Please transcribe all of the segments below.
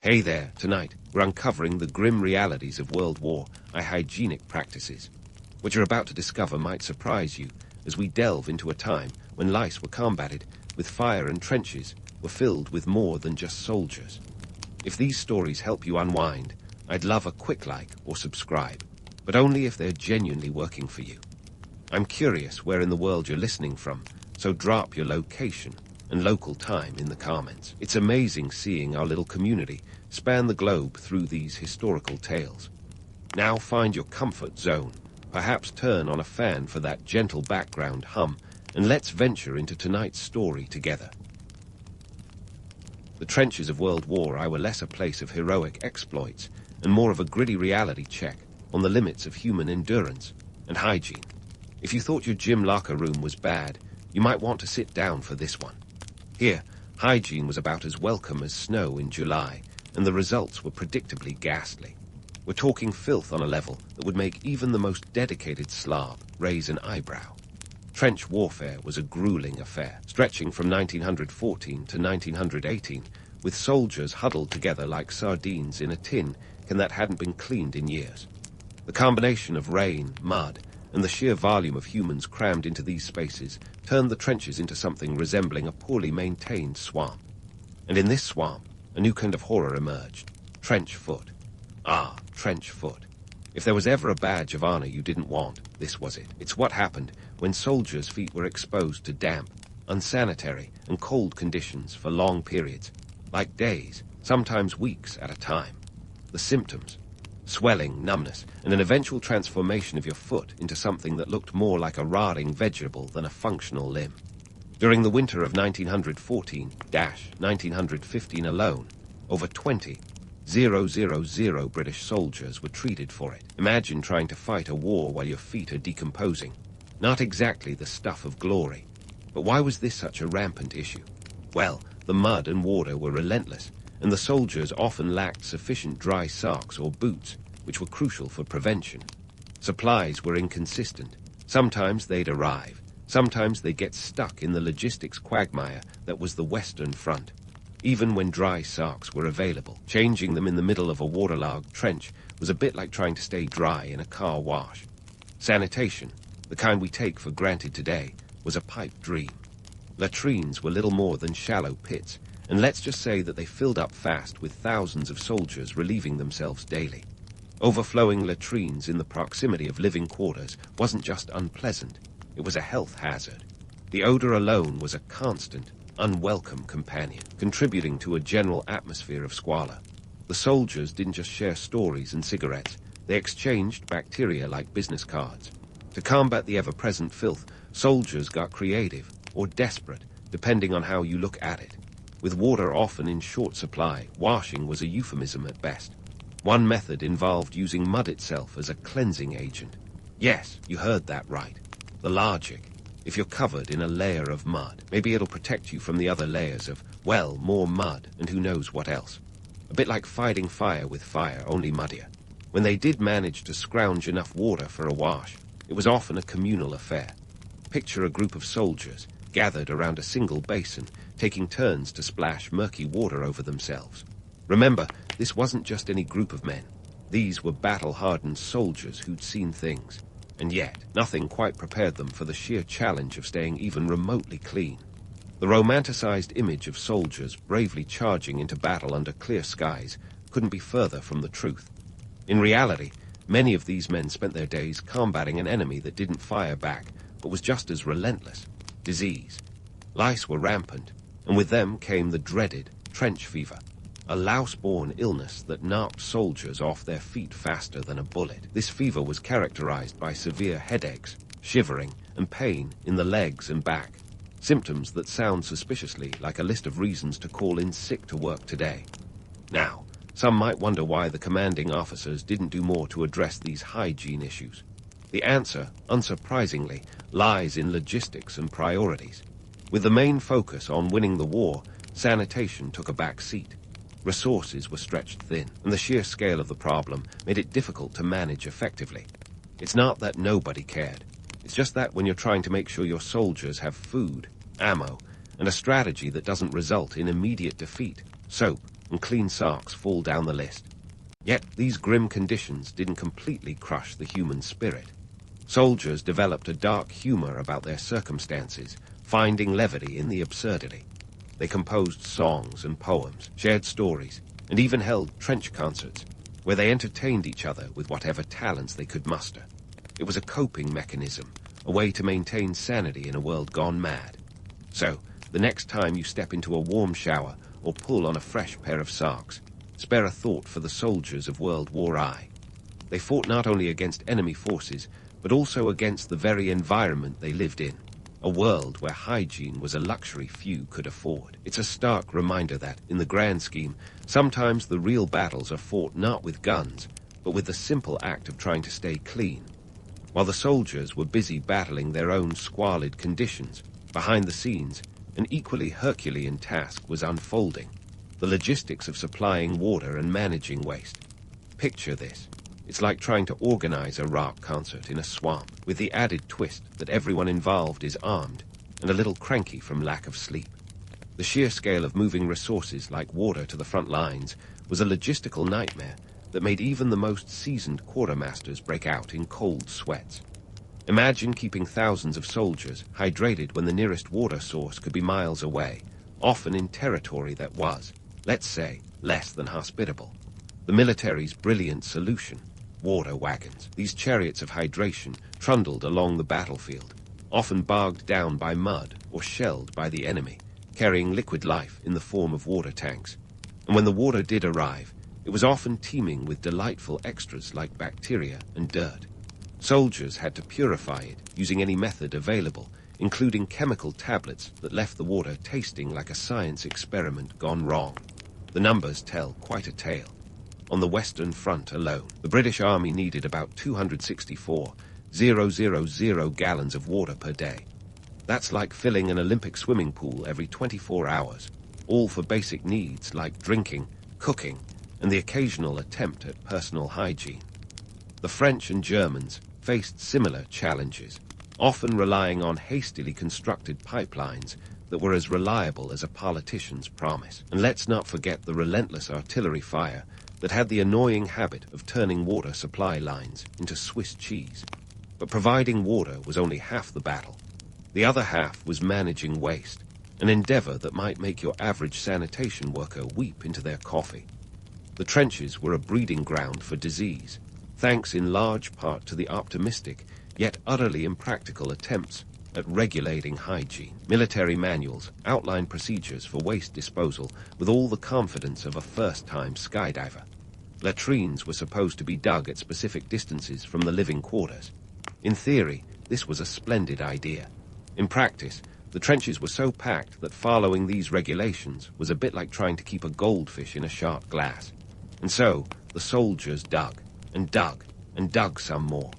Hey there, tonight we're uncovering the grim realities of World War I hygienic practices. What you're about to discover might surprise you as we delve into a time when lice were combated with fire and trenches were filled with more than just soldiers. If these stories help you unwind, I'd love a quick like or subscribe, but only if they're genuinely working for you. I'm curious where in the world you're listening from, so drop your location and local time in the comments. It's amazing seeing our little community span the globe through these historical tales. Now find your comfort zone, perhaps turn on a fan for that gentle background hum, and let's venture into tonight's story together. The trenches of World War I were less a place of heroic exploits and more of a gritty reality check on the limits of human endurance and hygiene. If you thought your gym locker room was bad, you might want to sit down for this one. Here, hygiene was about as welcome as snow in July, and the results were predictably ghastly. We're talking filth on a level that would make even the most dedicated Slav raise an eyebrow. Trench warfare was a grueling affair, stretching from 1914 to 1918, with soldiers huddled together like sardines in a tin that hadn't been cleaned in years. The combination of rain, mud, and the sheer volume of humans crammed into these spaces turned the trenches into something resembling a poorly maintained swamp. And in this swamp, a new kind of horror emerged: trench foot. Ah, trench foot. If there was ever a badge of honor you didn't want, this was it. It's what happened when soldiers' feet were exposed to damp, unsanitary, and cold conditions for long periods, like days, sometimes weeks at a time. The symptoms: swelling, numbness, and an eventual transformation of your foot into something that looked more like a rotting vegetable than a functional limb. During the winter of 1914-1915 alone, over 20,000 British soldiers were treated for it. Imagine trying to fight a war while your feet are decomposing. Not exactly the stuff of glory. But why was this such a rampant issue? Well, the mud and water were relentless, and the soldiers often lacked sufficient dry socks or boots, which were crucial for prevention. Supplies were inconsistent. Sometimes they'd arrive. Sometimes they'd get stuck in the logistics quagmire that was the Western Front. Even when dry socks were available, changing them in the middle of a waterlogged trench was a bit like trying to stay dry in a car wash. Sanitation, the kind we take for granted today, was a pipe dream. Latrines were little more than shallow pits, and let's just say that they filled up fast with thousands of soldiers relieving themselves daily. Overflowing latrines in the proximity of living quarters wasn't just unpleasant, it was a health hazard. The odor alone was a constant, unwelcome companion, contributing to a general atmosphere of squalor. The soldiers didn't just share stories and cigarettes, they exchanged bacteria like business cards. To combat the ever-present filth, soldiers got creative, or desperate, depending on how you look at it. With water often in short supply, washing was a euphemism at best. One method involved using mud itself as a cleansing agent. Yes, you heard that right. The logic: if you're covered in a layer of mud, maybe it'll protect you from the other layers of, well, more mud and who knows what else. A bit like fighting fire with fire, only muddier. When they did manage to scrounge enough water for a wash, it was often a communal affair. Picture a group of soldiers gathered around a single basin, taking turns to splash murky water over themselves. Remember, this wasn't just any group of men. These were battle-hardened soldiers who'd seen things, and yet nothing quite prepared them for the sheer challenge of staying even remotely clean. The romanticized image of soldiers bravely charging into battle under clear skies couldn't be further from the truth. In reality, many of these men spent their days combating an enemy that didn't fire back, but was just as relentless: disease. Lice were rampant, and with them came the dreaded trench fever, a louse-borne illness that knocked soldiers off their feet faster than a bullet. This fever was characterized by severe headaches, shivering, and pain in the legs and back, symptoms that sound suspiciously like a list of reasons to call in sick to work today. Now, some might wonder why the commanding officers didn't do more to address these hygiene issues. The answer, unsurprisingly, lies in logistics and priorities. With the main focus on winning the war, sanitation took a back seat. Resources were stretched thin, and the sheer scale of the problem made it difficult to manage effectively. It's not that nobody cared. It's just that when you're trying to make sure your soldiers have food, ammo, and a strategy that doesn't result in immediate defeat, soap, and clean socks fall down the list. Yet these grim conditions didn't completely crush the human spirit. Soldiers developed a dark humor about their circumstances, finding levity in the absurdity. They composed songs and poems, shared stories, and even held trench concerts, where they entertained each other with whatever talents they could muster. It was a coping mechanism, a way to maintain sanity in a world gone mad. So, the next time you step into a warm shower or pull on a fresh pair of socks, spare a thought for the soldiers of World War I. They fought not only against enemy forces, but also against the very environment they lived in, a world where hygiene was a luxury few could afford. It's a stark reminder that, in the grand scheme, sometimes the real battles are fought not with guns, but with the simple act of trying to stay clean. While the soldiers were busy battling their own squalid conditions, behind the scenes, an equally Herculean task was unfolding: the logistics of supplying water and managing waste. Picture this. It's like trying to organize a rock concert in a swamp, with the added twist that everyone involved is armed and a little cranky from lack of sleep. The sheer scale of moving resources like water to the front lines was a logistical nightmare that made even the most seasoned quartermasters break out in cold sweats. Imagine keeping thousands of soldiers hydrated when the nearest water source could be miles away, often in territory that was, let's say, less than hospitable. The military's brilliant solution: water wagons. These chariots of hydration trundled along the battlefield, often bogged down by mud or shelled by the enemy, carrying liquid life in the form of water tanks. And when the water did arrive, it was often teeming with delightful extras like bacteria and dirt. Soldiers had to purify it using any method available, including chemical tablets that left the water tasting like a science experiment gone wrong. The numbers tell quite a tale. On the Western Front alone, the British Army needed about 264,000 gallons of water per day. That's like filling an Olympic swimming pool every 24 hours, all for basic needs like drinking, cooking, and the occasional attempt at personal hygiene. The French and Germans faced similar challenges, often relying on hastily constructed pipelines that were as reliable as a politician's promise. And let's not forget the relentless artillery fire that had the annoying habit of turning water supply lines into Swiss cheese. But providing water was only half the battle. The other half was managing waste, an endeavor that might make your average sanitation worker weep into their coffee. The trenches were a breeding ground for disease, thanks in large part to the optimistic, yet utterly impractical attempts at regulating hygiene. Military manuals outline procedures for waste disposal with all the confidence of a first-time skydiver. Latrines were supposed to be dug at specific distances from the living quarters. In theory, this was a splendid idea. In practice, the trenches were so packed that following these regulations was a bit like trying to keep a goldfish in a sharp glass. And so, the soldiers dug, and dug, and dug some more.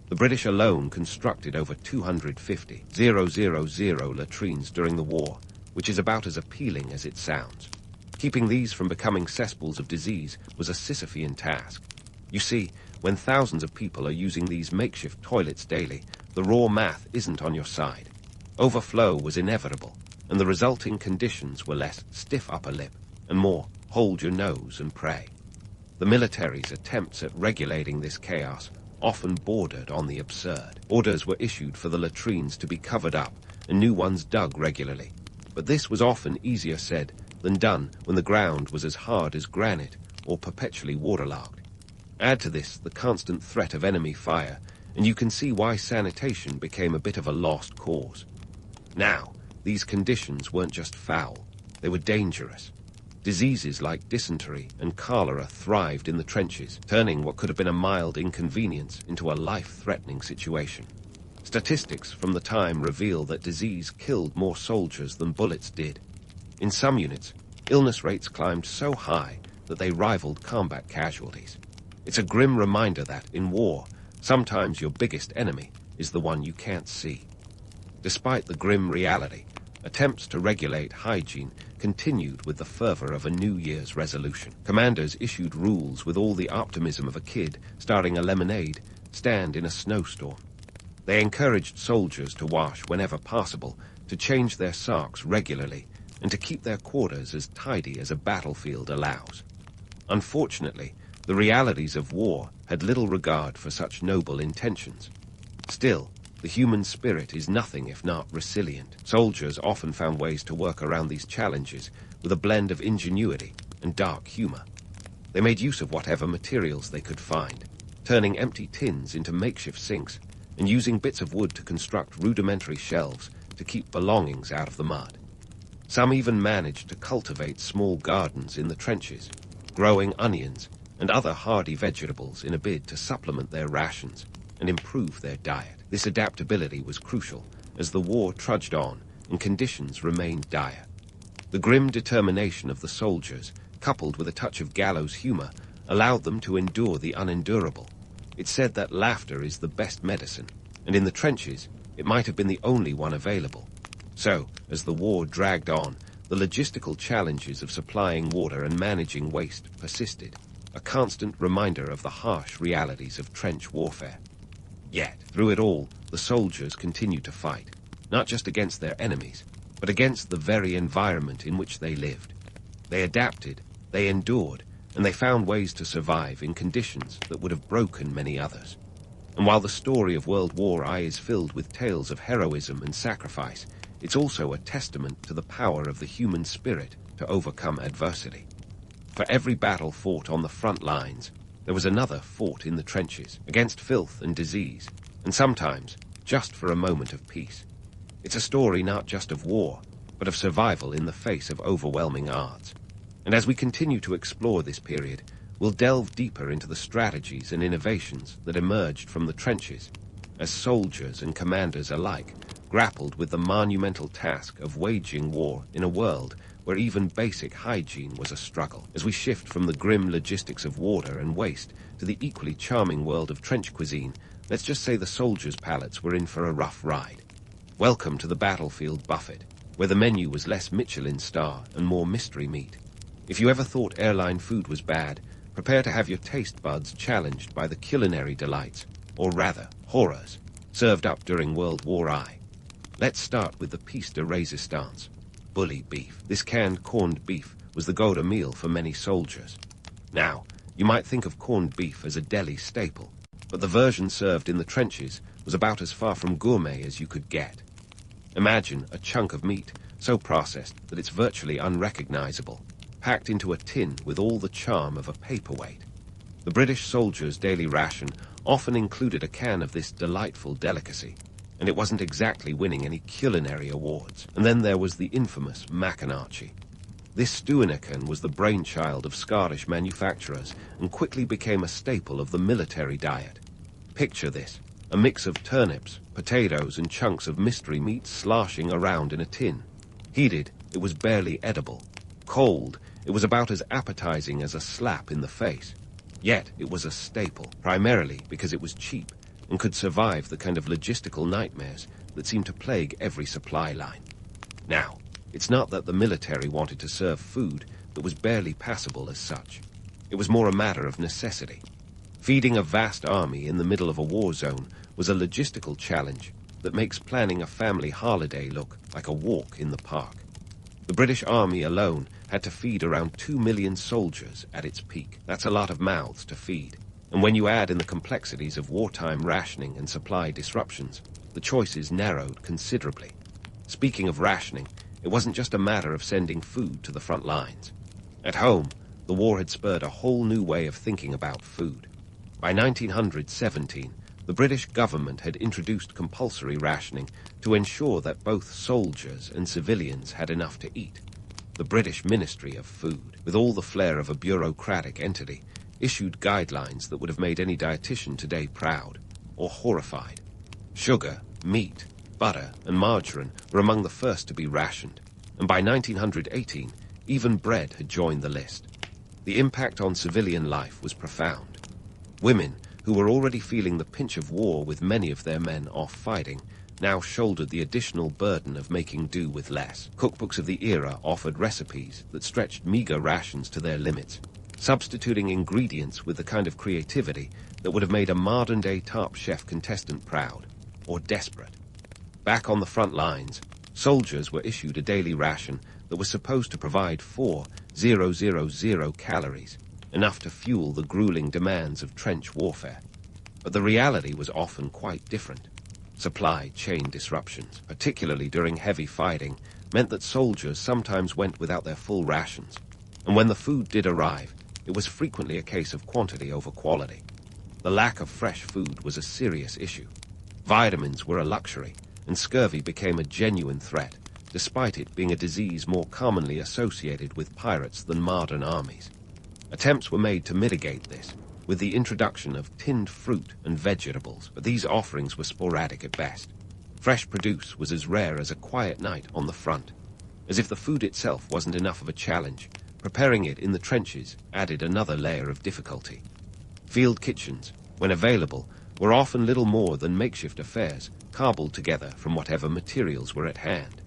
The British alone constructed over 250,000 latrines during the war, which is about as appealing as it sounds. Keeping these from becoming cesspools of disease was a Sisyphean task. You see, when thousands of people are using these makeshift toilets daily, the raw math isn't on your side. Overflow was inevitable, and the resulting conditions were less stiff upper lip and more hold your nose and pray. The military's attempts at regulating this chaos often bordered on the absurd. Orders were issued for the latrines to be covered up and new ones dug regularly. But this was often easier said than done when the ground was as hard as granite or perpetually waterlogged. Add to this the constant threat of enemy fire, and you can see why sanitation became a bit of a lost cause. Now, these conditions weren't just foul, they were dangerous. Diseases like dysentery and cholera thrived in the trenches, turning what could have been a mild inconvenience into a life-threatening situation. Statistics from the time reveal that disease killed more soldiers than bullets did. In some units, illness rates climbed so high that they rivaled combat casualties. It's a grim reminder that, in war, sometimes your biggest enemy is the one you can't see. Despite the grim reality, attempts to regulate hygiene continued with the fervor of a New Year's resolution. Commanders issued rules with all the optimism of a kid starting a lemonade stand in a snowstorm. They encouraged soldiers to wash whenever possible, to change their socks regularly, and to keep their quarters as tidy as a battlefield allows. Unfortunately, the realities of war had little regard for such noble intentions. Still, the human spirit is nothing if not resilient. Soldiers often found ways to work around these challenges with a blend of ingenuity and dark humor. They made use of whatever materials they could find, turning empty tins into makeshift sinks and using bits of wood to construct rudimentary shelves to keep belongings out of the mud. Some even managed to cultivate small gardens in the trenches, growing onions and other hardy vegetables in a bid to supplement their rations and improve their diet. This adaptability was crucial as the war trudged on and conditions remained dire. The grim determination of the soldiers, coupled with a touch of gallows humor, allowed them to endure the unendurable. It's said that laughter is the best medicine, and in the trenches, it might have been the only one available. So, as the war dragged on, the logistical challenges of supplying water and managing waste persisted, a constant reminder of the harsh realities of trench warfare. Yet, through it all, the soldiers continued to fight, not just against their enemies, but against the very environment in which they lived. They adapted, they endured, and they found ways to survive in conditions that would have broken many others. And while the story of World War I is filled with tales of heroism and sacrifice, it's also a testament to the power of the human spirit to overcome adversity. For every battle fought on the front lines, there was another fought in the trenches, against filth and disease, and sometimes just for a moment of peace. It's a story not just of war, but of survival in the face of overwhelming odds. And as we continue to explore this period, we'll delve deeper into the strategies and innovations that emerged from the trenches, as soldiers and commanders alike grappled with the monumental task of waging war in a world where even basic hygiene was a struggle. As we shift from the grim logistics of water and waste to the equally charming world of trench cuisine, let's just say the soldiers' palates were in for a rough ride. Welcome to the battlefield buffet, where the menu was less Michelin star and more mystery meat. If you ever thought airline food was bad, prepare to have your taste buds challenged by the culinary delights, or rather, horrors, served up during World War I. Let's start with the piece de resistance, bully beef. This canned corned beef was the go-to meal for many soldiers. Now, you might think of corned beef as a deli staple, but the version served in the trenches was about as far from gourmet as you could get. Imagine a chunk of meat so processed that it's virtually unrecognizable, packed into a tin with all the charm of a paperweight. The British soldiers' daily ration often included a can of this delightful delicacy, and it wasn't exactly winning any culinary awards. And then there was the infamous Macinarchy. This stew in a can was the brainchild of Scottish manufacturers and quickly became a staple of the military diet. Picture this, a mix of turnips, potatoes, and chunks of mystery meat sloshing around in a tin. Heated, it was barely edible. Cold, it was about as appetizing as a slap in the face. Yet it was a staple, primarily because it was cheap and could survive the kind of logistical nightmares that seemed to plague every supply line. Now, it's not that the military wanted to serve food that was barely passable as such. It was more a matter of necessity. Feeding a vast army in the middle of a war zone was a logistical challenge that makes planning a family holiday look like a walk in the park. The British Army alone had to feed around 2 million soldiers at its peak. That's a lot of mouths to feed. And when you add in the complexities of wartime rationing and supply disruptions, the choices narrowed considerably. Speaking of rationing, it wasn't just a matter of sending food to the front lines. At home, the war had spurred a whole new way of thinking about food. By 1917, the British government had introduced compulsory rationing to ensure that both soldiers and civilians had enough to eat. The British Ministry of Food, with all the flair of a bureaucratic entity, issued guidelines that would have made any dietitian today proud or horrified. Sugar, meat, butter, and margarine were among the first to be rationed, and by 1918, even bread had joined the list. The impact on civilian life was profound. Women, who were already feeling the pinch of war with many of their men off fighting, now shouldered the additional burden of making do with less. Cookbooks of the era offered recipes that stretched meager rations to their limits, substituting ingredients with the kind of creativity that would have made a modern-day Top Chef contestant proud, or desperate. Back on the front lines, soldiers were issued a daily ration that was supposed to provide 4,000 calories, enough to fuel the grueling demands of trench warfare. But the reality was often quite different. Supply chain disruptions, particularly during heavy fighting, meant that soldiers sometimes went without their full rations. And when the food did arrive, it was frequently a case of quantity over quality. The lack of fresh food was a serious issue. Vitamins were a luxury, and scurvy became a genuine threat, despite it being a disease more commonly associated with pirates than modern armies. Attempts were made to mitigate this, with the introduction of tinned fruit and vegetables, but these offerings were sporadic at best. Fresh produce was as rare as a quiet night on the front. As if the food itself wasn't enough of a challenge, preparing it in the trenches added another layer of difficulty. Field kitchens, when available, were often little more than makeshift affairs, cobbled together from whatever materials were at hand.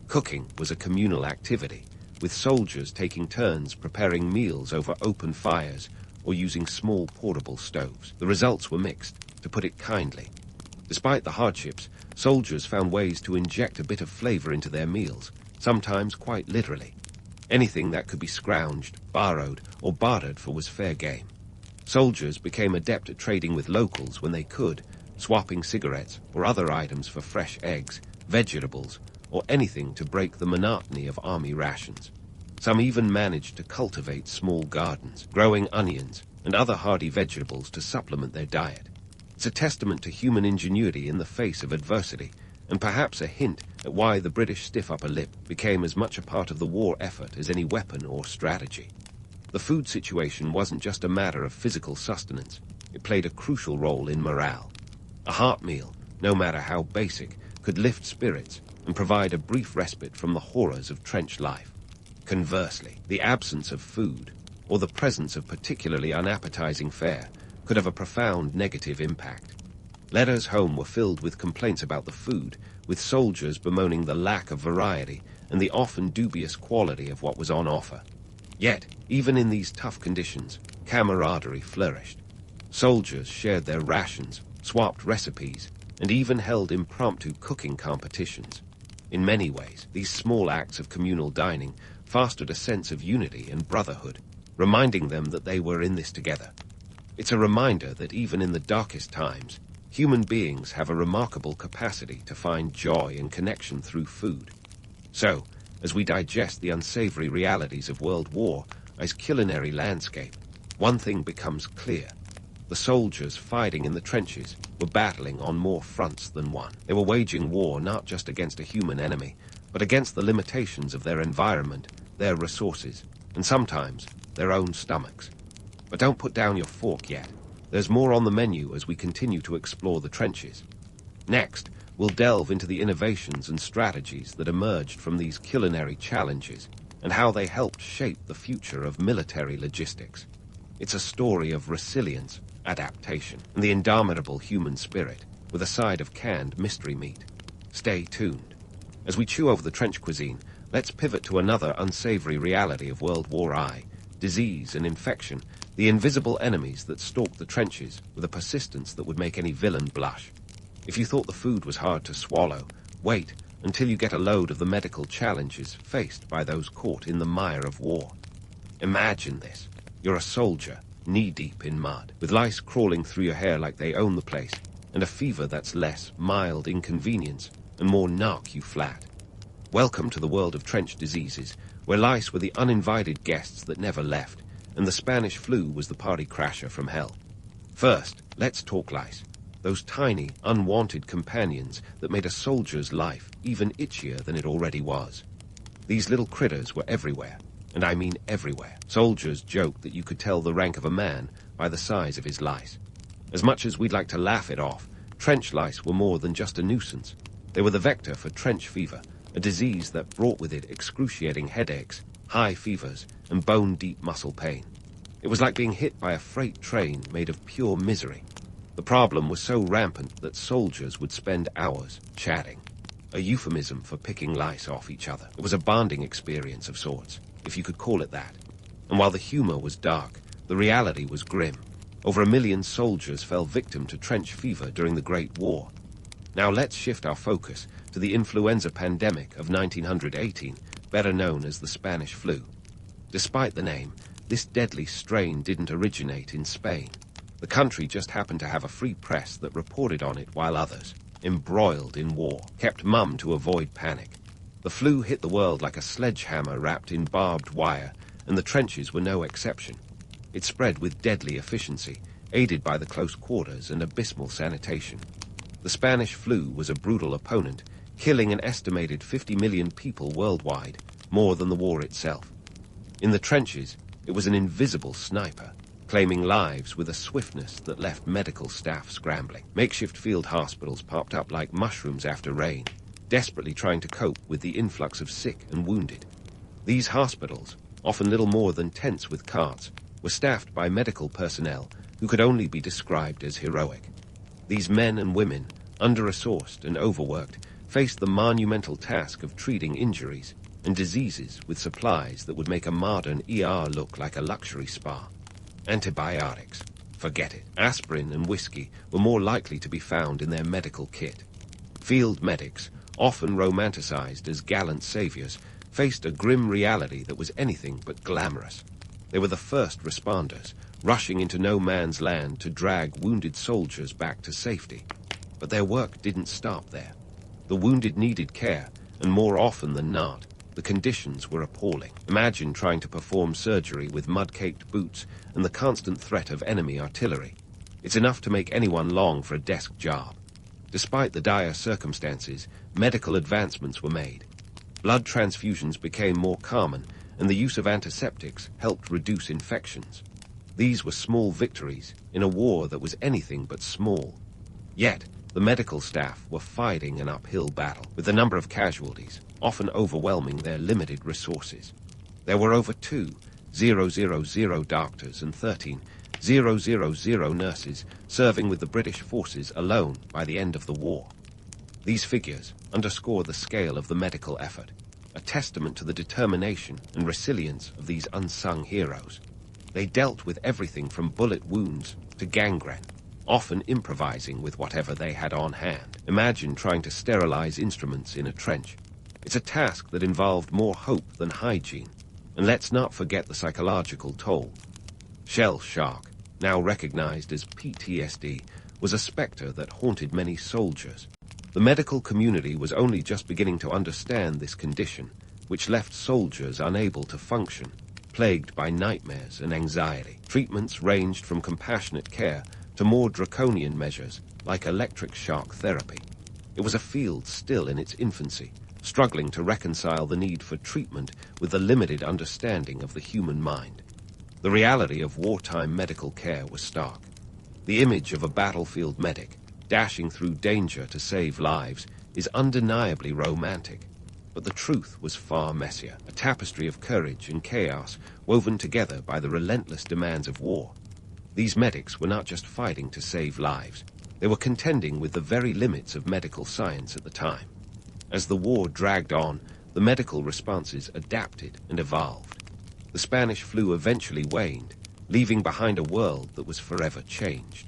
Cooking was a communal activity, with soldiers taking turns preparing meals over open fires or using small portable stoves. The results were mixed, to put it kindly. Despite the hardships, soldiers found ways to inject a bit of flavor into their meals, sometimes quite literally. Anything that could be scrounged, borrowed, or bartered for was fair game. Soldiers became adept at trading with locals when they could, swapping cigarettes or other items for fresh eggs, vegetables, or anything to break the monotony of army rations. Some even managed to cultivate small gardens, growing onions and other hardy vegetables to supplement their diet. It's a testament to human ingenuity in the face of adversity, and perhaps a hint at why the British stiff upper lip became as much a part of the war effort as any weapon or strategy. The food situation wasn't just a matter of physical sustenance. It played a crucial role in morale. A heart meal, no matter how basic, could lift spirits and provide a brief respite from the horrors of trench life. Conversely, the absence of food, or the presence of particularly unappetizing fare, could have a profound negative impact. Letters home were filled with complaints about the food, with soldiers bemoaning the lack of variety and the often dubious quality of what was on offer. Yet, even in these tough conditions, camaraderie flourished. Soldiers shared their rations, swapped recipes, and even held impromptu cooking competitions. In many ways, these small acts of communal dining fostered a sense of unity and brotherhood, reminding them that they were in this together. It's a reminder that even in the darkest times, human beings have a remarkable capacity to find joy and connection through food. So, as we digest the unsavory realities of World War as culinary landscape, one thing becomes clear. The soldiers fighting in the trenches were battling on more fronts than one. They were waging war not just against a human enemy, but against the limitations of their environment, their resources, and sometimes their own stomachs. But don't put down your fork yet. There's more on the menu as we continue to explore the trenches. Next, we'll delve into the innovations and strategies that emerged from these culinary challenges and how they helped shape the future of military logistics. It's a story of resilience, adaptation, and the indomitable human spirit, with a side of canned mystery meat. Stay tuned. As we chew over the trench cuisine, let's pivot to another unsavory reality of World War I, disease and infection, the invisible enemies that stalked the trenches with a persistence that would make any villain blush. If you thought the food was hard to swallow, wait until you get a load of the medical challenges faced by those caught in the mire of war. Imagine this. You're a soldier, knee-deep in mud, with lice crawling through your hair like they own the place, and a fever that's less mild inconvenience and more knock you flat. Welcome to the world of trench diseases, where lice were the uninvited guests that never left, and the Spanish flu was the party crasher from hell. First, let's talk lice. Those tiny, unwanted companions that made a soldier's life even itchier than it already was. These little critters were everywhere, and I mean everywhere. Soldiers joked that you could tell the rank of a man by the size of his lice. As much as we'd like to laugh it off, trench lice were more than just a nuisance. They were the vector for trench fever, a disease that brought with it excruciating headaches, high fevers, and bone-deep muscle pain. It was like being hit by a freight train made of pure misery. The problem was so rampant that soldiers would spend hours chatting, a euphemism for picking lice off each other. It was a bonding experience of sorts, if you could call it that. And while the humor was dark, the reality was grim. Over 1 million soldiers fell victim to trench fever during the Great War. Now let's shift our focus to the influenza pandemic of 1918, better known as the Spanish flu. Despite the name, this deadly strain didn't originate in Spain. The country just happened to have a free press that reported on it while others, embroiled in war, kept mum to avoid panic. The flu hit the world like a sledgehammer wrapped in barbed wire, and the trenches were no exception. It spread with deadly efficiency, aided by the close quarters and abysmal sanitation. The Spanish flu was a brutal opponent, killing an estimated 50 million people worldwide, more than the war itself. In the trenches, it was an invisible sniper, claiming lives with a swiftness that left medical staff scrambling. Makeshift field hospitals popped up like mushrooms after rain, desperately trying to cope with the influx of sick and wounded. These hospitals, often little more than tents with carts, were staffed by medical personnel who could only be described as heroic. These men and women, under-resourced and overworked, faced the monumental task of treating injuries and diseases with supplies that would make a modern ER look like a luxury spa. Antibiotics, forget it. Aspirin and whiskey were more likely to be found in their medical kit. Field medics, often romanticized as gallant saviors, faced a grim reality that was anything but glamorous. They were the first responders, rushing into no man's land to drag wounded soldiers back to safety. But their work didn't stop there. The wounded needed care, and more often than not, the conditions were appalling. Imagine trying to perform surgery with mud-caked boots and the constant threat of enemy artillery. It's enough to make anyone long for a desk job. Despite the dire circumstances, medical advancements were made. Blood transfusions became more common, and the use of antiseptics helped reduce infections. These were small victories in a war that was anything but small. Yet, the medical staff were fighting an uphill battle, with the number of casualties often overwhelming their limited resources. There were over 2,000 doctors and 13,000 nurses serving with the British forces alone by the end of the war. These figures underscore the scale of the medical effort, a testament to the determination and resilience of these unsung heroes. They dealt with everything from bullet wounds to gangrene, often improvising with whatever they had on hand. Imagine trying to sterilize instruments in a trench. It's a task that involved more hope than hygiene, and let's not forget the psychological toll. Shell shock, now recognized as PTSD, was a specter that haunted many soldiers. The medical community was only just beginning to understand this condition, which left soldiers unable to function, plagued by nightmares and anxiety. Treatments ranged from compassionate care to more draconian measures like electric shock therapy. It was a field still in its infancy, struggling to reconcile the need for treatment with the limited understanding of the human mind. The reality of wartime medical care was stark. The image of a battlefield medic, dashing through danger to save lives, is undeniably romantic. But the truth was far messier, a tapestry of courage and chaos woven together by the relentless demands of war. These medics were not just fighting to save lives. They were contending with the very limits of medical science at the time. As the war dragged on, the medical responses adapted and evolved. The Spanish flu eventually waned, leaving behind a world that was forever changed.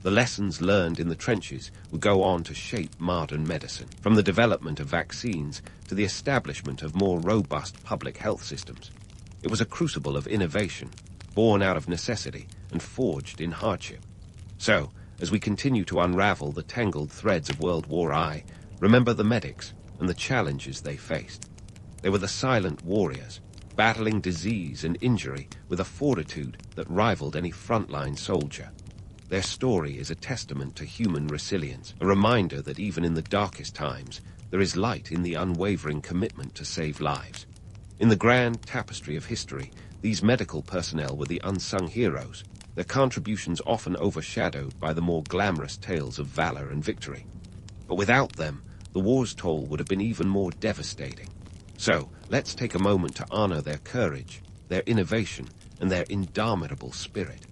The lessons learned in the trenches would go on to shape modern medicine, from the development of vaccines to the establishment of more robust public health systems. It was a crucible of innovation, born out of necessity and forged in hardship. So, as we continue to unravel the tangled threads of World War I, remember the medics and the challenges they faced. They were the silent warriors, battling disease and injury with a fortitude that rivaled any frontline soldier. Their story is a testament to human resilience, a reminder that even in the darkest times, there is light in the unwavering commitment to save lives. In the grand tapestry of history, these medical personnel were the unsung heroes, their contributions often overshadowed by the more glamorous tales of valor and victory. But without them, the war's toll would have been even more devastating. So, let's take a moment to honor their courage, their innovation, and their indomitable spirit.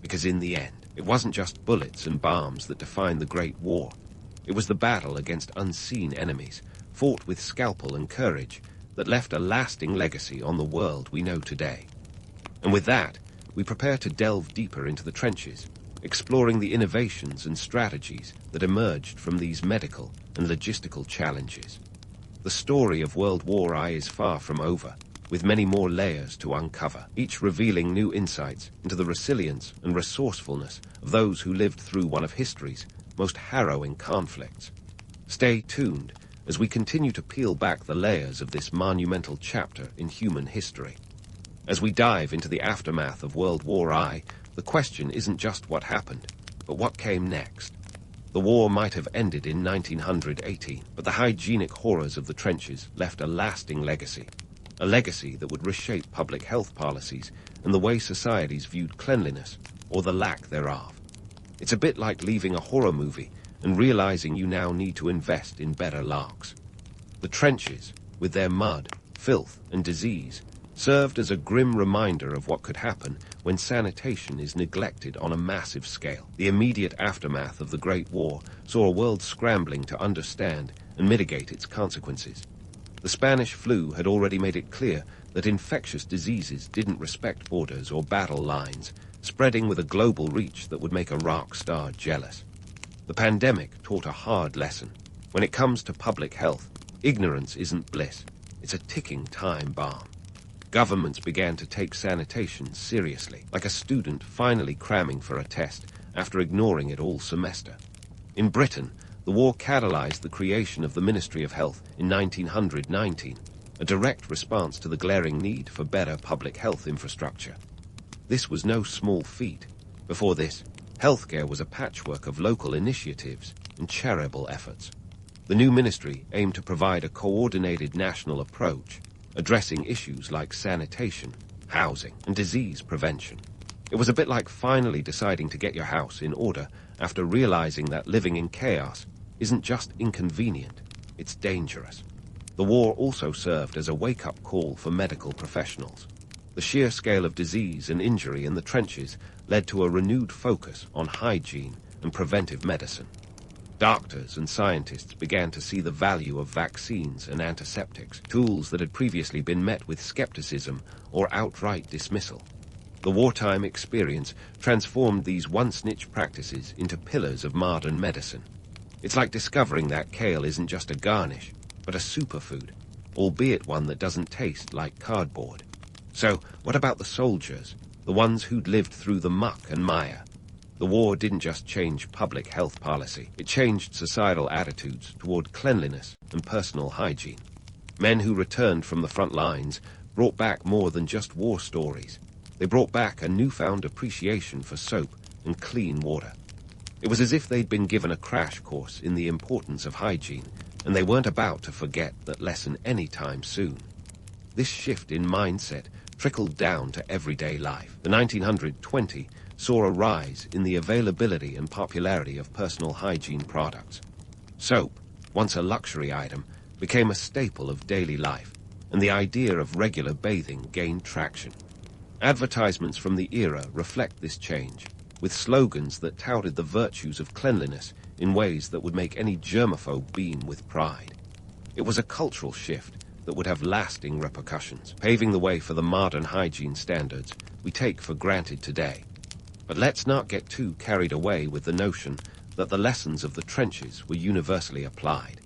Because in the end, it wasn't just bullets and bombs that defined the Great War. It was the battle against unseen enemies, fought with scalpel and courage, that left a lasting legacy on the world we know today. And with that, we prepare to delve deeper into the trenches, exploring the innovations and strategies that emerged from these medical and logistical challenges. The story of World War I is far from over, with many more layers to uncover, each revealing new insights into the resilience and resourcefulness of those who lived through one of history's most harrowing conflicts. Stay tuned as we continue to peel back the layers of this monumental chapter in human history. As we dive into the aftermath of World War I, the question isn't just what happened, but what came next. The war might have ended in 1918, but the hygienic horrors of the trenches left a lasting legacy. A legacy that would reshape public health policies and the way societies viewed cleanliness, or the lack thereof. It's a bit like leaving a horror movie and realizing you now need to invest in better locks. The trenches, with their mud, filth, and disease, served as a grim reminder of what could happen when sanitation is neglected on a massive scale. The immediate aftermath of the Great War saw a world scrambling to understand and mitigate its consequences. The Spanish flu had already made it clear that infectious diseases didn't respect borders or battle lines, spreading with a global reach that would make a rock star jealous. The pandemic taught a hard lesson. When it comes to public health, ignorance isn't bliss. It's a ticking time bomb. Governments began to take sanitation seriously, like a student finally cramming for a test after ignoring it all semester. In Britain, the war catalyzed the creation of the Ministry of Health in 1919, a direct response to the glaring need for better public health infrastructure. This was no small feat. Before this, healthcare was a patchwork of local initiatives and charitable efforts. The new ministry aimed to provide a coordinated national approach, addressing issues like sanitation, housing, and disease prevention. It was a bit like finally deciding to get your house in order after realizing that living in chaos isn't just inconvenient, it's dangerous. The war also served as a wake-up call for medical professionals. The sheer scale of disease and injury in the trenches led to a renewed focus on hygiene and preventive medicine. Doctors and scientists began to see the value of vaccines and antiseptics, tools that had previously been met with skepticism or outright dismissal. The wartime experience transformed these once-niche practices into pillars of modern medicine. It's like discovering that kale isn't just a garnish, but a superfood, albeit one that doesn't taste like cardboard. So, what about the soldiers, the ones who'd lived through the muck and mire? The war didn't just change public health policy, it changed societal attitudes toward cleanliness and personal hygiene. Men who returned from the front lines brought back more than just war stories. They brought back a newfound appreciation for soap and clean water. It was as if they'd been given a crash course in the importance of hygiene, and they weren't about to forget that lesson anytime soon. This shift in mindset trickled down to everyday life. The 1920 saw a rise in the availability and popularity of personal hygiene products. Soap, once a luxury item, became a staple of daily life, and the idea of regular bathing gained traction. Advertisements from the era reflect this change, with slogans that touted the virtues of cleanliness in ways that would make any germaphobe beam with pride. It was a cultural shift that would have lasting repercussions, paving the way for the modern hygiene standards we take for granted today. But let's not get too carried away with the notion that the lessons of the trenches were universally applied.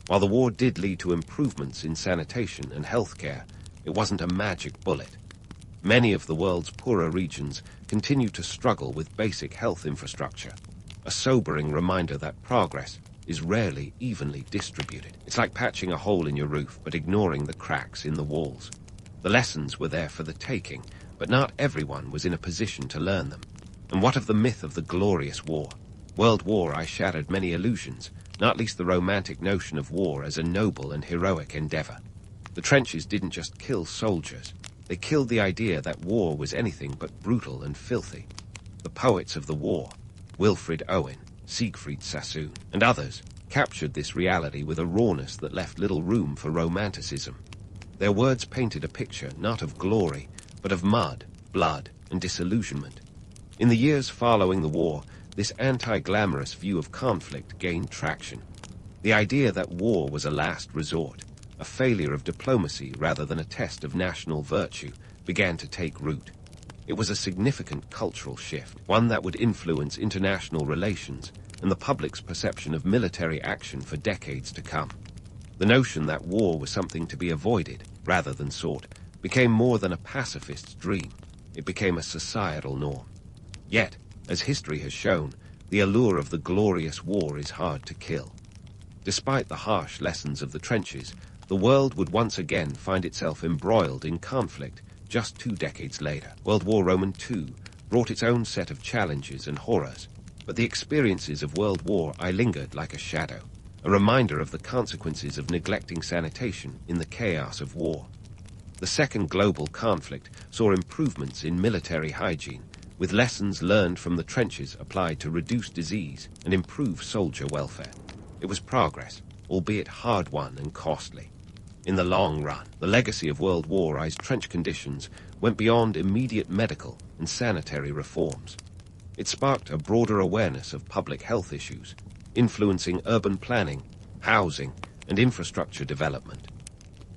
While the war did lead to improvements in sanitation and healthcare, it wasn't a magic bullet. Many of the world's poorer regions continue to struggle with basic health infrastructure, a sobering reminder that progress is rarely evenly distributed. It's like patching a hole in your roof but ignoring the cracks in the walls. The lessons were there for the taking, but not everyone was in a position to learn them. And what of the myth of the glorious war? World War I shattered many illusions, not least the romantic notion of war as a noble and heroic endeavor. The trenches didn't just kill soldiers. They killed the idea that war was anything but brutal and filthy. The poets of the war, Wilfred Owen, Siegfried Sassoon, and others, captured this reality with a rawness that left little room for romanticism. Their words painted a picture not of glory, but of mud, blood, and disillusionment. In the years following the war, this anti-glamorous view of conflict gained traction. The idea that war was a last resort, a failure of diplomacy rather than a test of national virtue, began to take root. It was a significant cultural shift, one that would influence international relations and the public's perception of military action for decades to come. The notion that war was something to be avoided, rather than sought, became more than a pacifist's dream. It became a societal norm. Yet, as history has shown, the allure of the glorious war is hard to kill. Despite the harsh lessons of the trenches, the world would once again find itself embroiled in conflict just 2 decades later. World War II brought its own set of challenges and horrors, but the experiences of World War I lingered like a shadow, a reminder of the consequences of neglecting sanitation in the chaos of war. The second global conflict saw improvements in military hygiene, with lessons learned from the trenches applied to reduce disease and improve soldier welfare. It was progress, albeit hard-won and costly. In the long run, the legacy of World War I's trench conditions went beyond immediate medical and sanitary reforms. It sparked a broader awareness of public health issues, influencing urban planning, housing, and infrastructure development.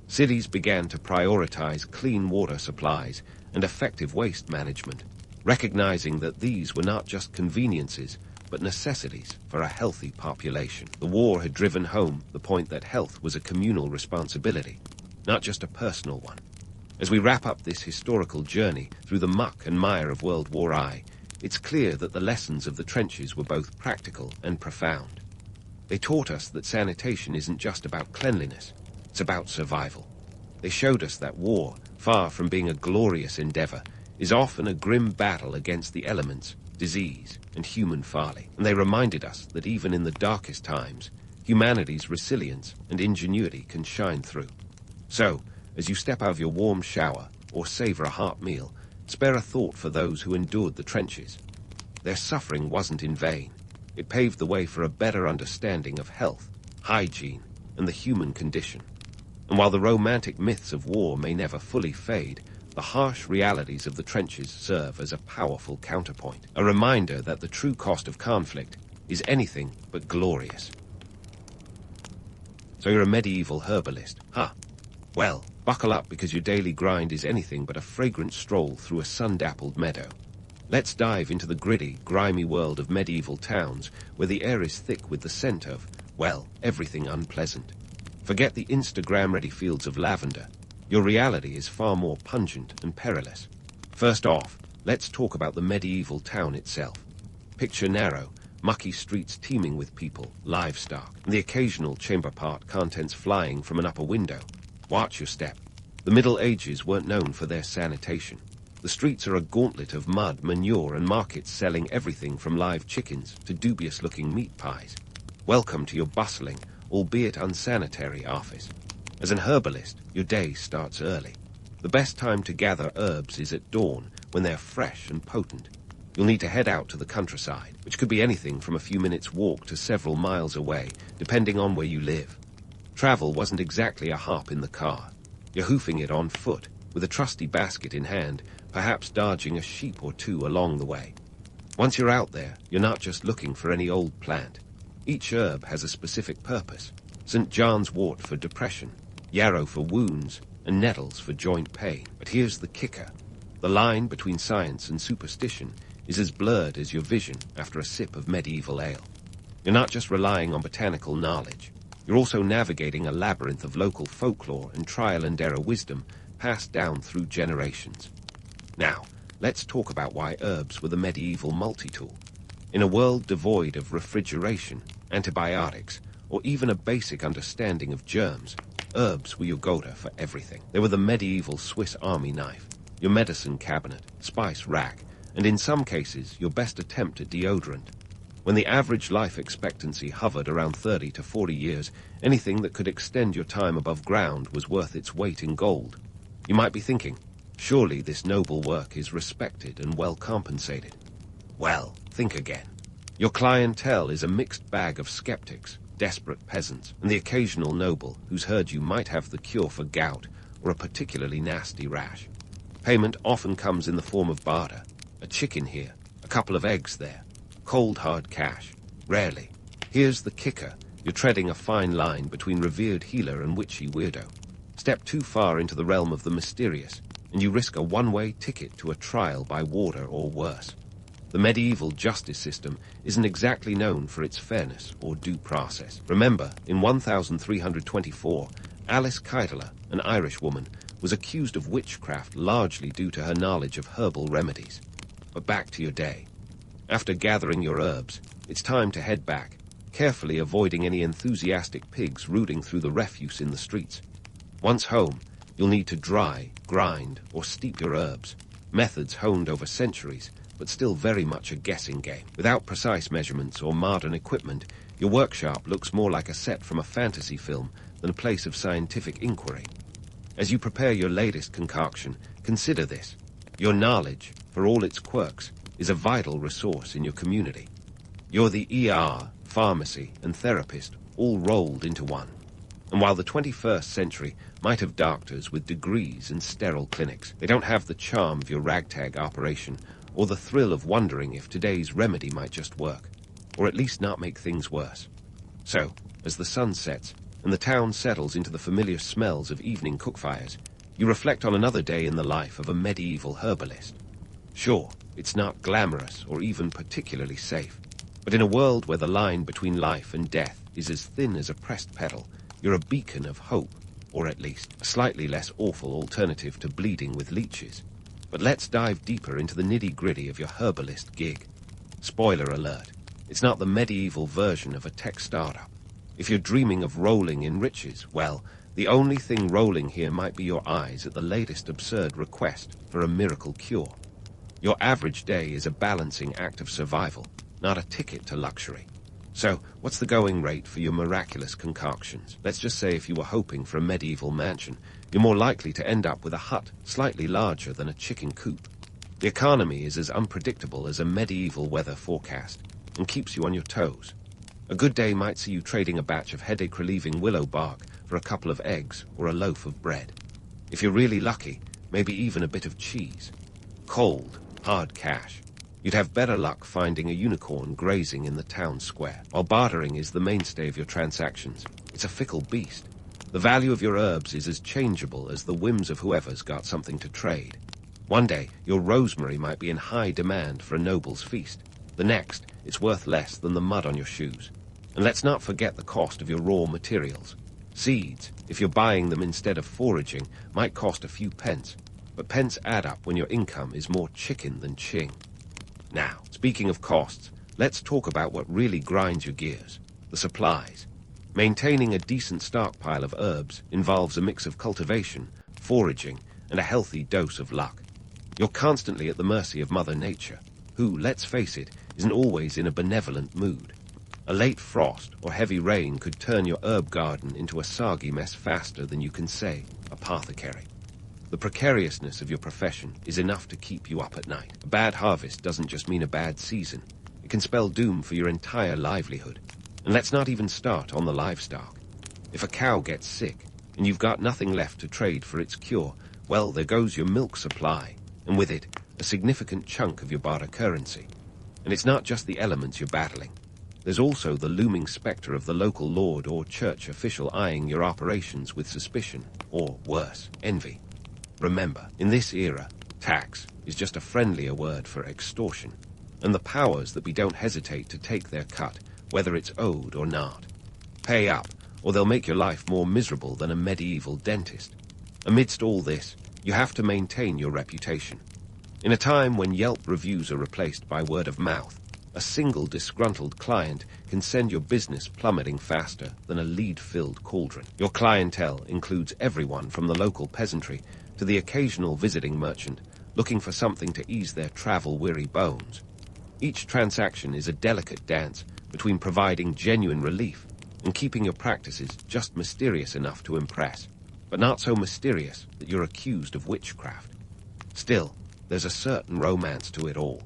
Cities began to prioritize clean water supplies and effective waste management, recognizing that these were not just conveniences, but necessities for a healthy population. The war had driven home the point that health was a communal responsibility, not just a personal one. As we wrap up this historical journey through the muck and mire of World War I, it's clear that the lessons of the trenches were both practical and profound. They taught us that sanitation isn't just about cleanliness, it's about survival. They showed us that war, far from being a glorious endeavor, is often a grim battle against the elements, disease, and human folly. And they reminded us that even in the darkest times, humanity's resilience and ingenuity can shine through. So, as you step out of your warm shower or savor a hot meal, spare a thought for those who endured the trenches. Their suffering wasn't in vain. It paved the way for a better understanding of health, hygiene, and the human condition. And while the romantic myths of war may never fully fade, the harsh realities of the trenches serve as a powerful counterpoint, a reminder that the true cost of conflict is anything but glorious. So you're a medieval herbalist, huh? Well, buckle up because your daily grind is anything but a fragrant stroll through a sun-dappled meadow. Let's dive into the gritty, grimy world of medieval towns where the air is thick with the scent of, well, everything unpleasant. Forget the Instagram-ready fields of lavender. Your reality is far more pungent and perilous. First off, let's talk about the medieval town itself. Picture narrow, mucky streets teeming with people, livestock, and the occasional chamber pot contents flying from an upper window. Watch your step. The Middle Ages weren't known for their sanitation. The streets are a gauntlet of mud, manure, and markets selling everything from live chickens to dubious-looking meat pies. Welcome to your bustling, albeit unsanitary office. As an herbalist, your day starts early. The best time to gather herbs is at dawn, when they're fresh and potent. You'll need to head out to the countryside, which could be anything from a few minutes' walk to several miles away, depending on where you live. Travel wasn't exactly a hop in the car. You're hoofing it on foot, with a trusty basket in hand, perhaps dodging a sheep or two along the way. Once you're out there, you're not just looking for any old plant. Each herb has a specific purpose. St. John's wort for depression, yarrow for wounds, and nettles for joint pain. But here's the kicker. The line between science and superstition is as blurred as your vision after a sip of medieval ale. You're not just relying on botanical knowledge. You're also navigating a labyrinth of local folklore and trial-and-error wisdom passed down through generations. Now, let's talk about why herbs were the medieval multi-tool. In a world devoid of refrigeration, antibiotics, or even a basic understanding of germs, herbs were your go-to for everything. They were the medieval Swiss Army knife, your medicine cabinet, spice rack, and in some cases, your best attempt at deodorant. When the average life expectancy hovered around 30 to 40 years, anything that could extend your time above ground was worth its weight in gold. You might be thinking, surely this noble work is respected and well compensated. Well, think again. Your clientele is a mixed bag of skeptics, desperate peasants, and the occasional noble who's heard you might have the cure for gout or a particularly nasty rash. Payment often comes in the form of barter. A chicken here, a couple of eggs there. Cold hard cash. Rarely. Here's the kicker. You're treading a fine line between revered healer and witchy weirdo. Step too far into the realm of the mysterious, and you risk a one-way ticket to a trial by water or worse. The medieval justice system isn't exactly known for its fairness or due process. Remember, in 1324, Alice Keitler, an Irish woman, was accused of witchcraft largely due to her knowledge of herbal remedies. But back to your day. After gathering your herbs, it's time to head back, carefully avoiding any enthusiastic pigs rooting through the refuse in the streets. Once home, you'll need to dry, grind, or steep your herbs, methods honed over centuries, but still very much a guessing game. Without precise measurements or modern equipment, your workshop looks more like a set from a fantasy film than a place of scientific inquiry. As you prepare your latest concoction, consider this. Your knowledge, for all its quirks, is a vital resource in your community. You're the ER, pharmacy, and therapist all rolled into one. And while the 21st century might have doctors with degrees and sterile clinics, they don't have the charm of your ragtag operation or the thrill of wondering if today's remedy might just work, or at least not make things worse. So, as the sun sets and the town settles into the familiar smells of evening cookfires, you reflect on another day in the life of a medieval herbalist. Sure, it's not glamorous or even particularly safe, but in a world where the line between life and death is as thin as a pressed petal, you're a beacon of hope, or at least a slightly less awful alternative to bleeding with leeches. But let's dive deeper into the nitty-gritty of your herbalist gig. Spoiler alert, it's not the medieval version of a tech startup. If you're dreaming of rolling in riches, well, the only thing rolling here might be your eyes at the latest absurd request for a miracle cure. Your average day is a balancing act of survival, not a ticket to luxury. So, what's the going rate for your miraculous concoctions? Let's just say if you were hoping for a medieval mansion, you're more likely to end up with a hut slightly larger than a chicken coop. The economy is as unpredictable as a medieval weather forecast and keeps you on your toes. A good day might see you trading a batch of headache-relieving willow bark for a couple of eggs or a loaf of bread. If you're really lucky, maybe even a bit of cheese. Cold, hard cash. You'd have better luck finding a unicorn grazing in the town square. While bartering is the mainstay of your transactions, it's a fickle beast. The value of your herbs is as changeable as the whims of whoever's got something to trade. One day, your rosemary might be in high demand for a noble's feast. The next, it's worth less than the mud on your shoes. And let's not forget the cost of your raw materials. Seeds, if you're buying them instead of foraging, might cost a few pence. But pence add up when your income is more chicken than ching. Now, speaking of costs, let's talk about what really grinds your gears, the supplies. Maintaining a decent stockpile of herbs involves a mix of cultivation, foraging, and a healthy dose of luck. You're constantly at the mercy of Mother Nature, who, let's face it, isn't always in a benevolent mood. A late frost or heavy rain could turn your herb garden into a soggy mess faster than you can say apothecary. The precariousness of your profession is enough to keep you up at night. A bad harvest doesn't just mean a bad season. It can spell doom for your entire livelihood. And let's not even start on the livestock. If a cow gets sick, and you've got nothing left to trade for its cure, well, there goes your milk supply, and with it, a significant chunk of your barter currency. And it's not just the elements you're battling. There's also the looming specter of the local lord or church official eyeing your operations with suspicion, or worse, envy. Remember, in this era, tax is just a friendlier word for extortion, and the powers that be don't hesitate to take their cut, whether it's owed or not. Pay up, or they'll make your life more miserable than a medieval dentist. Amidst all this, you have to maintain your reputation. In a time when Yelp reviews are replaced by word of mouth, a single disgruntled client can send your business plummeting faster than a lead-filled cauldron. Your clientele includes everyone from the local peasantry to the occasional visiting merchant looking for something to ease their travel-weary bones. Each transaction is a delicate dance between providing genuine relief and keeping your practices just mysterious enough to impress, but not so mysterious that you're accused of witchcraft. Still, there's a certain romance to it all.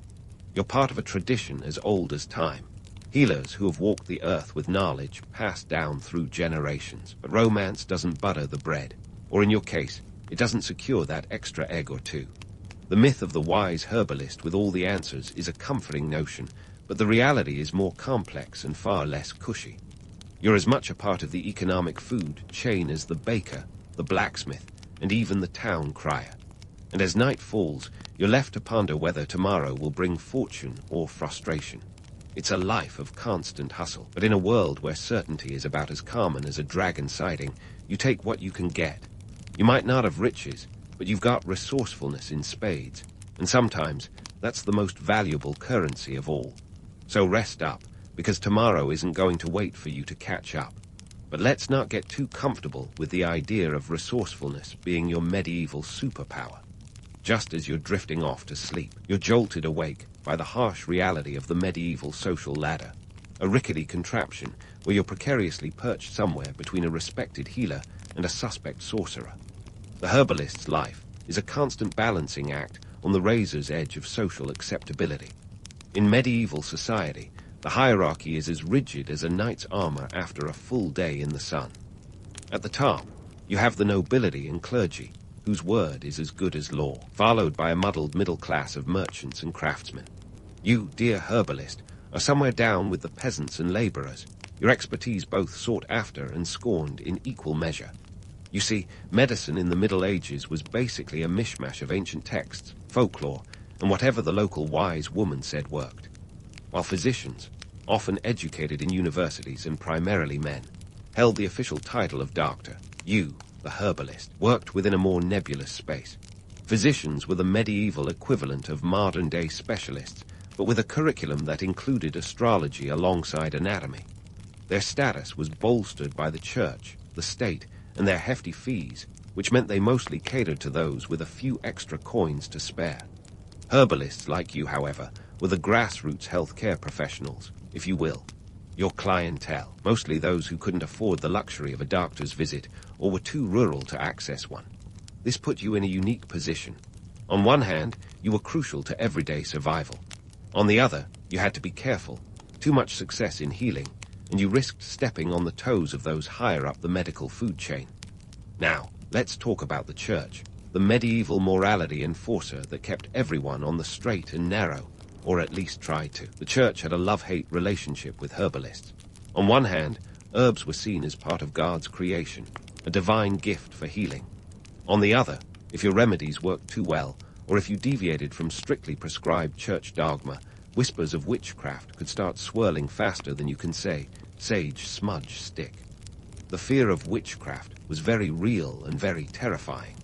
You're part of a tradition as old as time. Healers who have walked the earth with knowledge passed down through generations. But romance doesn't butter the bread, or in your case, it doesn't secure that extra egg or two. The myth of the wise herbalist with all the answers is a comforting notion, but the reality is more complex and far less cushy. You're as much a part of the economic food chain as the baker, the blacksmith, and even the town crier. And as night falls, you're left to ponder whether tomorrow will bring fortune or frustration. It's a life of constant hustle, but in a world where certainty is about as common as a dragon sighting, you take what you can get. You might not have riches, but you've got resourcefulness in spades, and sometimes that's the most valuable currency of all. So rest up, because tomorrow isn't going to wait for you to catch up. But let's not get too comfortable with the idea of resourcefulness being your medieval superpower. Just as you're drifting off to sleep, you're jolted awake by the harsh reality of the medieval social ladder, a rickety contraption where you're precariously perched somewhere between a respected healer and a suspect sorcerer. The herbalist's life is a constant balancing act on the razor's edge of social acceptability. In medieval society, the hierarchy is as rigid as a knight's armor after a full day in the sun. At the top, you have the nobility and clergy, whose word is as good as law, followed by a muddled middle class of merchants and craftsmen. You, dear herbalist, are somewhere down with the peasants and laborers, your expertise both sought after and scorned in equal measure. You see, medicine in the Middle Ages was basically a mishmash of ancient texts, folklore, and whatever the local wise woman said worked. While physicians, often educated in universities and primarily men, held the official title of doctor, you, the herbalist, worked within a more nebulous space. Physicians were the medieval equivalent of modern-day specialists, but with a curriculum that included astrology alongside anatomy. Their status was bolstered by the church, the state, and their hefty fees, which meant they mostly catered to those with a few extra coins to spare. Herbalists like you, however, were the grassroots healthcare professionals, if you will. Your clientele, mostly those who couldn't afford the luxury of a doctor's visit or were too rural to access one. This put you in a unique position. On one hand, you were crucial to everyday survival. On the other, you had to be careful. Too much success in healing, and you risked stepping on the toes of those higher up the medical food chain. Now, let's talk about the church, the medieval morality enforcer that kept everyone on the straight and narrow, or at least tried to. The church had a love-hate relationship with herbalists. On one hand, herbs were seen as part of God's creation, a divine gift for healing. On the other, if your remedies worked too well, or if you deviated from strictly prescribed church dogma, whispers of witchcraft could start swirling faster than you can say, "Sage, smudge, stick." The fear of witchcraft was very real and very terrifying.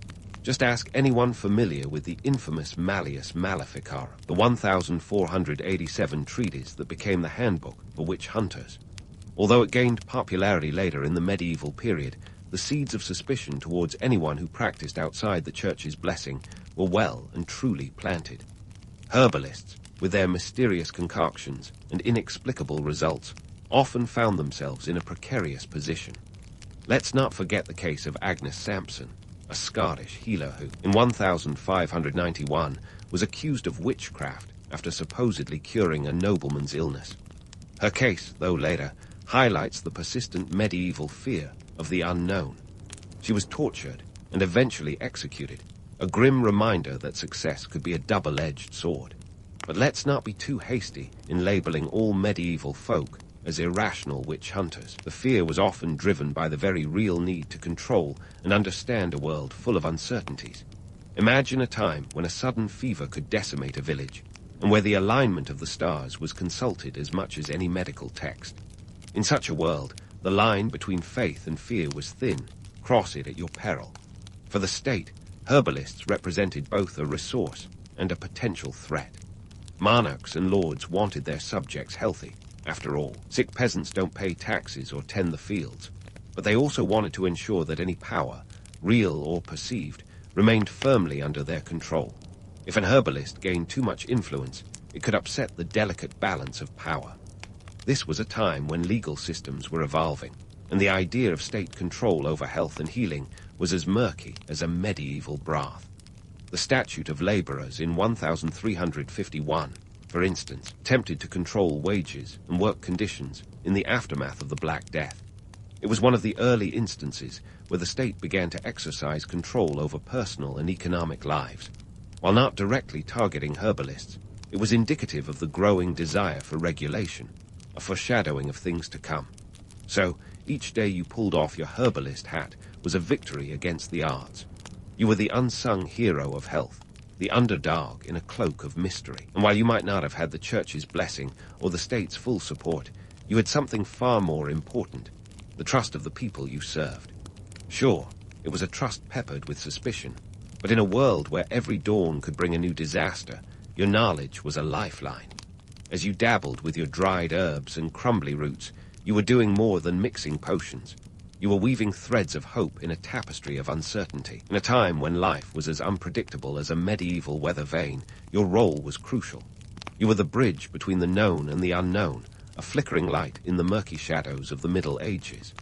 Just ask anyone familiar with the infamous Malleus Maleficarum, the 1487 treatise that became the handbook for witch hunters. Although it gained popularity later in the medieval period, the seeds of suspicion towards anyone who practiced outside the church's blessing were well and truly planted. Herbalists, with their mysterious concoctions and inexplicable results, often found themselves in a precarious position. Let's not forget the case of Agnes Sampson, a Scottish healer who, in 1591, was accused of witchcraft after supposedly curing a nobleman's illness. Her case, though later, highlights the persistent medieval fear of the unknown. She was tortured and eventually executed, a grim reminder that success could be a double-edged sword. But let's not be too hasty in labeling all medieval folk as irrational witch hunters. The fear was often driven by the very real need to control and understand a world full of uncertainties. Imagine a time when a sudden fever could decimate a village, and where the alignment of the stars was consulted as much as any medical text. In such a world, the line between faith and fear was thin. Cross it at your peril. For the state, herbalists represented both a resource and a potential threat. Monarchs and lords wanted their subjects healthy. After all, sick peasants don't pay taxes or tend the fields. But they also wanted to ensure that any power, real or perceived, remained firmly under their control. If an herbalist gained too much influence, it could upset the delicate balance of power. This was a time when legal systems were evolving, and the idea of state control over health and healing was as murky as a medieval broth. The Statute of Laborers in 1351, for instance, attempted to control wages and work conditions in the aftermath of the Black Death. It was one of the early instances where the state began to exercise control over personal and economic lives. While not directly targeting herbalists, it was indicative of the growing desire for regulation, a foreshadowing of things to come. So, each day you pulled off your herbalist hat was a victory against the odds. You were the unsung hero of health, the underdog in a cloak of mystery. And while you might not have had the church's blessing or the state's full support, you had something far more important, the trust of the people you served. Sure, it was a trust peppered with suspicion, but in a world where every dawn could bring a new disaster, your knowledge was a lifeline. As you dabbled with your dried herbs and crumbly roots, you were doing more than mixing potions. You were weaving threads of hope in a tapestry of uncertainty. In a time when life was as unpredictable as a medieval weather vane, your role was crucial. You were the bridge between the known and the unknown, a flickering light in the murky shadows of the Middle Ages.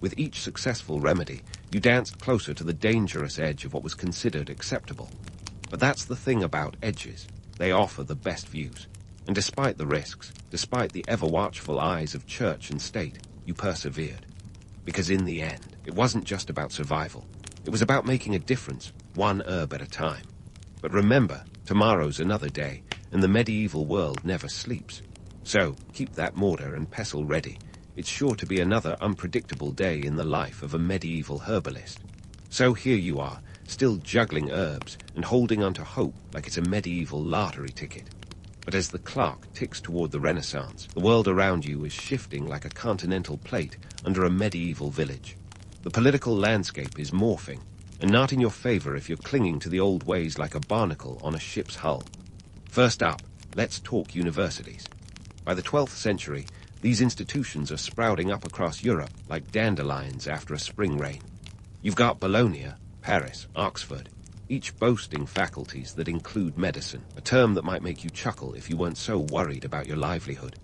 With each successful remedy, you danced closer to the dangerous edge of what was considered acceptable. But that's the thing about edges. They offer the best views. And despite the risks, despite the ever-watchful eyes of church and state, you persevered. Because in the end, it wasn't just about survival. It was about making a difference, one herb at a time. But remember, tomorrow's another day, and the medieval world never sleeps. So, keep that mortar and pestle ready. It's sure to be another unpredictable day in the life of a medieval herbalist. So here you are, still juggling herbs and holding on to hope like it's a medieval lottery ticket. But as the clock ticks toward the Renaissance, the world around you is shifting like a continental plate under a medieval village. The political landscape is morphing, and not in your favor if you're clinging to the old ways like a barnacle on a ship's hull. First up, let's talk universities. By the 12th century, these institutions are sprouting up across Europe like dandelions after a spring rain. You've got Bologna, Paris, Oxford, each boasting faculties that include medicine, a term that might make you chuckle if you weren't so worried about your livelihood.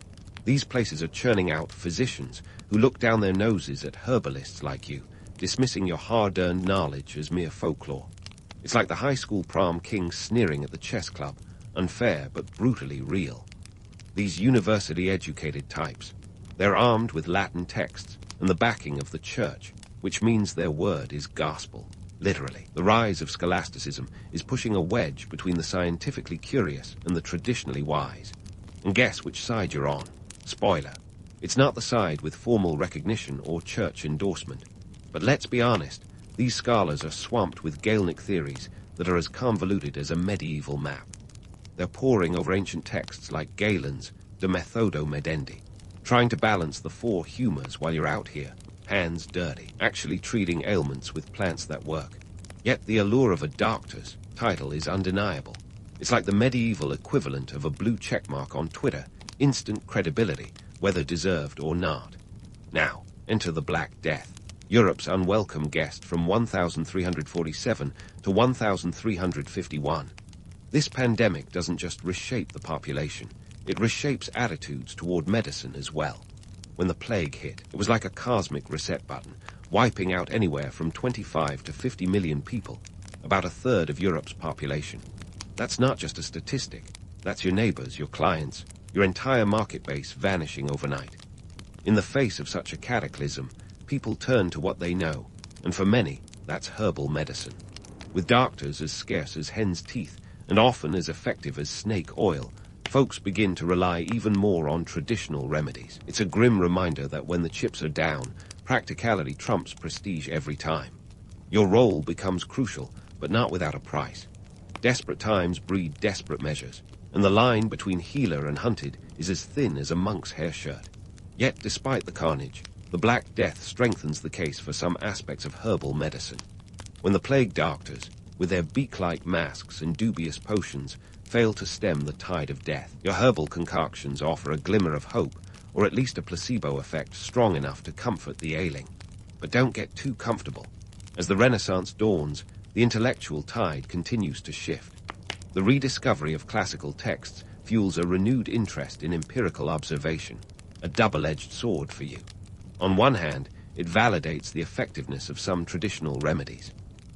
These places are churning out physicians who look down their noses at herbalists like you, dismissing your hard-earned knowledge as mere folklore. It's like the high school prom king sneering at the chess club, unfair but brutally real. These university-educated types, they're armed with Latin texts and the backing of the church, which means their word is gospel. Literally, the rise of scholasticism is pushing a wedge between the scientifically curious and the traditionally wise. And guess which side you're on. Spoiler, it's not the side with formal recognition or church endorsement. But let's be honest, these scholars are swamped with Gaelic theories that are as convoluted as a medieval map. They're poring over ancient texts like Galen's De Methodo Medendi, trying to balance the four humours while you're out here, hands dirty, actually treating ailments with plants that work. Yet the allure of a doctor's title is undeniable. It's like the medieval equivalent of a blue checkmark on Twitter, instant credibility, whether deserved or not. Now, enter the Black Death, Europe's unwelcome guest from 1347 to 1351. This pandemic doesn't just reshape the population, it reshapes attitudes toward medicine as well. When the plague hit, it was like a cosmic reset button, wiping out anywhere from 25 to 50 million people, about a third of Europe's population. That's not just a statistic. That's your neighbors, your clients, your entire market base vanishing overnight. In the face of such a cataclysm, people turn to what they know, and for many, that's herbal medicine. With doctors as scarce as hen's teeth, and often as effective as snake oil, folks begin to rely even more on traditional remedies. It's a grim reminder that when the chips are down, practicality trumps prestige every time. Your role becomes crucial, but not without a price. Desperate times breed desperate measures, and the line between healer and hunted is as thin as a monk's hair shirt. Yet, despite the carnage, the Black Death strengthens the case for some aspects of herbal medicine. When the plague doctors, with their beak-like masks and dubious potions, fail to stem the tide of death, your herbal concoctions offer a glimmer of hope, or at least a placebo effect strong enough to comfort the ailing. But don't get too comfortable. As the Renaissance dawns, the intellectual tide continues to shift. The rediscovery of classical texts fuels a renewed interest in empirical observation, a double-edged sword for you. On one hand, it validates the effectiveness of some traditional remedies.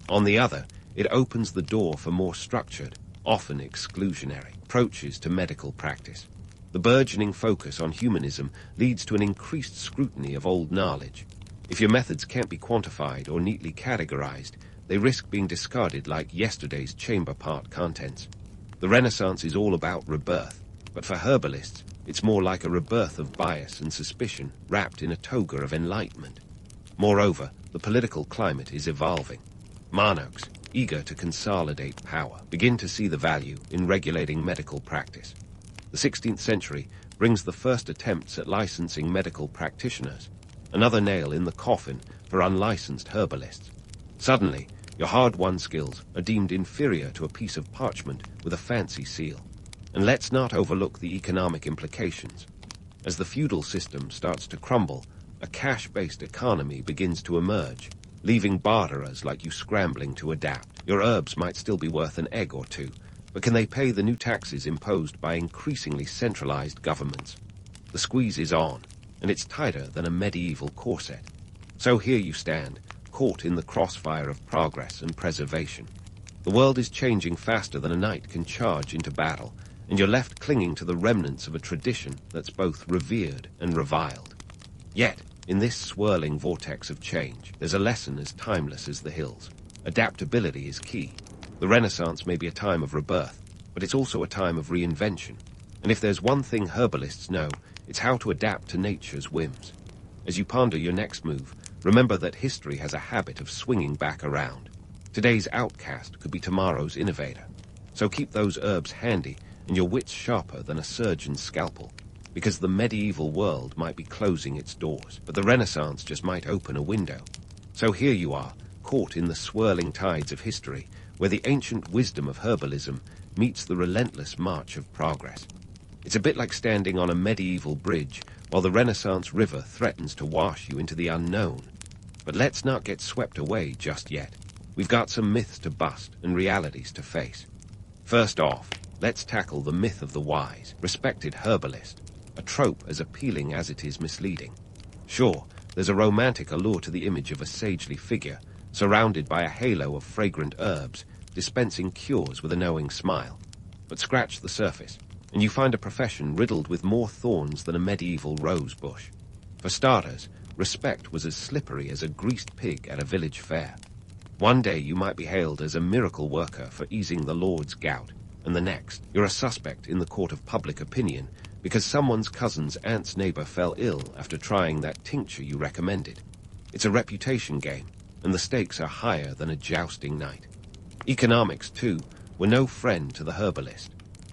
On the other, it opens the door for more structured, often exclusionary, approaches to medical practice. The burgeoning focus on humanism leads to an increased scrutiny of old knowledge. If your methods can't be quantified or neatly categorized, they risk being discarded like yesterday's chamber pot contents. The Renaissance is all about rebirth, but for herbalists, it's more like a rebirth of bias and suspicion wrapped in a toga of enlightenment. Moreover, the political climate is evolving. Monarchs, eager to consolidate power, begin to see the value in regulating medical practice. The 16th century brings the first attempts at licensing medical practitioners, another nail in the coffin for unlicensed herbalists. Suddenly, your hard-won skills are deemed inferior to a piece of parchment with a fancy seal. And let's not overlook the economic implications. As the feudal system starts to crumble, a cash-based economy begins to emerge, leaving barterers like you scrambling to adapt. Your herbs might still be worth an egg or two, but can they pay the new taxes imposed by increasingly centralized governments? The squeeze is on, and it's tighter than a medieval corset. So here you stand, caught in the crossfire of progress and preservation. The world is changing faster than a knight can charge into battle, and you're left clinging to the remnants of a tradition that's both revered and reviled. Yet, in this swirling vortex of change, there's a lesson as timeless as the hills. Adaptability is key. The Renaissance may be a time of rebirth, but it's also a time of reinvention. And if there's one thing herbalists know, it's how to adapt to nature's whims. As you ponder your next move, remember that history has a habit of swinging back around. Today's outcast could be tomorrow's innovator. So keep those herbs handy and your wits sharper than a surgeon's scalpel, because the medieval world might be closing its doors, but the Renaissance just might open a window. So here you are, caught in the swirling tides of history, where the ancient wisdom of herbalism meets the relentless march of progress. It's a bit like standing on a medieval bridge while the Renaissance river threatens to wash you into the unknown. But let's not get swept away just yet. We've got some myths to bust and realities to face. First off, let's tackle the myth of the wise, respected herbalist, a trope as appealing as it is misleading. Sure, there's a romantic allure to the image of a sagely figure, surrounded by a halo of fragrant herbs, dispensing cures with a knowing smile. But scratch the surface, and you find a profession riddled with more thorns than a medieval rose bush. For starters, respect was as slippery as a greased pig at a village fair. One day you might be hailed as a miracle worker for easing the Lord's gout, and the next, you're a suspect in the court of public opinion because someone's cousin's aunt's neighbor fell ill after trying that tincture you recommended. It's a reputation game, and the stakes are higher than a jousting night. Economics, too, were no friend to the herbalist.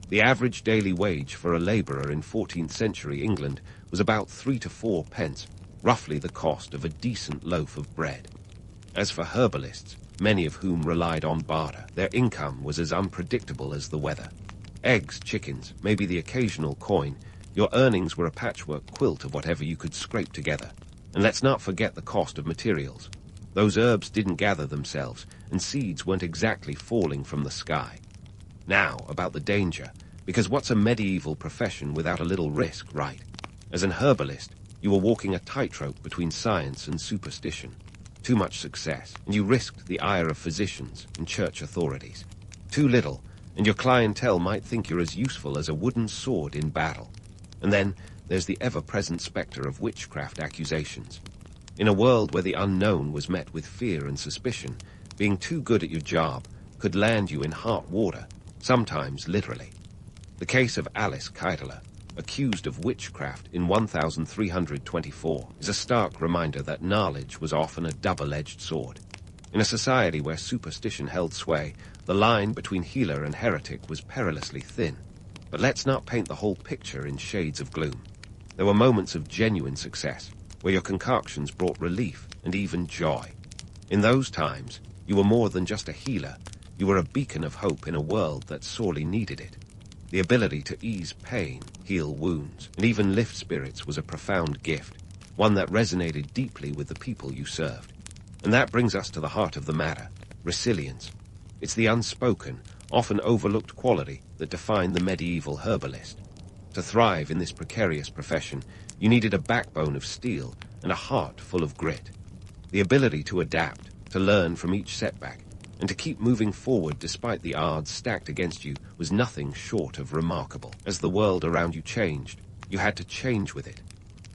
The average daily wage for a laborer in 14th century England was about 3 to 4 pence, roughly the cost of a decent loaf of bread. As for herbalists, many of whom relied on barter, their income was as unpredictable as the weather. Eggs, chickens, maybe the occasional coin, your earnings were a patchwork quilt of whatever you could scrape together. And let's not forget the cost of materials. Those herbs didn't gather themselves, and seeds weren't exactly falling from the sky. Now, about the danger, because what's a medieval profession without a little risk, right? As an herbalist, you were walking a tightrope between science and superstition. Too much success, and you risked the ire of physicians and church authorities. Too little, and your clientele might think you're as useful as a wooden sword in battle. And then there's the ever-present specter of witchcraft accusations. In a world where the unknown was met with fear and suspicion, being too good at your job could land you in hot water, sometimes literally. The case of Alice Keideler, accused of witchcraft in 1324, is a stark reminder that knowledge was often a double-edged sword. In a society where superstition held sway, the line between healer and heretic was perilously thin. But let's not paint the whole picture in shades of gloom. There were moments of genuine success, where your concoctions brought relief and even joy. In those times, you were more than just a healer. You were a beacon of hope in a world that sorely needed it. The ability to ease pain, heal wounds, and even lift spirits was a profound gift, one that resonated deeply with the people you served. And that brings us to the heart of the matter, resilience. It's the unspoken, often overlooked quality that defined the medieval herbalist. To thrive in this precarious profession, you needed a backbone of steel and a heart full of grit. The ability to adapt, to learn from each setback, and to keep moving forward despite the odds stacked against you was nothing short of remarkable. As the world around you changed, you had to change with it.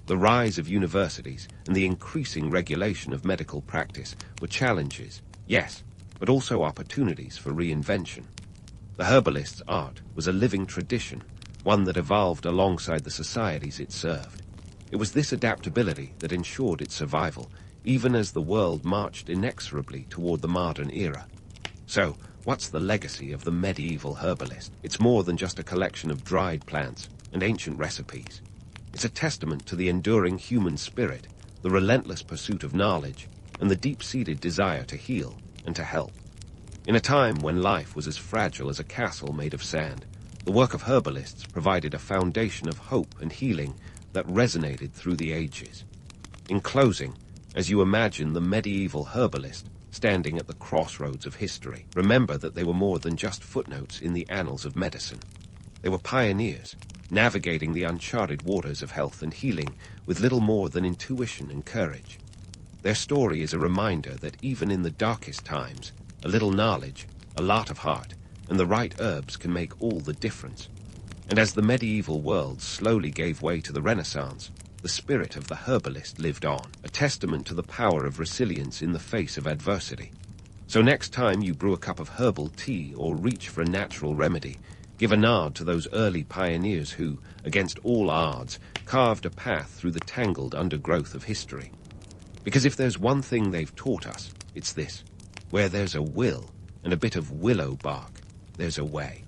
The rise of universities and the increasing regulation of medical practice were challenges, yes, but also opportunities for reinvention. The herbalist's art was a living tradition, one that evolved alongside the societies it served. It was this adaptability that ensured its survival, even as the world marched inexorably toward the modern era. So, what's the legacy of the medieval herbalist? It's more than just a collection of dried plants and ancient recipes. It's a testament to the enduring human spirit, the relentless pursuit of knowledge, and the deep-seated desire to heal and to help. In a time when life was as fragile as a castle made of sand, the work of herbalists provided a foundation of hope and healing that resonated through the ages. In closing, as you imagine the medieval herbalist standing at the crossroads of history, remember that they were more than just footnotes in the annals of medicine. They were pioneers, navigating the uncharted waters of health and healing with little more than intuition and courage. Their story is a reminder that even in the darkest times, a little knowledge, a lot of heart, and the right herbs can make all the difference. And as the medieval world slowly gave way to the Renaissance, the spirit of the herbalist lived on, a testament to the power of resilience in the face of adversity. So next time you brew a cup of herbal tea or reach for a natural remedy, give a nod to those early pioneers who, against all odds, carved a path through the tangled undergrowth of history. Because if there's one thing they've taught us, it's this: where there's a will and a bit of willow bark, there's a way.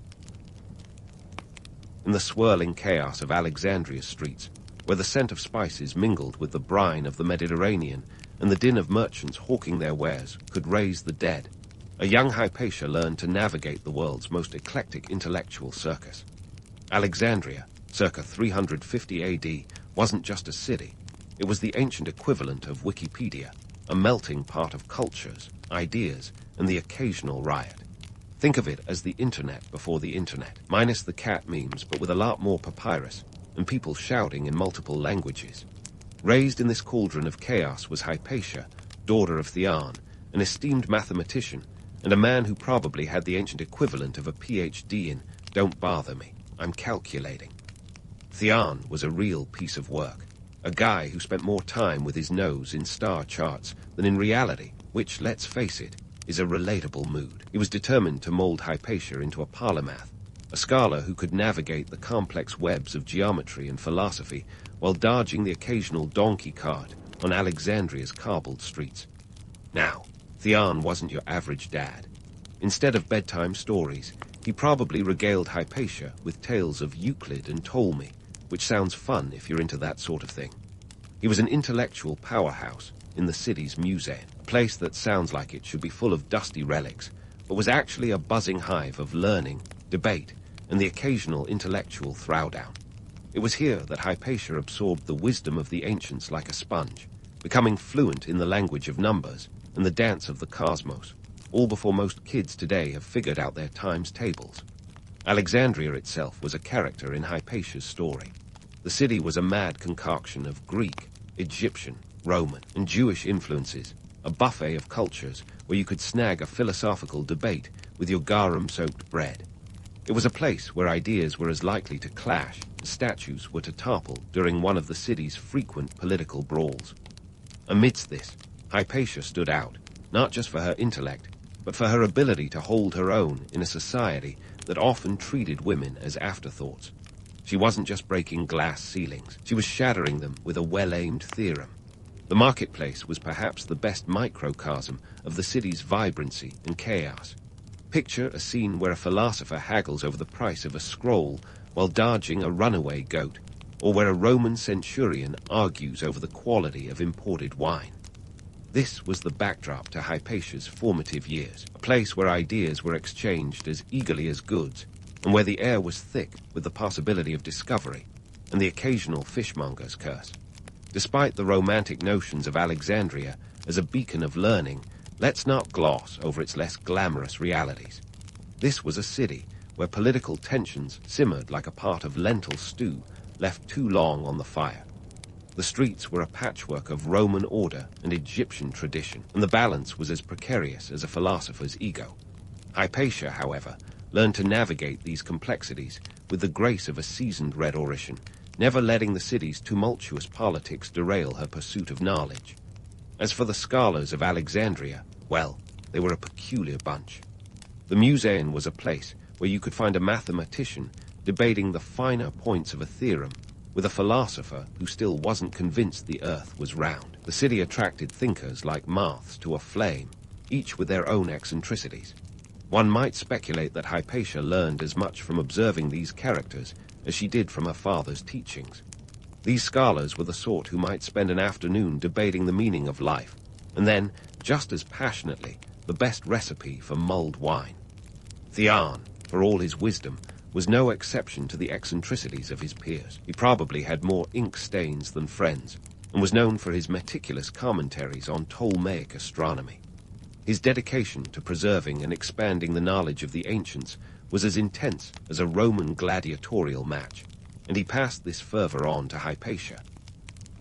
In the swirling chaos of Alexandria's streets, where the scent of spices mingled with the brine of the Mediterranean and the din of merchants hawking their wares could raise the dead, a young Hypatia learned to navigate the world's most eclectic intellectual circus. Alexandria, circa 350 AD, wasn't just a city. It was the ancient equivalent of Wikipedia, a melting pot of cultures, ideas, and the occasional riot. Think of it as the internet before the internet, minus the cat memes, but with a lot more papyrus, and people shouting in multiple languages. Raised in this cauldron of chaos was Hypatia, daughter of Theon, an esteemed mathematician, and a man who probably had the ancient equivalent of a PhD in "don't bother me, I'm calculating." Theon was a real piece of work, a guy who spent more time with his nose in star charts than in reality, which, let's face it, is a relatable mood. He was determined to mold Hypatia into a polymath, a scholar who could navigate the complex webs of geometry and philosophy while dodging the occasional donkey cart on Alexandria's cobbled streets. Now, Theon wasn't your average dad. Instead of bedtime stories, he probably regaled Hypatia with tales of Euclid and Ptolemy, which sounds fun if you're into that sort of thing. He was an intellectual powerhouse in the city's museum, a place that sounds like it should be full of dusty relics, but was actually a buzzing hive of learning, debate, and the occasional intellectual throwdown. It was here that Hypatia absorbed the wisdom of the ancients like a sponge, becoming fluent in the language of numbers and the dance of the cosmos, all before most kids today have figured out their times tables. Alexandria itself was a character in Hypatia's story. The city was a mad concoction of Greek, Egyptian, Roman, and Jewish influences, a buffet of cultures where you could snag a philosophical debate with your garum-soaked bread. It was a place where ideas were as likely to clash as statues were to topple during one of the city's frequent political brawls. Amidst this, Hypatia stood out, not just for her intellect, but for her ability to hold her own in a society that often treated women as afterthoughts. She wasn't just breaking glass ceilings, she was shattering them with a well-aimed theorem. The marketplace was perhaps the best microcosm of the city's vibrancy and chaos. Picture a scene where a philosopher haggles over the price of a scroll while dodging a runaway goat, or where a Roman centurion argues over the quality of imported wine. This was the backdrop to Hypatia's formative years, a place where ideas were exchanged as eagerly as goods, and where the air was thick with the possibility of discovery and the occasional fishmonger's curse. Despite the romantic notions of Alexandria as a beacon of learning, let's not gloss over its less glamorous realities. This was a city where political tensions simmered like a pot of lentil stew left too long on the fire. The streets were a patchwork of Roman order and Egyptian tradition, and the balance was as precarious as a philosopher's ego. Hypatia, however, learned to navigate these complexities with the grace of a seasoned rhetorician, never letting the city's tumultuous politics derail her pursuit of knowledge. As for the scholars of Alexandria, well, they were a peculiar bunch. The museum was a place where you could find a mathematician debating the finer points of a theorem with a philosopher who still wasn't convinced the earth was round. The city attracted thinkers like moths to a flame, each with their own eccentricities. One might speculate that Hypatia learned as much from observing these characters as she did from her father's teachings. These scholars were the sort who might spend an afternoon debating the meaning of life, and then, just as passionately, the best recipe for mulled wine. Theon, for all his wisdom, was no exception to the eccentricities of his peers. He probably had more ink stains than friends, and was known for his meticulous commentaries on Ptolemaic astronomy. His dedication to preserving and expanding the knowledge of the ancients was as intense as a Roman gladiatorial match, and he passed this fervor on to Hypatia.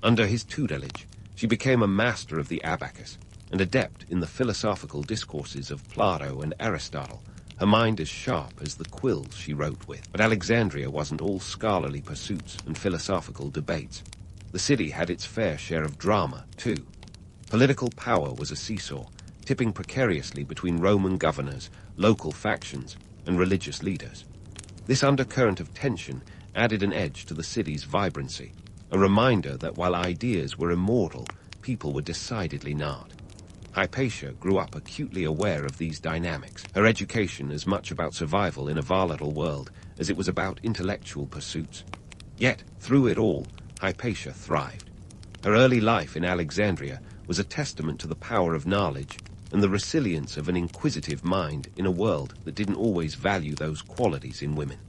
Under his tutelage, she became a master of the abacus, and adept in the philosophical discourses of Plato and Aristotle, her mind as sharp as the quills she wrote with. But Alexandria wasn't all scholarly pursuits and philosophical debates. The city had its fair share of drama, too. Political power was a seesaw, tipping precariously between Roman governors, local factions, and religious leaders. This undercurrent of tension added an edge to the city's vibrancy, a reminder that while ideas were immortal, people were decidedly not. Hypatia grew up acutely aware of these dynamics, her education as much about survival in a volatile world as it was about intellectual pursuits. Yet, through it all, Hypatia thrived. Her early life in Alexandria was a testament to the power of knowledge and the resilience of an inquisitive mind in a world that didn't always value those qualities in women.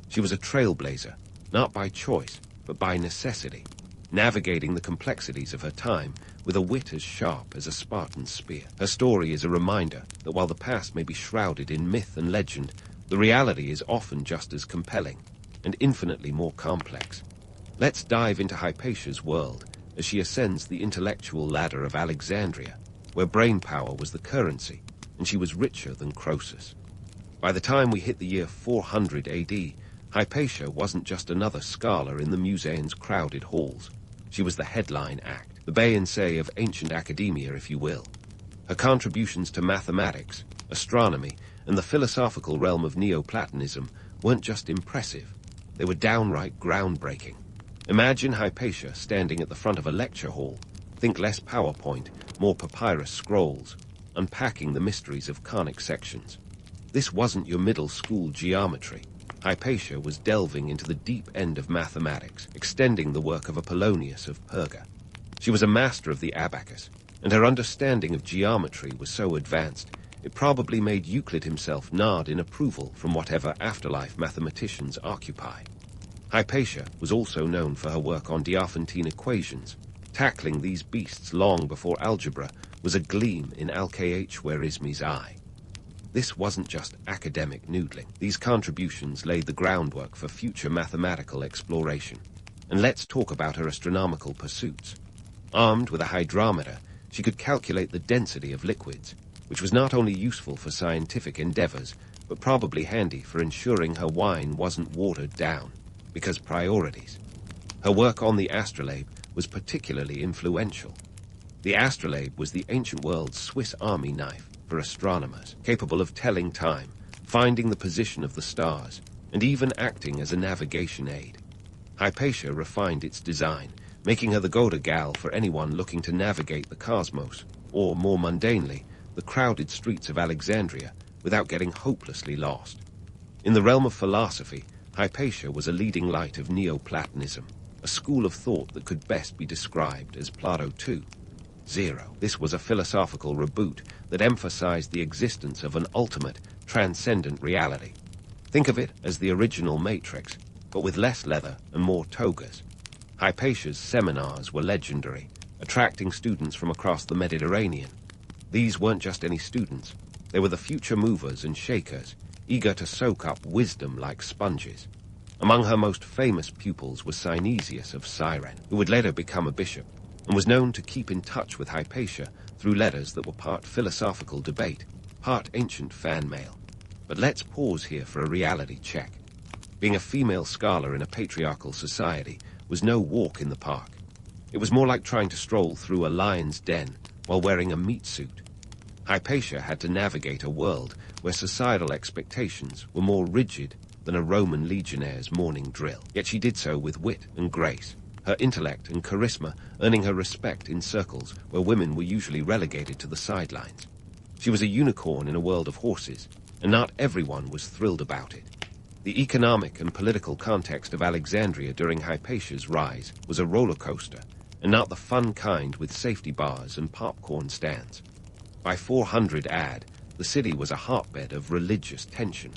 She was a trailblazer, not by choice, but by necessity, navigating the complexities of her time with a wit as sharp as a Spartan's spear. Her story is a reminder that while the past may be shrouded in myth and legend, the reality is often just as compelling and infinitely more complex. Let's dive into Hypatia's world as she ascends the intellectual ladder of Alexandria, where brain power was the currency, and she was richer than Croesus. By the time we hit the year 400 AD, Hypatia wasn't just another scholar in the Musaean's crowded halls. She was the headline act, the Beyoncé of ancient academia, if you will. Her contributions to mathematics, astronomy, and the philosophical realm of Neoplatonism weren't just impressive, they were downright groundbreaking. Imagine Hypatia standing at the front of a lecture hall, think less PowerPoint, more papyrus scrolls, unpacking the mysteries of conic sections. This wasn't your middle school geometry. Hypatia was delving into the deep end of mathematics, extending the work of Apollonius of Perga. She was a master of the abacus, and her understanding of geometry was so advanced, it probably made Euclid himself nod in approval from whatever afterlife mathematicians occupy. Hypatia was also known for her work on Diophantine equations. Tackling these beasts long before algebra was a gleam in Al-Khwarizmi's eye. This wasn't just academic noodling. These contributions laid the groundwork for future mathematical exploration. And let's talk about her astronomical pursuits. Armed with a hydrometer, she could calculate the density of liquids, which was not only useful for scientific endeavors, but probably handy for ensuring her wine wasn't watered down, because priorities. Her work on the astrolabe was particularly influential. The astrolabe was the ancient world's Swiss army knife for astronomers, capable of telling time, finding the position of the stars, and even acting as a navigation aid. Hypatia refined its design, making her the go-to gal for anyone looking to navigate the cosmos, or more mundanely, the crowded streets of Alexandria, without getting hopelessly lost. In the realm of philosophy, Hypatia was a leading light of Neoplatonism, a school of thought that could best be described as Plato 2.0. This was a philosophical reboot that emphasized the existence of an ultimate, transcendent reality. Think of it as the original Matrix, but with less leather and more togas. Hypatia's seminars were legendary, attracting students from across the Mediterranean. These weren't just any students. They were the future movers and shakers, eager to soak up wisdom like sponges. Among her most famous pupils was Synesius of Cyrene, who would later become a bishop, and was known to keep in touch with Hypatia through letters that were part philosophical debate, part ancient fan mail. But let's pause here for a reality check. Being a female scholar in a patriarchal society was no walk in the park. It was more like trying to stroll through a lion's den while wearing a meat suit. Hypatia had to navigate a world where societal expectations were more rigid than a Roman legionnaire's morning drill. Yet she did so with wit and grace, her intellect and charisma earning her respect in circles where women were usually relegated to the sidelines. She was a unicorn in a world of horses, and not everyone was thrilled about it. The economic and political context of Alexandria during Hypatia's rise was a roller coaster, and not the fun kind with safety bars and popcorn stands. By 400 AD, the city was a hotbed of religious tension.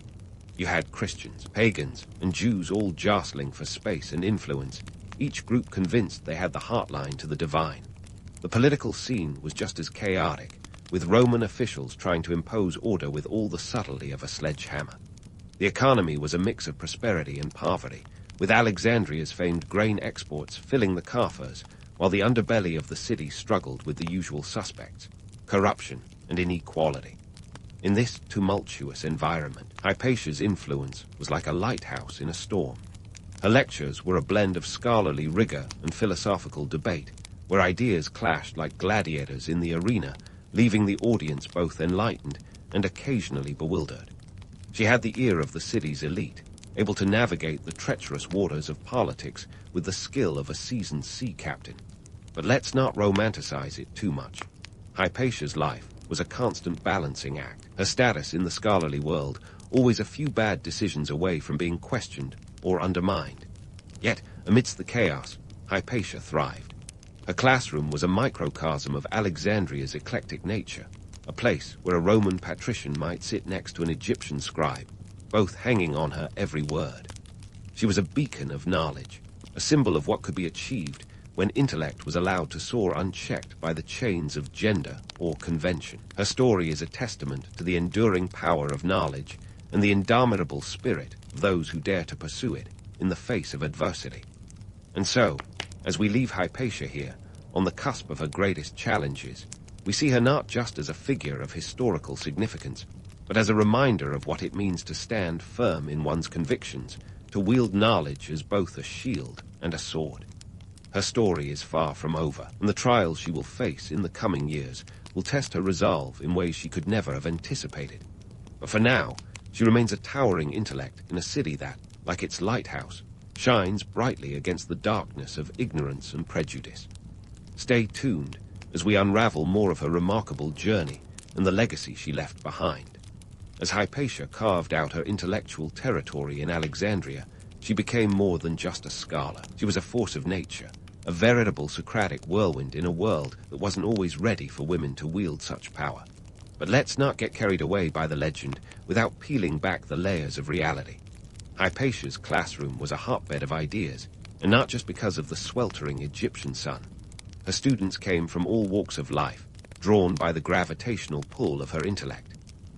You had Christians, pagans, and Jews all jostling for space and influence, each group convinced they had the hotline to the divine. The political scene was just as chaotic, with Roman officials trying to impose order with all the subtlety of a sledgehammer. The economy was a mix of prosperity and poverty, with Alexandria's famed grain exports filling the coffers, while the underbelly of the city struggled with the usual suspects: corruption and inequality. In this tumultuous environment, Hypatia's influence was like a lighthouse in a storm. Her lectures were a blend of scholarly rigor and philosophical debate, where ideas clashed like gladiators in the arena, leaving the audience both enlightened and occasionally bewildered. She had the ear of the city's elite, able to navigate the treacherous waters of politics with the skill of a seasoned sea captain. But let's not romanticize it too much. Hypatia's life was a constant balancing act, her status in the scholarly world always a few bad decisions away from being questioned or undermined. Yet, amidst the chaos, Hypatia thrived. Her classroom was a microcosm of Alexandria's eclectic nature, a place where a Roman patrician might sit next to an Egyptian scribe, both hanging on her every word. She was a beacon of knowledge, a symbol of what could be achieved when intellect was allowed to soar unchecked by the chains of gender or convention. Her story is a testament to the enduring power of knowledge and the indomitable spirit of those who dare to pursue it in the face of adversity. And so, as we leave Hypatia here, on the cusp of her greatest challenges, we see her not just as a figure of historical significance, but as a reminder of what it means to stand firm in one's convictions, to wield knowledge as both a shield and a sword. Her story is far from over, and the trials she will face in the coming years will test her resolve in ways she could never have anticipated. But for now, she remains a towering intellect in a city that, like its lighthouse, shines brightly against the darkness of ignorance and prejudice. Stay tuned as we unravel more of her remarkable journey and the legacy she left behind. As Hypatia carved out her intellectual territory in Alexandria, she became more than just a scholar. She was a force of nature, a veritable Socratic whirlwind in a world that wasn't always ready for women to wield such power. But let's not get carried away by the legend without peeling back the layers of reality. Hypatia's classroom was a hotbed of ideas, and not just because of the sweltering Egyptian sun. Her students came from all walks of life, drawn by the gravitational pull of her intellect.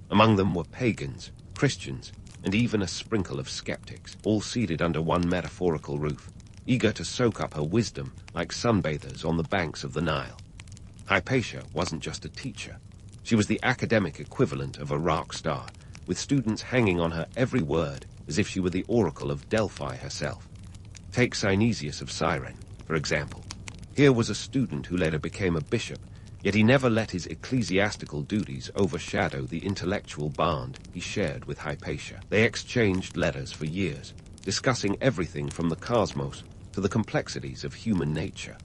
Among them were pagans, Christians, and even a sprinkle of skeptics, all seated under one metaphorical roof, eager to soak up her wisdom like sunbathers on the banks of the Nile. Hypatia wasn't just a teacher. She was the academic equivalent of a rock star, with students hanging on her every word as if she were the oracle of Delphi herself. Take Synesius of Cyrene, for example. Here was a student who later became a bishop, yet he never let his ecclesiastical duties overshadow the intellectual bond he shared with Hypatia. They exchanged letters for years, discussing everything from the cosmos to the complexities of human nature.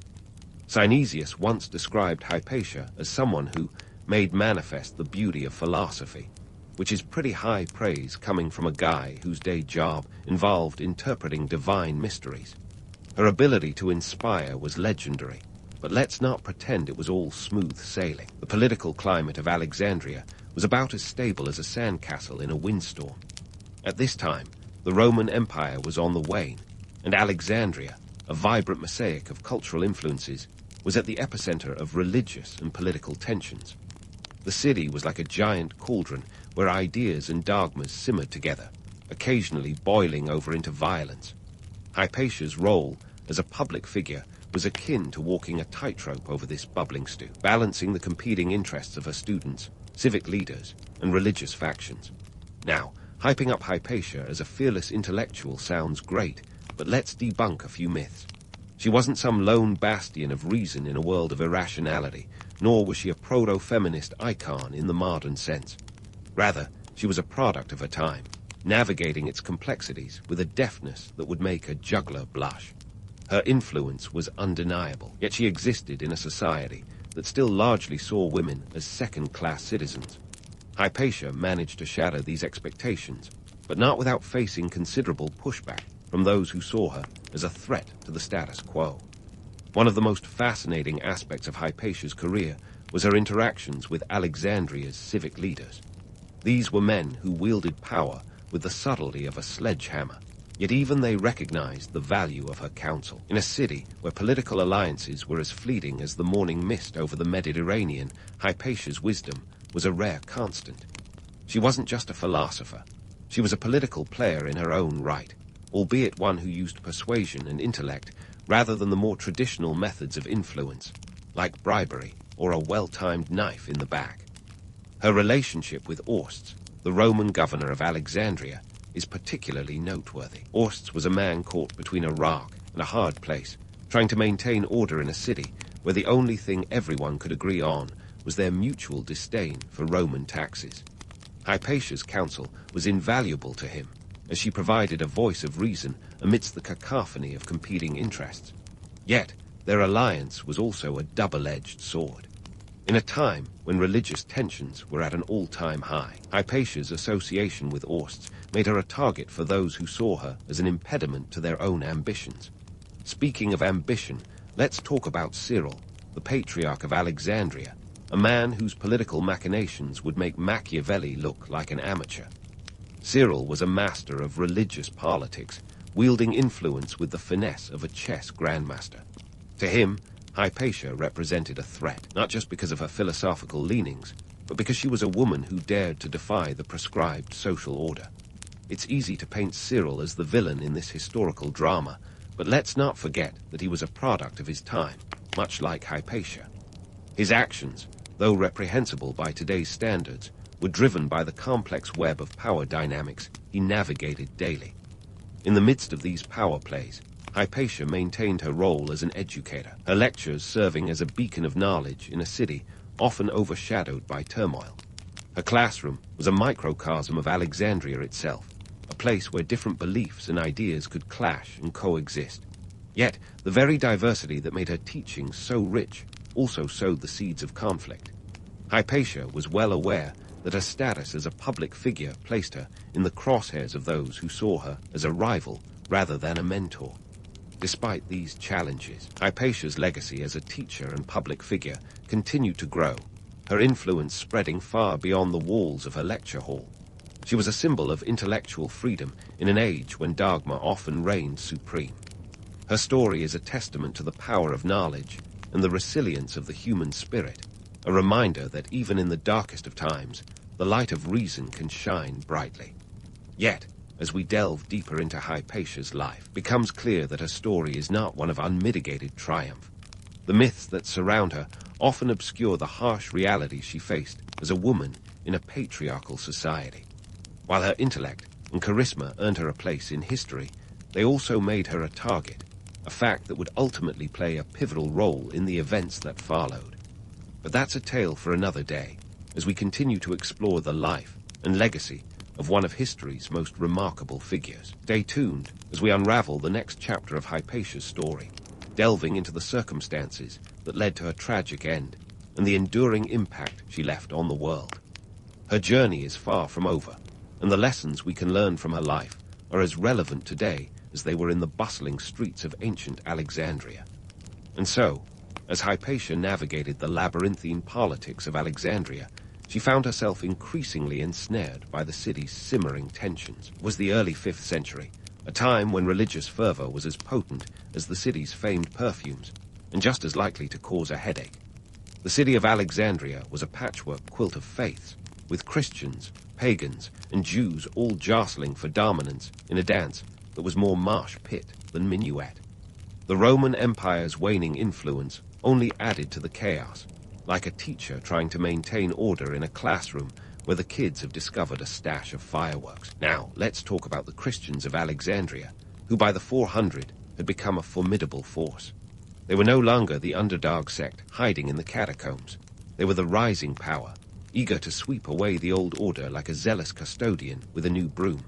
Synesius once described Hypatia as someone who made manifest the beauty of philosophy, which is pretty high praise coming from a guy whose day job involved interpreting divine mysteries. Her ability to inspire was legendary, but let's not pretend it was all smooth sailing. The political climate of Alexandria was about as stable as a sandcastle in a windstorm. At this time, the Roman Empire was on the wane, and Alexandria, a vibrant mosaic of cultural influences, was at the epicenter of religious and political tensions. The city was like a giant cauldron where ideas and dogmas simmered together, occasionally boiling over into violence. Hypatia's role as a public figure was akin to walking a tightrope over this bubbling stew, balancing the competing interests of her students, civic leaders, and religious factions. Now, hyping up Hypatia as a fearless intellectual sounds great, but let's debunk a few myths. She wasn't some lone bastion of reason in a world of irrationality, nor was she a proto-feminist icon in the modern sense. Rather, she was a product of her time, navigating its complexities with a deftness that would make a juggler blush. Her influence was undeniable, yet she existed in a society that still largely saw women as second-class citizens. Hypatia managed to shatter these expectations, but not without facing considerable pushback from those who saw her as a threat to the status quo. One of the most fascinating aspects of Hypatia's career was her interactions with Alexandria's civic leaders. These were men who wielded power with the subtlety of a sledgehammer, yet even they recognized the value of her counsel. In a city where political alliances were as fleeting as the morning mist over the Mediterranean, Hypatia's wisdom was a rare constant. She wasn't just a philosopher. She was a political player in her own right, albeit one who used persuasion and intellect rather than the more traditional methods of influence, like bribery or a well-timed knife in the back. Her relationship with Orsts, the Roman governor of Alexandria, is particularly noteworthy. Orsts was a man caught between a rock and a hard place, trying to maintain order in a city where the only thing everyone could agree on was their mutual disdain for Roman taxes. Hypatia's counsel was invaluable to him, as she provided a voice of reason amidst the cacophony of competing interests. Yet, their alliance was also a double-edged sword. In a time when religious tensions were at an all-time high, Hypatia's association with Orsts made her a target for those who saw her as an impediment to their own ambitions. Speaking of ambition, let's talk about Cyril, the patriarch of Alexandria, a man whose political machinations would make Machiavelli look like an amateur. Cyril was a master of religious politics, wielding influence with the finesse of a chess grandmaster. To him, Hypatia represented a threat, not just because of her philosophical leanings, but because she was a woman who dared to defy the prescribed social order. It's easy to paint Cyril as the villain in this historical drama, but let's not forget that he was a product of his time, much like Hypatia. His actions, though reprehensible by today's standards, were driven by the complex web of power dynamics he navigated daily. In the midst of these power plays, Hypatia maintained her role as an educator, her lectures serving as a beacon of knowledge in a city often overshadowed by turmoil. Her classroom was a microcosm of Alexandria itself, a place where different beliefs and ideas could clash and coexist. Yet, the very diversity that made her teaching so rich also sowed the seeds of conflict. Hypatia was well aware that her status as a public figure placed her in the crosshairs of those who saw her as a rival rather than a mentor. Despite these challenges, Hypatia's legacy as a teacher and public figure continued to grow, her influence spreading far beyond the walls of her lecture hall. She was a symbol of intellectual freedom in an age when dogma often reigned supreme. Her story is a testament to the power of knowledge and the resilience of the human spirit, a reminder that even in the darkest of times, the light of reason can shine brightly. Yet, as we delve deeper into Hypatia's life, it becomes clear that her story is not one of unmitigated triumph. The myths that surround her often obscure the harsh reality she faced as a woman in a patriarchal society. While her intellect and charisma earned her a place in history, they also made her a target, a fact that would ultimately play a pivotal role in the events that followed. But that's a tale for another day, as we continue to explore the life and legacy of one of history's most remarkable figures. Stay tuned as we unravel the next chapter of Hypatia's story, delving into the circumstances that led to her tragic end and the enduring impact she left on the world. Her journey is far from over, and the lessons we can learn from her life are as relevant today as they were in the bustling streets of ancient Alexandria. And so, as Hypatia navigated the labyrinthine politics of Alexandria, she found herself increasingly ensnared by the city's simmering tensions. It was the early 5th century, a time when religious fervor was as potent as the city's famed perfumes, and just as likely to cause a headache. The city of Alexandria was a patchwork quilt of faiths, with Christians, pagans, and Jews all jostling for dominance in a dance that was more marsh pit than minuet. The Roman Empire's waning influence only added to the chaos, like a teacher trying to maintain order in a classroom where the kids have discovered a stash of fireworks. Now, let's talk about the Christians of Alexandria, who by the 400 had become a formidable force. They were no longer the underdog sect hiding in the catacombs. They were the rising power, eager to sweep away the old order like a zealous custodian with a new broom.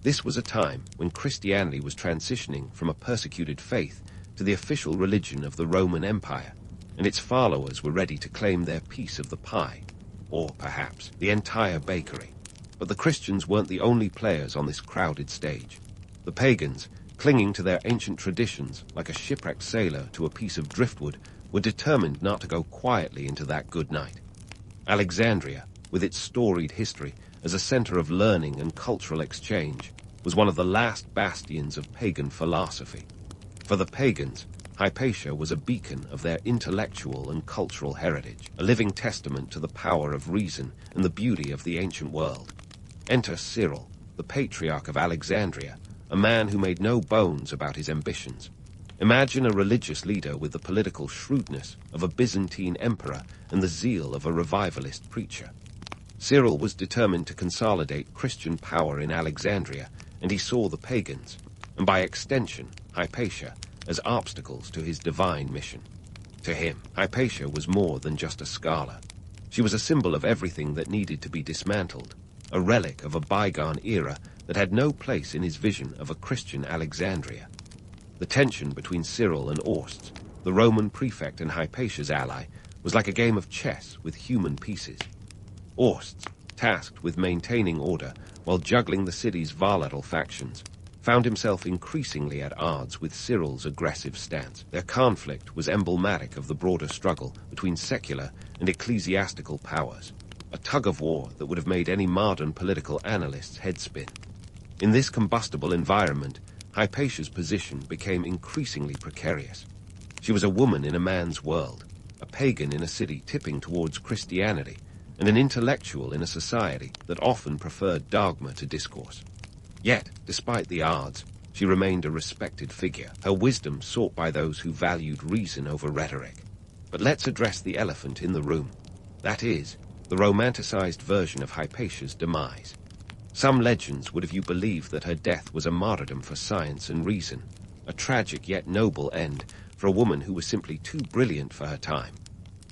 This was a time when Christianity was transitioning from a persecuted faith to the official religion of the Roman Empire, and its followers were ready to claim their piece of the pie. or perhaps the entire bakery. But the Christians weren't the only players on this crowded stage. The pagans, clinging to their ancient traditions like a shipwrecked sailor to a piece of driftwood, were determined not to go quietly into that good night. Alexandria, with its storied history as a center of learning and cultural exchange, was one of the last bastions of pagan philosophy. For the pagans, Hypatia was a beacon of their intellectual and cultural heritage, a living testament to the power of reason and the beauty of the ancient world. Enter Cyril, the patriarch of Alexandria, a man who made no bones about his ambitions. Imagine a religious leader with the political shrewdness of a Byzantine emperor and the zeal of a revivalist preacher. Cyril was determined to consolidate Christian power in Alexandria, and he saw the pagans, and by extension, Hypatia, as obstacles to his divine mission. To him, Hypatia was more than just a scholar. She was a symbol of everything that needed to be dismantled, a relic of a bygone era that had no place in his vision of a Christian Alexandria. The tension between Cyril and Orsts, the Roman prefect and Hypatia's ally, was like a game of chess with human pieces. Orsts, tasked with maintaining order while juggling the city's volatile factions, found himself increasingly at odds with Cyril's aggressive stance. Their conflict was emblematic of the broader struggle between secular and ecclesiastical powers, a tug-of-war that would have made any modern political analyst's head spin. In this combustible environment, Hypatia's position became increasingly precarious. She was a woman in a man's world, a pagan in a city tipping towards Christianity, and an intellectual in a society that often preferred dogma to discourse. Yet, despite the odds, she remained a respected figure, her wisdom sought by those who valued reason over rhetoric. But let's address the elephant in the room. That is, the romanticized version of Hypatia's demise. Some legends would have you believe that her death was a martyrdom for science and reason, a tragic yet noble end for a woman who was simply too brilliant for her time.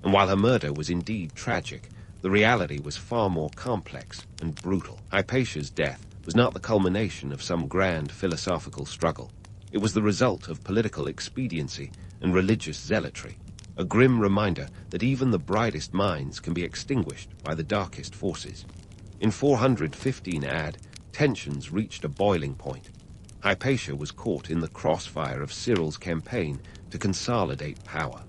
And while her murder was indeed tragic, the reality was far more complex and brutal. Hypatia's death was not the culmination of some grand philosophical struggle. It was the result of political expediency and religious zealotry, a grim reminder that even the brightest minds can be extinguished by the darkest forces. In 415 AD, tensions reached a boiling point. Hypatia was caught in the crossfire of Cyril's campaign to consolidate power.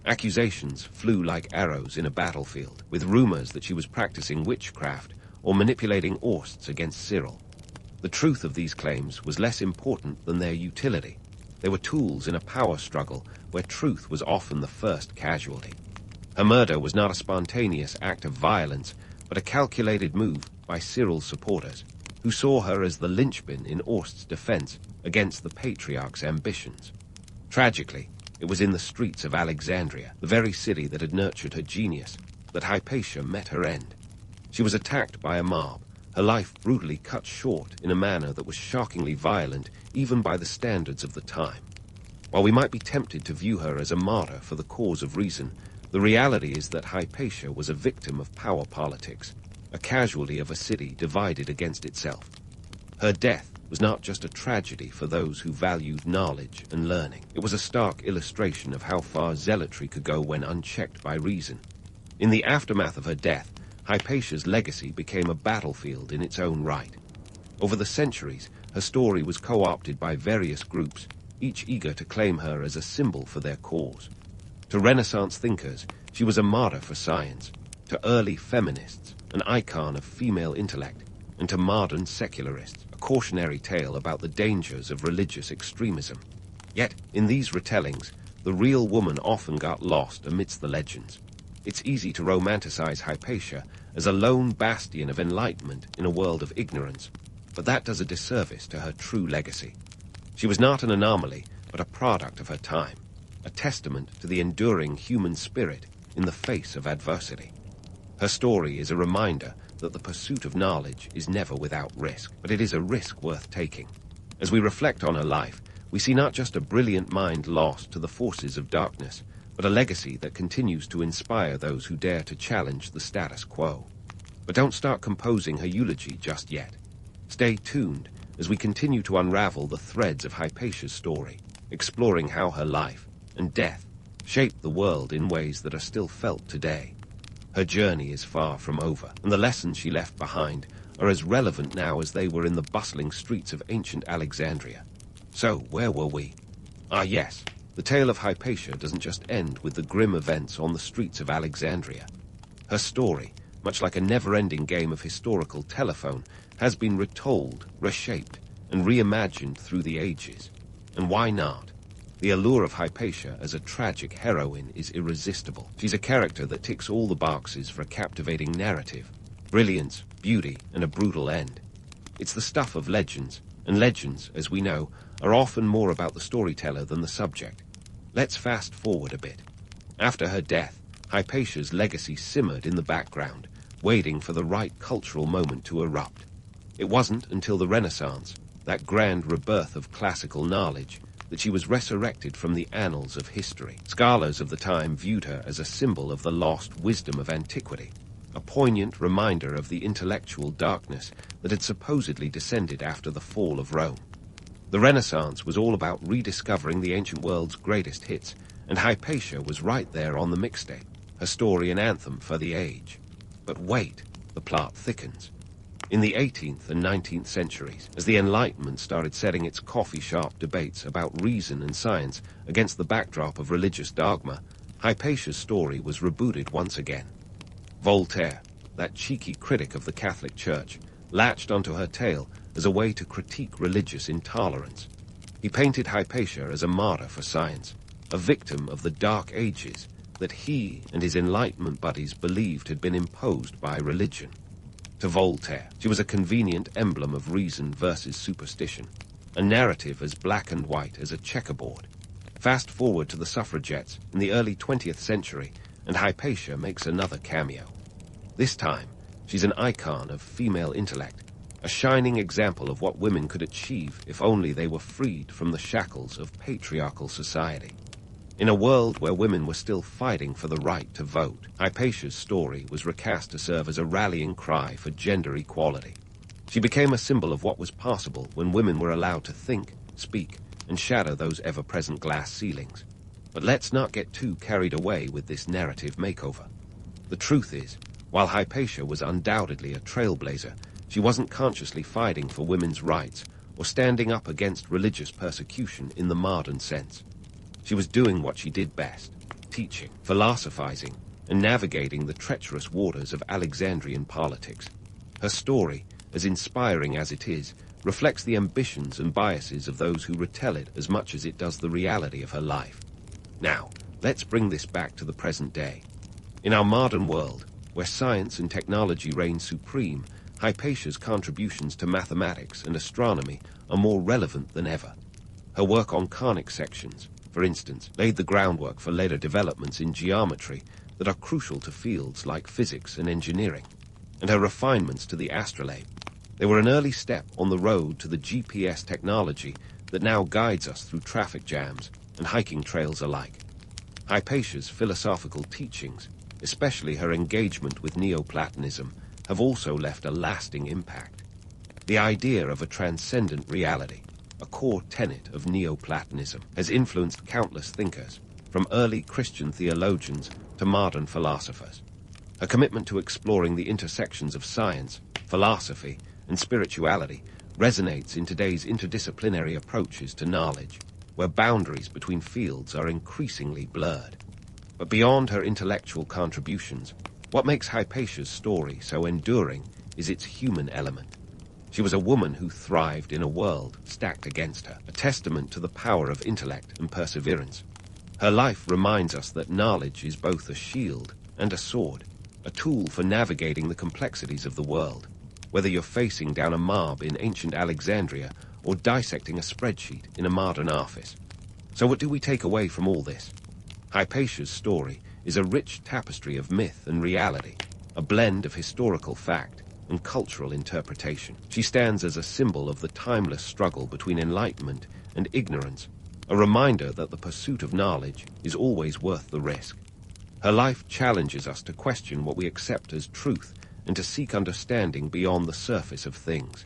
Accusations flew like arrows in a battlefield, with rumors that she was practicing witchcraft or manipulating Orsts against Cyril. The truth of these claims was less important than their utility. They were tools in a power struggle where truth was often the first casualty. Her murder was not a spontaneous act of violence, but a calculated move by Cyril's supporters, who saw her as the linchpin in Orst's defense against the patriarch's ambitions. Tragically, it was in the streets of Alexandria, the very city that had nurtured her genius, that Hypatia met her end. She was attacked by a mob, her life brutally cut short in a manner that was shockingly violent even by the standards of the time. While we might be tempted to view her as a martyr for the cause of reason, the reality is that Hypatia was a victim of power politics, a casualty of a city divided against itself. Her death was not just a tragedy for those who valued knowledge and learning. It was a stark illustration of how far zealotry could go when unchecked by reason. In the aftermath of her death, Hypatia's legacy became a battlefield in its own right. Over the centuries, her story was co-opted by various groups, each eager to claim her as a symbol for their cause. To Renaissance thinkers, she was a martyr for science. To early feminists, an icon of female intellect. And to modern secularists, a cautionary tale about the dangers of religious extremism. Yet, in these retellings, the real woman often got lost amidst the legends. It's easy to romanticize Hypatia as a lone bastion of enlightenment in a world of ignorance, but that does a disservice to her true legacy. She was not an anomaly, but a product of her time, a testament to the enduring human spirit in the face of adversity. Her story is a reminder that the pursuit of knowledge is never without risk, but it is a risk worth taking. As we reflect on her life, we see not just a brilliant mind lost to the forces of darkness, but a legacy that continues to inspire those who dare to challenge the status quo. But don't start composing her eulogy just yet. Stay tuned as we continue to unravel the threads of Hypatia's story, exploring how her life and death shaped the world in ways that are still felt today. Her journey is far from over, and the lessons she left behind are as relevant now as they were in the bustling streets of ancient Alexandria. So, where were we? Ah yes, the tale of Hypatia doesn't just end with the grim events on the streets of Alexandria. Her story, much like a never-ending game of historical telephone, has been retold, reshaped, and reimagined through the ages. And why not? The allure of Hypatia as a tragic heroine is irresistible. She's a character that ticks all the boxes for a captivating narrative. Brilliance, beauty, and a brutal end. It's the stuff of legends, and legends, as we know, are often more about the storyteller than the subject. Let's fast forward a bit. After her death, Hypatia's legacy simmered in the background, waiting for the right cultural moment to erupt. It wasn't until the Renaissance, that grand rebirth of classical knowledge, that she was resurrected from the annals of history. Scholars of the time viewed her as a symbol of the lost wisdom of antiquity, a poignant reminder of the intellectual darkness that had supposedly descended after the fall of Rome. The Renaissance was all about rediscovering the ancient world's greatest hits, and Hypatia was right there on the mixtape, her story an anthem for the age. But wait, the plot thickens. In the 18th and 19th centuries, as the Enlightenment started setting its coffee-shop debates about reason and science against the backdrop of religious dogma, Hypatia's story was rebooted once again. Voltaire, that cheeky critic of the Catholic Church, latched onto her tale as a way to critique religious intolerance. He painted Hypatia as a martyr for science, a victim of the Dark Ages that he and his Enlightenment buddies believed had been imposed by religion. To Voltaire, she was a convenient emblem of reason versus superstition, a narrative as black and white as a checkerboard. Fast forward to the suffragettes in the early 20th century, and Hypatia makes another cameo. This time, she's an icon of female intellect, a shining example of what women could achieve if only they were freed from the shackles of patriarchal society. In a world where women were still fighting for the right to vote, Hypatia's story was recast to serve as a rallying cry for gender equality. She became a symbol of what was possible when women were allowed to think, speak, and shatter those ever-present glass ceilings. But let's not get too carried away with this narrative makeover. The truth is, while Hypatia was undoubtedly a trailblazer, she wasn't consciously fighting for women's rights or standing up against religious persecution in the modern sense. She was doing what she did best, teaching, philosophizing, and navigating the treacherous waters of Alexandrian politics. Her story, as inspiring as it is, reflects the ambitions and biases of those who retell it as much as it does the reality of her life. Now, let's bring this back to the present day. In our modern world, where science and technology reign supreme, Hypatia's contributions to mathematics and astronomy are more relevant than ever. Her work on conic sections, for instance, laid the groundwork for later developments in geometry that are crucial to fields like physics and engineering. And her refinements to the astrolabe, they were an early step on the road to the GPS technology that now guides us through traffic jams and hiking trails alike. Hypatia's philosophical teachings, especially her engagement with Neoplatonism, have also left a lasting impact. The idea of a transcendent reality, a core tenet of Neoplatonism, has influenced countless thinkers, from early Christian theologians to modern philosophers. Her commitment to exploring the intersections of science, philosophy, and spirituality resonates in today's interdisciplinary approaches to knowledge, where boundaries between fields are increasingly blurred. But beyond her intellectual contributions, what makes Hypatia's story so enduring is its human element. She was a woman who thrived in a world stacked against her, a testament to the power of intellect and perseverance. Her life reminds us that knowledge is both a shield and a sword, a tool for navigating the complexities of the world, whether you're facing down a mob in ancient Alexandria or dissecting a spreadsheet in a modern office. So what do we take away from all this? Hypatia's story is a rich tapestry of myth and reality, a blend of historical fact and cultural interpretation. She stands as a symbol of the timeless struggle between enlightenment and ignorance, a reminder that the pursuit of knowledge is always worth the risk. Her life challenges us to question what we accept as truth and to seek understanding beyond the surface of things.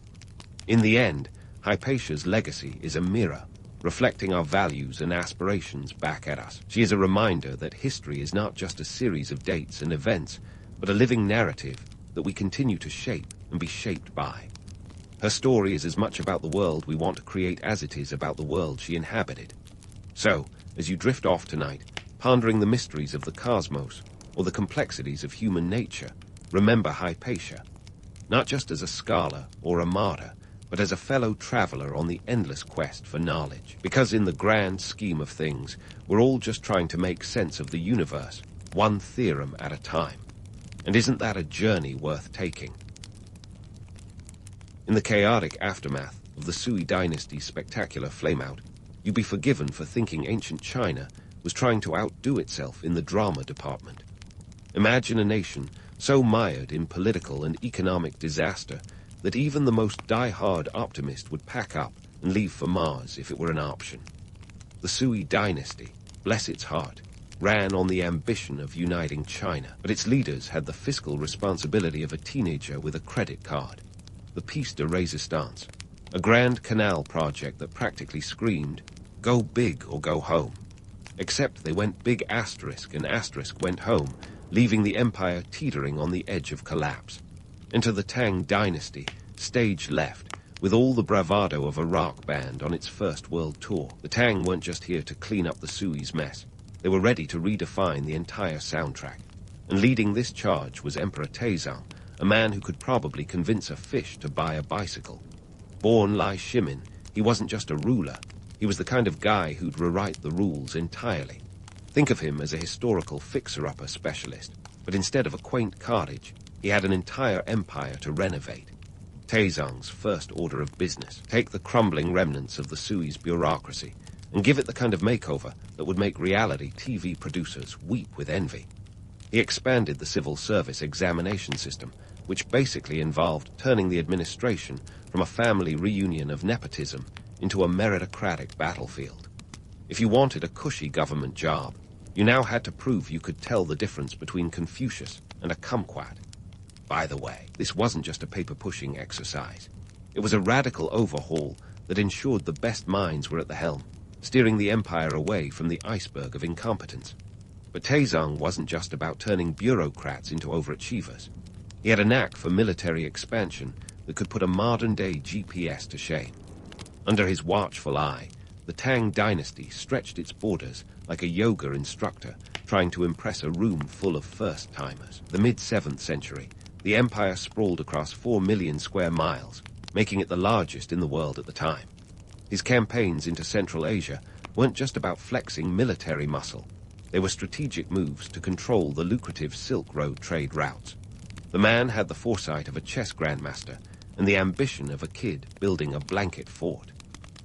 In the end, Hypatia's legacy is a mirror, reflecting our values and aspirations back at us. She is a reminder that history is not just a series of dates and events, but a living narrative that we continue to shape and be shaped by. Her story is as much about the world we want to create as it is about the world she inhabited. So, as you drift off tonight, pondering the mysteries of the cosmos or the complexities of human nature, remember Hypatia, not just as a scholar or a martyr, but as a fellow traveler on the endless quest for knowledge. Because in the grand scheme of things, we're all just trying to make sense of the universe, one theorem at a time. And isn't that a journey worth taking? In the chaotic aftermath of the Sui Dynasty's spectacular flameout, you'd be forgiven for thinking ancient China was trying to outdo itself in the drama department. Imagine a nation so mired in political and economic disaster that even the most die-hard optimist would pack up and leave for Mars if it were an option. The Sui Dynasty, bless its heart, ran on the ambition of uniting China, but its leaders had the fiscal responsibility of a teenager with a credit card. The Piece de Resistance, a grand canal project that practically screamed, go big or go home. Except they went big asterisk and asterisk went home, leaving the empire teetering on the edge of collapse. Enter the Tang Dynasty, stage left, with all the bravado of a rock band on its first world tour. The Tang weren't just here to clean up the Sui's mess. They were ready to redefine the entire soundtrack. And leading this charge was Emperor Taizong, a man who could probably convince a fish to buy a bicycle. Born Lai Shimin, he wasn't just a ruler. He was the kind of guy who'd rewrite the rules entirely. Think of him as a historical fixer-upper specialist, but instead of a quaint cottage, he had an entire empire to renovate. Taizong's first order of business: take the crumbling remnants of the Sui's bureaucracy and give it the kind of makeover that would make reality TV producers weep with envy. He expanded the civil service examination system, which basically involved turning the administration from a family reunion of nepotism into a meritocratic battlefield. If you wanted a cushy government job, you now had to prove you could tell the difference between Confucius and a kumquat. By the way, this wasn't just a paper-pushing exercise. It was a radical overhaul that ensured the best minds were at the helm, steering the empire away from the iceberg of incompetence. But Taizong wasn't just about turning bureaucrats into overachievers. He had a knack for military expansion that could put a modern-day GPS to shame. Under his watchful eye, the Tang Dynasty stretched its borders like a yoga instructor trying to impress a room full of first-timers. The mid-7th century, the empire sprawled across 4 million square miles, making it the largest in the world at the time. His campaigns into Central Asia weren't just about flexing military muscle. They were strategic moves to control the lucrative Silk Road trade routes. The man had the foresight of a chess grandmaster and the ambition of a kid building a blanket fort.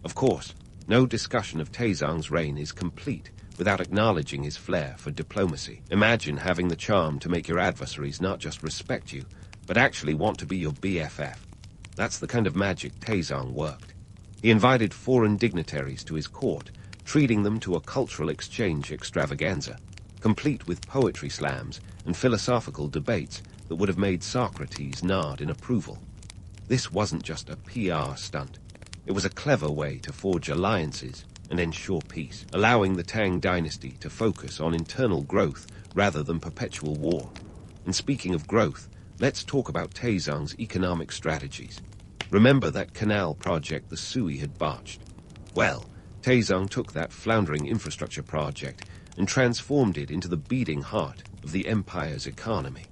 Of course, no discussion of Taizong's reign is complete without acknowledging his flair for diplomacy. Imagine having the charm to make your adversaries not just respect you, but actually want to be your BFF. That's the kind of magic Taizong worked. He invited foreign dignitaries to his court, treating them to a cultural exchange extravaganza, complete with poetry slams and philosophical debates that would have made Socrates nod in approval. This wasn't just a PR stunt. It was a clever way to forge alliances and ensure peace, allowing the Tang Dynasty to focus on internal growth rather than perpetual war. And speaking of growth, let's talk about Taizong's economic strategies. Remember that canal project the Sui had botched? Well, Taizong took that floundering infrastructure project and transformed it into the beating heart of the empire's economy.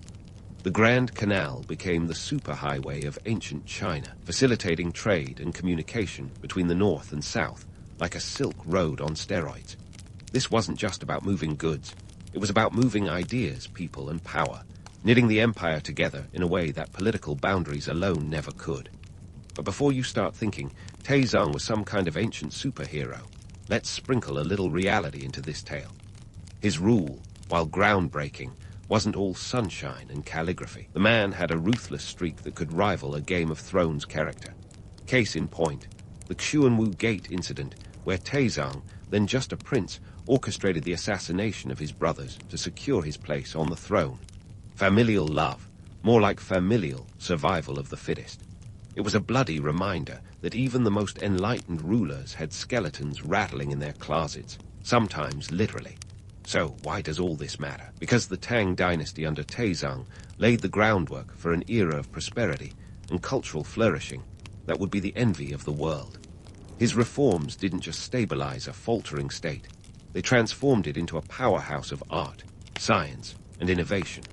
The Grand Canal became the superhighway of ancient China, facilitating trade and communication between the north and south, like a Silk Road on steroids. This wasn't just about moving goods. It was about moving ideas, people, and power, knitting the empire together in a way that political boundaries alone never could. But before you start thinking Taizong was some kind of ancient superhero, let's sprinkle a little reality into this tale. His rule, while groundbreaking, wasn't all sunshine and calligraphy. The man had a ruthless streak that could rival a Game of Thrones character. Case in point, the Xuanwu Gate incident, where Taizong, then just a prince, orchestrated the assassination of his brothers to secure his place on the throne. Familial love, more like familial survival of the fittest. It was a bloody reminder that even the most enlightened rulers had skeletons rattling in their closets, sometimes literally. So, why does all this matter? Because the Tang dynasty under Taizong laid the groundwork for an era of prosperity and cultural flourishing that would be the envy of the world. His reforms didn't just stabilize a faltering state. They transformed it into a powerhouse of art, science, and innovation.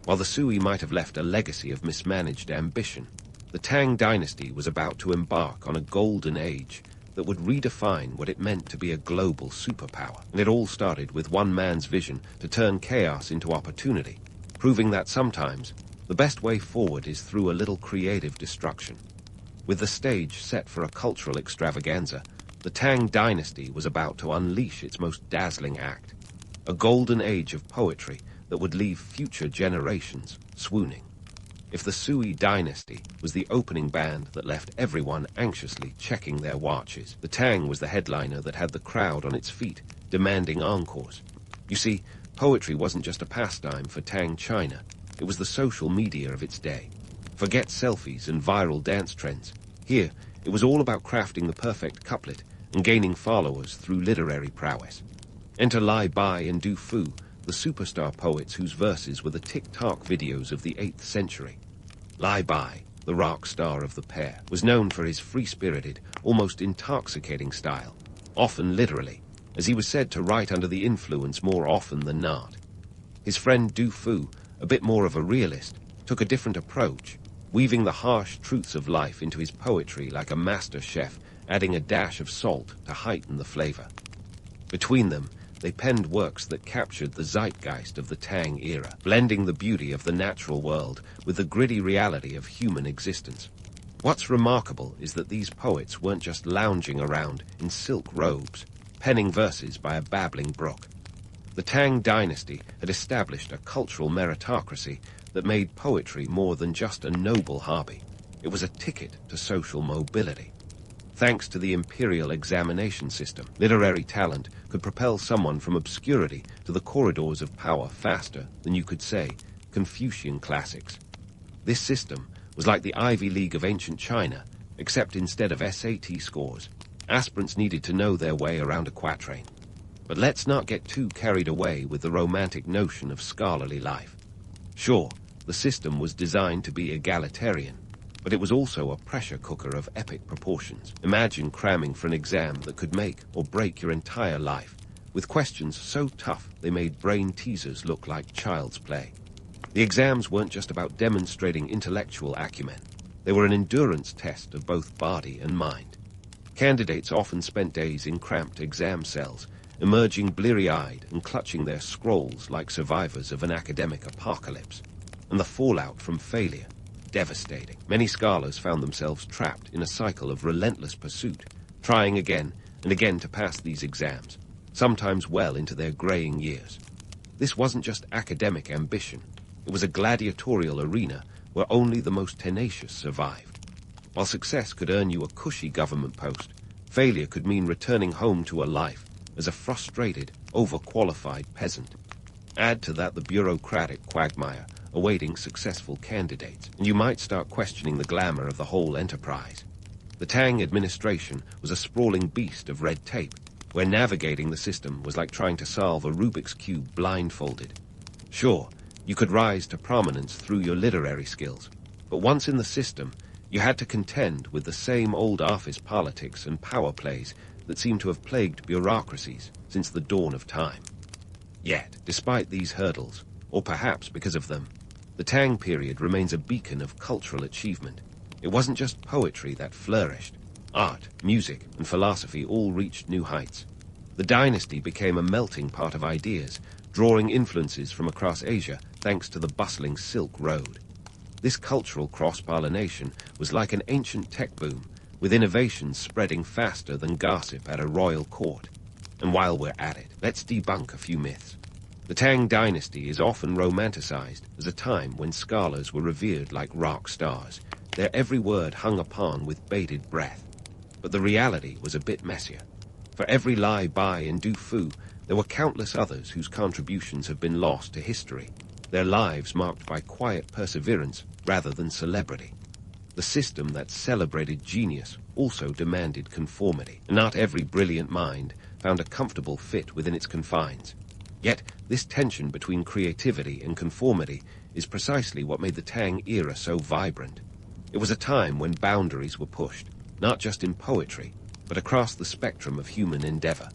While the Sui might have left a legacy of mismanaged ambition, the Tang dynasty was about to embark on a golden age that would redefine what it meant to be a global superpower. And it all started with one man's vision to turn chaos into opportunity, proving that sometimes the best way forward is through a little creative destruction. With the stage set for a cultural extravaganza, the Tang dynasty was about to unleash its most dazzling act, a golden age of poetry that would leave future generations swooning. If the Sui dynasty was the opening band that left everyone anxiously checking their watches, the Tang was the headliner that had the crowd on its feet, demanding encores. You see, poetry wasn't just a pastime for Tang China, it was the social media of its day. Forget selfies and viral dance trends. Here, it was all about crafting the perfect couplet and gaining followers through literary prowess. Enter Lai Bai and Du Fu, the superstar poets whose verses were the TikTok videos of the 8th century. Lai Bai, the rock star of the pair, was known for his free-spirited, almost intoxicating style, often literally, as he was said to write under the influence more often than not. His friend Du Fu, a bit more of a realist, took a different approach, weaving the harsh truths of life into his poetry like a master chef, adding a dash of salt to heighten the flavor. Between them, they penned works that captured the zeitgeist of the Tang era, blending the beauty of the natural world with the gritty reality of human existence. What's remarkable is that these poets weren't just lounging around in silk robes, penning verses by a babbling brook. The Tang dynasty had established a cultural meritocracy that made poetry more than just a noble hobby. It was a ticket to social mobility. Thanks to the imperial examination system, literary talent could propel someone from obscurity to the corridors of power faster than you could say Confucian classics. This system was like the Ivy League of ancient China, except instead of SAT scores, aspirants needed to know their way around a quatrain. But let's not get too carried away with the romantic notion of scholarly life. Sure, the system was designed to be egalitarian, but it was also a pressure cooker of epic proportions. Imagine cramming for an exam that could make or break your entire life, with questions so tough they made brain teasers look like child's play. The exams weren't just about demonstrating intellectual acumen. They were an endurance test of both body and mind. Candidates often spent days in cramped exam cells, emerging bleary-eyed and clutching their scrolls like survivors of an academic apocalypse. And the fallout from failure, devastating. Many scholars found themselves trapped in a cycle of relentless pursuit, trying again and again to pass these exams, sometimes well into their graying years. This wasn't just academic ambition. It was a gladiatorial arena where only the most tenacious survived. While success could earn you a cushy government post, failure could mean returning home to a life as a frustrated, overqualified peasant. Add to that the bureaucratic quagmire awaiting successful candidates, and you might start questioning the glamour of the whole enterprise. The Tang administration was a sprawling beast of red tape, where navigating the system was like trying to solve a Rubik's Cube blindfolded. Sure, you could rise to prominence through your literary skills, but once in the system, you had to contend with the same old office politics and power plays that seem to have plagued bureaucracies since the dawn of time. Yet, despite these hurdles, or perhaps because of them, the Tang period remains a beacon of cultural achievement. It wasn't just poetry that flourished. Art, music, and philosophy all reached new heights. The dynasty became a melting pot of ideas, drawing influences from across Asia thanks to the bustling Silk Road. This cultural cross-pollination was like an ancient tech boom, with innovations spreading faster than gossip at a royal court. And while we're at it, let's debunk a few myths. The Tang dynasty is often romanticized as a time when scholars were revered like rock stars, their every word hung upon with bated breath. But the reality was a bit messier. For every Lai Bai and Du Fu, there were countless others whose contributions have been lost to history, their lives marked by quiet perseverance rather than celebrity. The system that celebrated genius also demanded conformity, and not every brilliant mind found a comfortable fit within its confines. Yet, this tension between creativity and conformity is precisely what made the Tang era so vibrant. It was a time when boundaries were pushed, not just in poetry, but across the spectrum of human endeavor.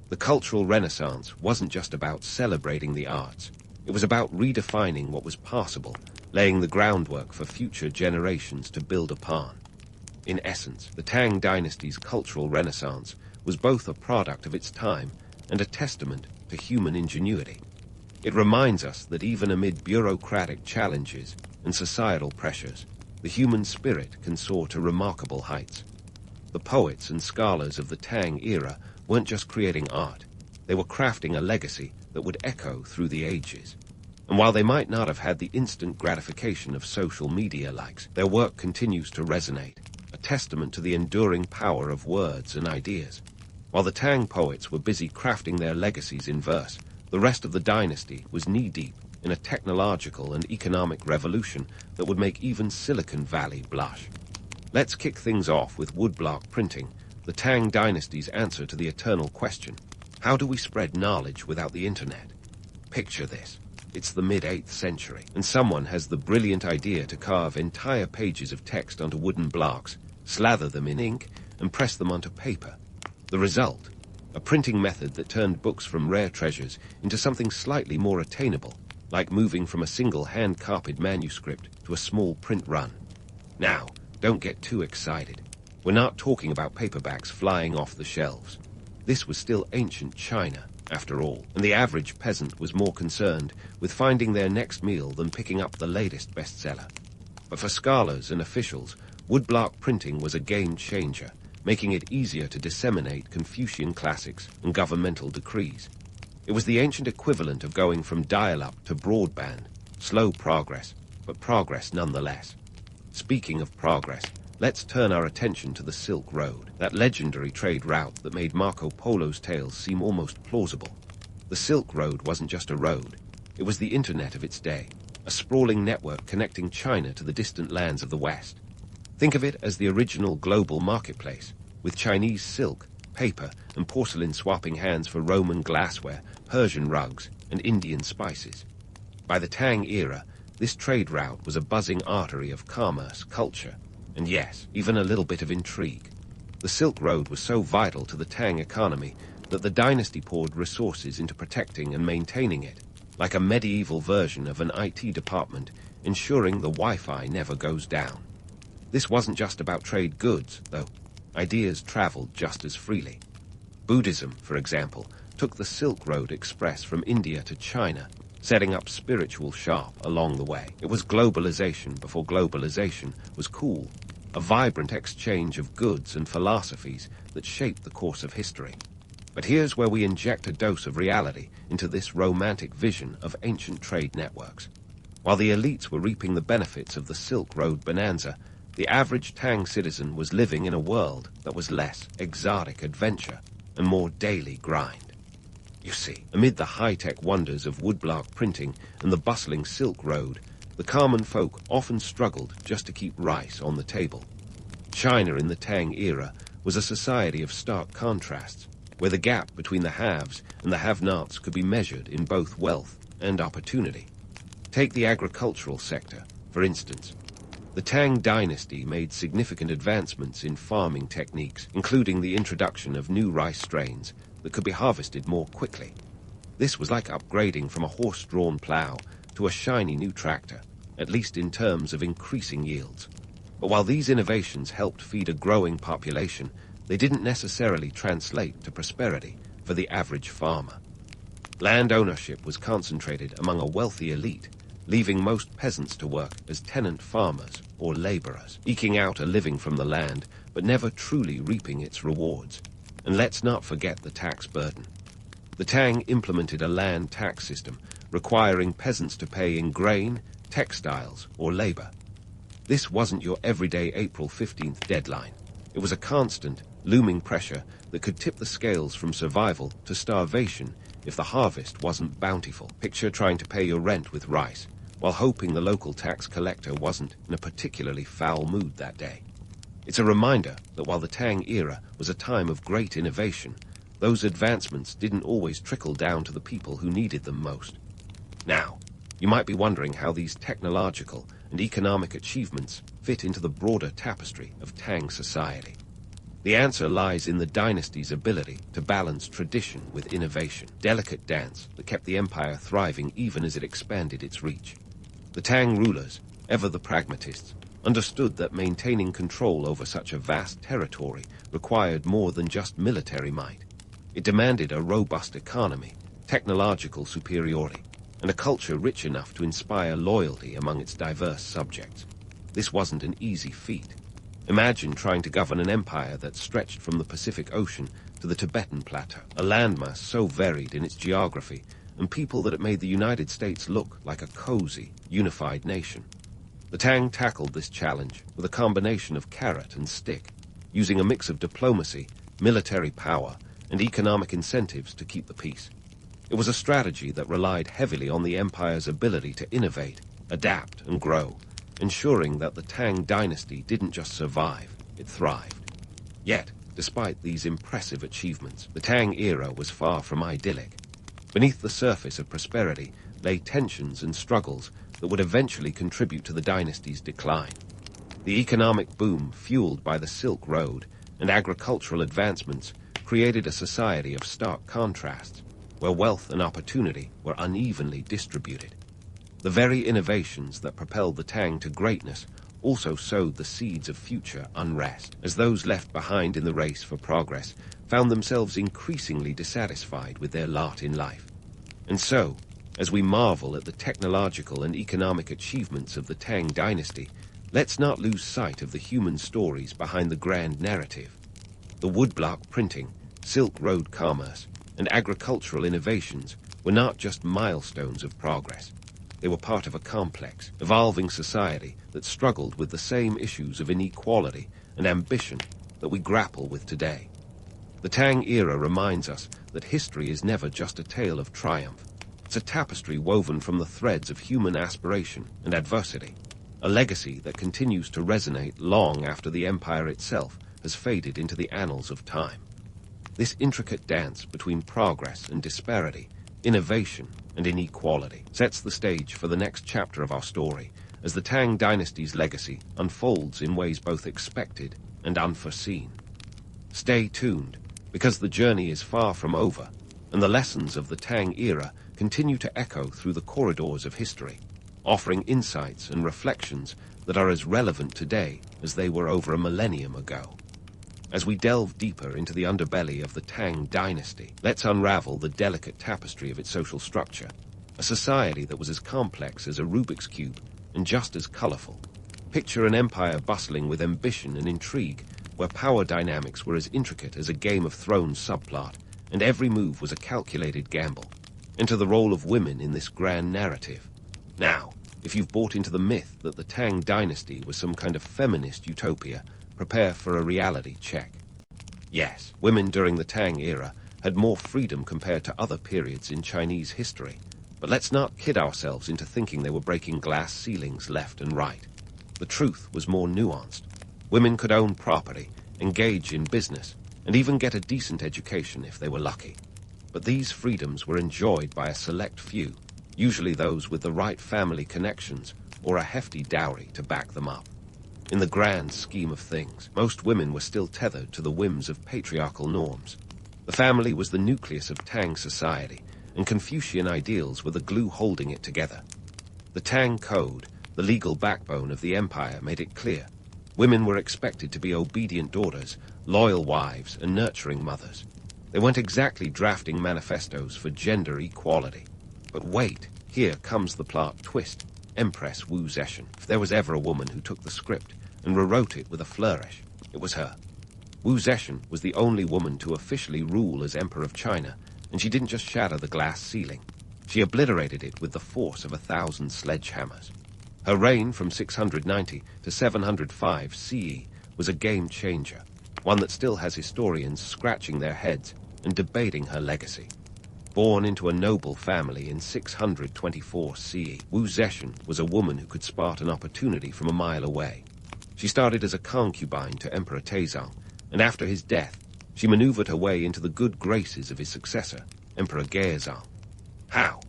The cultural renaissance wasn't just about celebrating the arts. It was about redefining what was possible, laying the groundwork for future generations to build upon. In essence, the Tang dynasty's cultural renaissance was both a product of its time and a testament to human ingenuity. It reminds us that even amid bureaucratic challenges and societal pressures, the human spirit can soar to remarkable heights. The poets and scholars of the Tang era weren't just creating art, they were crafting a legacy that would echo through the ages. And while they might not have had the instant gratification of social media likes, their work continues to resonate, a testament to the enduring power of words and ideas. While the Tang poets were busy crafting their legacies in verse, the rest of the dynasty was knee-deep in a technological and economic revolution that would make even Silicon Valley blush. Let's kick things off with woodblock printing, the Tang dynasty's answer to the eternal question: how do we spread knowledge without the internet? Picture this. It's the mid-8th century, and someone has the brilliant idea to carve entire pages of text onto wooden blocks, slather them in ink, and press them onto paper. The result? A printing method that turned books from rare treasures into something slightly more attainable, like moving from a single hand-copied manuscript to a small print run. Now, don't get too excited. We're not talking about paperbacks flying off the shelves. This was still ancient China, after all, and the average peasant was more concerned with finding their next meal than picking up the latest bestseller. But for scholars and officials, woodblock printing was a game-changer, making it easier to disseminate Confucian classics and governmental decrees. It was the ancient equivalent of going from dial-up to broadband. Slow progress, but progress nonetheless. Speaking of progress, let's turn our attention to the Silk Road, that legendary trade route that made Marco Polo's tales seem almost plausible. The Silk Road wasn't just a road, it was the internet of its day, a sprawling network connecting China to the distant lands of the West. Think of it as the original global marketplace, with Chinese silk, paper, and porcelain swapping hands for Roman glassware, Persian rugs, and Indian spices. By the Tang era, this trade route was a buzzing artery of commerce, culture, and yes, even a little bit of intrigue. The Silk Road was so vital to the Tang economy that the dynasty poured resources into protecting and maintaining it, like a medieval version of an IT department, ensuring the Wi-Fi never goes down. This wasn't just about trade goods, though. Ideas traveled just as freely. Buddhism, for example, took the Silk Road Express from India to China, setting up spiritual shop along the way. It was globalization before globalization was cool, a vibrant exchange of goods and philosophies that shaped the course of history. But here's where we inject a dose of reality into this romantic vision of ancient trade networks. While the elites were reaping the benefits of the Silk Road bonanza, the average Tang citizen was living in a world that was less exotic adventure and more daily grind. You see, amid the high-tech wonders of woodblock printing and the bustling Silk Road, the common folk often struggled just to keep rice on the table. China in the Tang era was a society of stark contrasts, where the gap between the haves and the have-nots could be measured in both wealth and opportunity. Take the agricultural sector, for instance. The Tang dynasty made significant advancements in farming techniques, including the introduction of new rice strains that could be harvested more quickly. This was like upgrading from a horse-drawn plow to a shiny new tractor, at least in terms of increasing yields. But while these innovations helped feed a growing population, they didn't necessarily translate to prosperity for the average farmer. Land ownership was concentrated among a wealthy elite, leaving most peasants to work as tenant farmers or laborers, eking out a living from the land, but never truly reaping its rewards. And let's not forget the tax burden. The Tang implemented a land tax system, requiring peasants to pay in grain, textiles, or labor. This wasn't your everyday April 15th deadline. It was a constant, looming pressure that could tip the scales from survival to starvation if the harvest wasn't bountiful. Picture trying to pay your rent with rice, while hoping the local tax collector wasn't in a particularly foul mood that day. It's a reminder that while the Tang era was a time of great innovation, those advancements didn't always trickle down to the people who needed them most. Now, you might be wondering how these technological and economic achievements fit into the broader tapestry of Tang society. The answer lies in the dynasty's ability to balance tradition with innovation, delicate dance that kept the empire thriving even as it expanded its reach. The Tang rulers, ever the pragmatists, understood that maintaining control over such a vast territory required more than just military might. It demanded a robust economy, technological superiority, and a culture rich enough to inspire loyalty among its diverse subjects. This wasn't an easy feat. Imagine trying to govern an empire that stretched from the Pacific Ocean to the Tibetan Plateau, a landmass so varied in its geography and people that it made the United States look like a cozy, unified nation. The Tang tackled this challenge with a combination of carrot and stick, using a mix of diplomacy, military power, and economic incentives to keep the peace. It was a strategy that relied heavily on the empire's ability to innovate, adapt, and grow, ensuring that the Tang dynasty didn't just survive, it thrived. Yet, despite these impressive achievements, the Tang era was far from idyllic. Beneath the surface of prosperity lay tensions and struggles that would eventually contribute to the dynasty's decline. The economic boom, fueled by the Silk Road and agricultural advancements, created a society of stark contrasts, where wealth and opportunity were unevenly distributed. The very innovations that propelled the Tang to greatness also sowed the seeds of future unrest, as those left behind in the race for progress found themselves increasingly dissatisfied with their lot in life. And so, as we marvel at the technological and economic achievements of the Tang dynasty, let's not lose sight of the human stories behind the grand narrative. The woodblock printing, Silk Road commerce, and agricultural innovations were not just milestones of progress. They were part of a complex, evolving society that struggled with the same issues of inequality and ambition that we grapple with today. The Tang era reminds us that history is never just a tale of triumph. It's a tapestry woven from the threads of human aspiration and adversity, a legacy that continues to resonate long after the empire itself has faded into the annals of time. This intricate dance between progress and disparity, innovation and inequality, sets the stage for the next chapter of our story as the Tang dynasty's legacy unfolds in ways both expected and unforeseen. Stay tuned, because the journey is far from over, and the lessons of the Tang era continue to echo through the corridors of history, offering insights and reflections that are as relevant today as they were over a millennium ago. As we delve deeper into the underbelly of the Tang dynasty, let's unravel the delicate tapestry of its social structure, a society that was as complex as a Rubik's Cube and just as colorful. Picture an empire bustling with ambition and intrigue, where power dynamics were as intricate as a Game of Thrones subplot, and every move was a calculated gamble. Enter the role of women in this grand narrative. Now, if you've bought into the myth that the Tang dynasty was some kind of feminist utopia, prepare for a reality check. Yes, women during the Tang era had more freedom compared to other periods in Chinese history. But let's not kid ourselves into thinking they were breaking glass ceilings left and right. The truth was more nuanced. Women could own property, engage in business, and even get a decent education if they were lucky. But these freedoms were enjoyed by a select few, usually those with the right family connections or a hefty dowry to back them up. In the grand scheme of things, most women were still tethered to the whims of patriarchal norms. The family was the nucleus of Tang society, and Confucian ideals were the glue holding it together. The Tang Code, the legal backbone of the empire, made it clear. Women were expected to be obedient daughters, loyal wives, and nurturing mothers. They weren't exactly drafting manifestos for gender equality. But wait, here comes the plot twist. Empress Wu Zetian. If there was ever a woman who took the script and rewrote it with a flourish, it was her. Wu Zetian was the only woman to officially rule as Emperor of China, and she didn't just shatter the glass ceiling. She obliterated it with the force of 1,000 sledgehammers. Her reign from 690 to 705 CE was a game changer, one that still has historians scratching their heads and debating her legacy. Born into a noble family in 624 CE, Wu Zetian was a woman who could spot an opportunity from a mile away. She started as a concubine to Emperor Taizong, and after his death, she maneuvered her way into the good graces of his successor, Emperor Gaozong. How?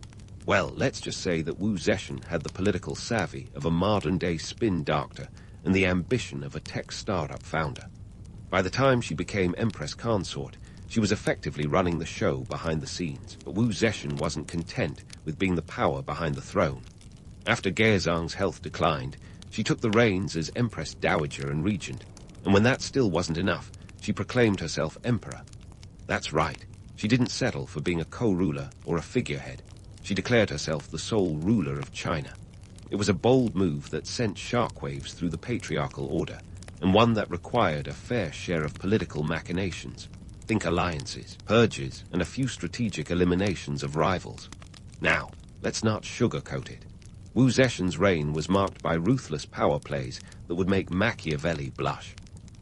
Well, let's just say that Wu Zetian had the political savvy of a modern-day spin doctor and the ambition of a tech startup founder. By the time she became Empress Consort, she was effectively running the show behind the scenes, but Wu Zetian wasn't content with being the power behind the throne. After Gaozong's health declined, she took the reins as Empress Dowager and Regent, and when that still wasn't enough, she proclaimed herself Emperor. That's right, she didn't settle for being a co-ruler or a figurehead. She declared herself the sole ruler of China. It was a bold move that sent shockwaves through the patriarchal order, and one that required a fair share of political machinations. Think alliances, purges, and a few strategic eliminations of rivals. Now, let's not sugarcoat it. Wu Zetian's reign was marked by ruthless power plays that would make Machiavelli blush.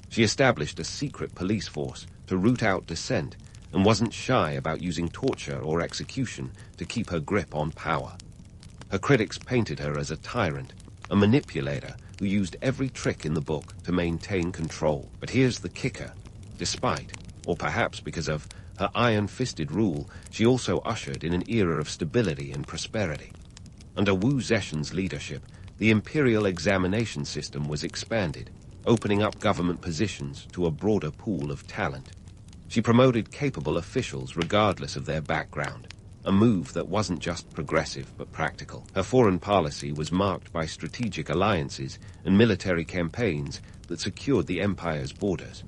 She established a secret police force to root out dissent and wasn't shy about using torture or execution to keep her grip on power. Her critics painted her as a tyrant, a manipulator who used every trick in the book to maintain control. But here's the kicker. Despite, or perhaps because of, her iron-fisted rule, she also ushered in an era of stability and prosperity. Under Wu Zetian's leadership, the imperial examination system was expanded, opening up government positions to a broader pool of talent. She promoted capable officials regardless of their background, a move that wasn't just progressive but practical. Her foreign policy was marked by strategic alliances and military campaigns that secured the empire's borders.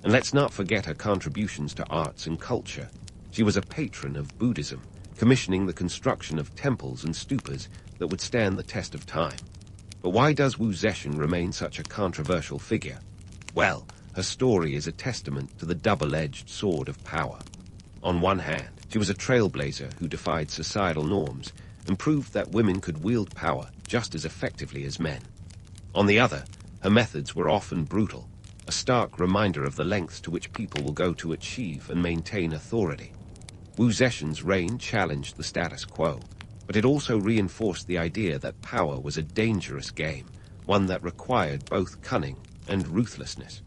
And let's not forget her contributions to arts and culture. She was a patron of Buddhism, commissioning the construction of temples and stupas that would stand the test of time. But why does Wu Zetian remain such a controversial figure? Well, her story is a testament to the double-edged sword of power. On one hand, she was a trailblazer who defied societal norms and proved that women could wield power just as effectively as men. On the other, her methods were often brutal, a stark reminder of the lengths to which people will go to achieve and maintain authority. Wu Zetian's reign challenged the status quo, but it also reinforced the idea that power was a dangerous game, one that required both cunning and ruthlessness.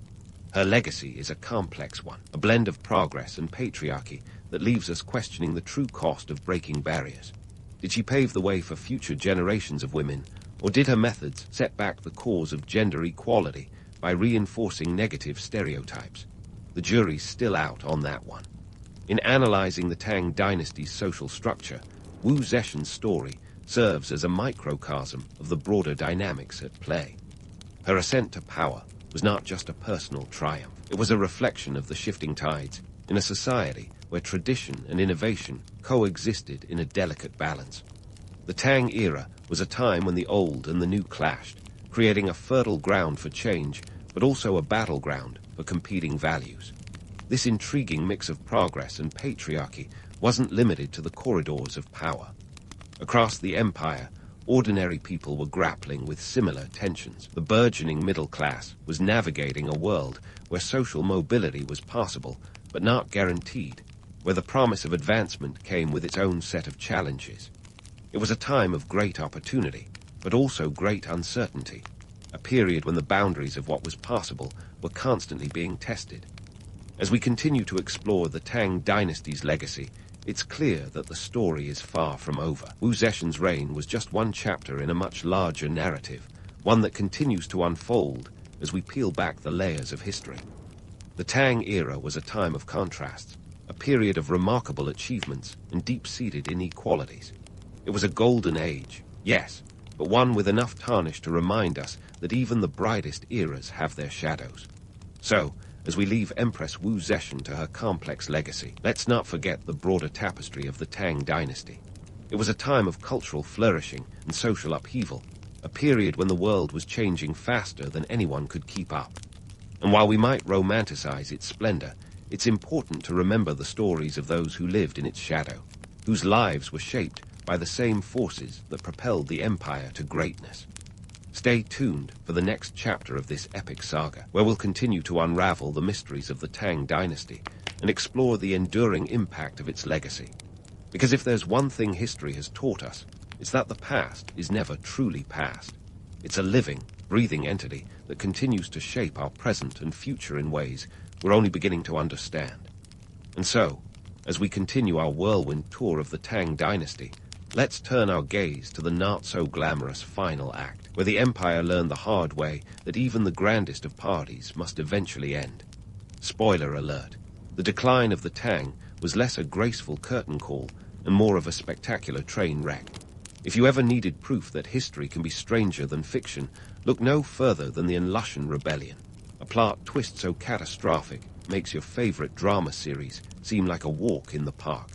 Her legacy is a complex one, a blend of progress and patriarchy that leaves us questioning the true cost of breaking barriers. Did she pave the way for future generations of women, or did her methods set back the cause of gender equality by reinforcing negative stereotypes? The jury's still out on that one. In analyzing the Tang Dynasty's social structure, Wu Zetian's story serves as a microcosm of the broader dynamics at play. Her ascent to power was not just a personal triumph. It was a reflection of the shifting tides in a society where tradition and innovation coexisted in a delicate balance. The Tang era was a time when the old and the new clashed, creating a fertile ground for change, but also a battleground for competing values. This intriguing mix of progress and patriarchy wasn't limited to the corridors of power. Across the empire, ordinary people were grappling with similar tensions. The burgeoning middle class was navigating a world where social mobility was possible, but not guaranteed, where the promise of advancement came with its own set of challenges. It was a time of great opportunity, but also great uncertainty, a period when the boundaries of what was possible were constantly being tested. As we continue to explore the Tang Dynasty's legacy, it's clear that the story is far from over. Wu Zetian's reign was just one chapter in a much larger narrative, one that continues to unfold as we peel back the layers of history. The Tang era was a time of contrasts, a period of remarkable achievements and deep-seated inequalities. It was a golden age, yes, but one with enough tarnish to remind us that even the brightest eras have their shadows. So, as we leave Empress Wu Zetian to her complex legacy, let's not forget the broader tapestry of the Tang Dynasty. It was a time of cultural flourishing and social upheaval, a period when the world was changing faster than anyone could keep up. And while we might romanticize its splendor, it's important to remember the stories of those who lived in its shadow, whose lives were shaped by the same forces that propelled the empire to greatness. Stay tuned for the next chapter of this epic saga, where we'll continue to unravel the mysteries of the Tang Dynasty and explore the enduring impact of its legacy. Because if there's one thing history has taught us, it's that the past is never truly past. It's a living, breathing entity that continues to shape our present and future in ways we're only beginning to understand. And so, as we continue our whirlwind tour of the Tang dynasty, let's turn our gaze to the not-so-glamorous final act, where the empire learned the hard way that even the grandest of parties must eventually end. Spoiler alert, the decline of the Tang was less a graceful curtain call and more of a spectacular train wreck. If you ever needed proof that history can be stranger than fiction, look no further than the Lushan Rebellion. A plot twist so catastrophic makes your favorite drama series seem like a walk in the park.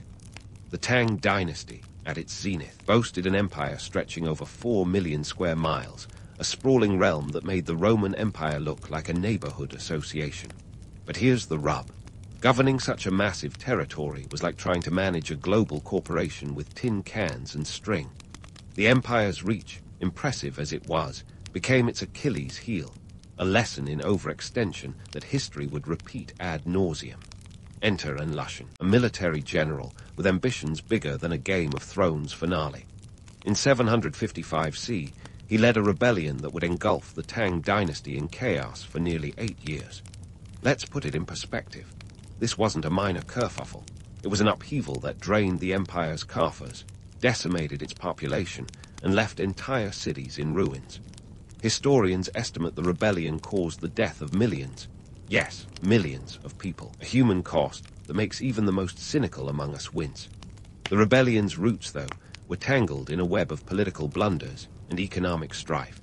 The Tang dynasty, at its zenith, boasted an empire stretching over 4 million square miles, a sprawling realm that made the Roman Empire look like a neighborhood association. But here's the rub. Governing such a massive territory was like trying to manage a global corporation with tin cans and string. The empire's reach, impressive as it was, became its Achilles heel, a lesson in overextension that history would repeat ad nauseum. Enter Lushan, a military general with ambitions bigger than a Game of Thrones finale. In 755 C, he led a rebellion that would engulf the Tang dynasty in chaos for nearly 8 years. Let's put it in perspective. This wasn't a minor kerfuffle. It was an upheaval that drained the empire's coffers, decimated its population, and left entire cities in ruins. Historians estimate the rebellion caused the death of millions. Yes, millions of people, a human cost that makes even the most cynical among us wince. The rebellion's roots, though, were tangled in a web of political blunders and economic strife.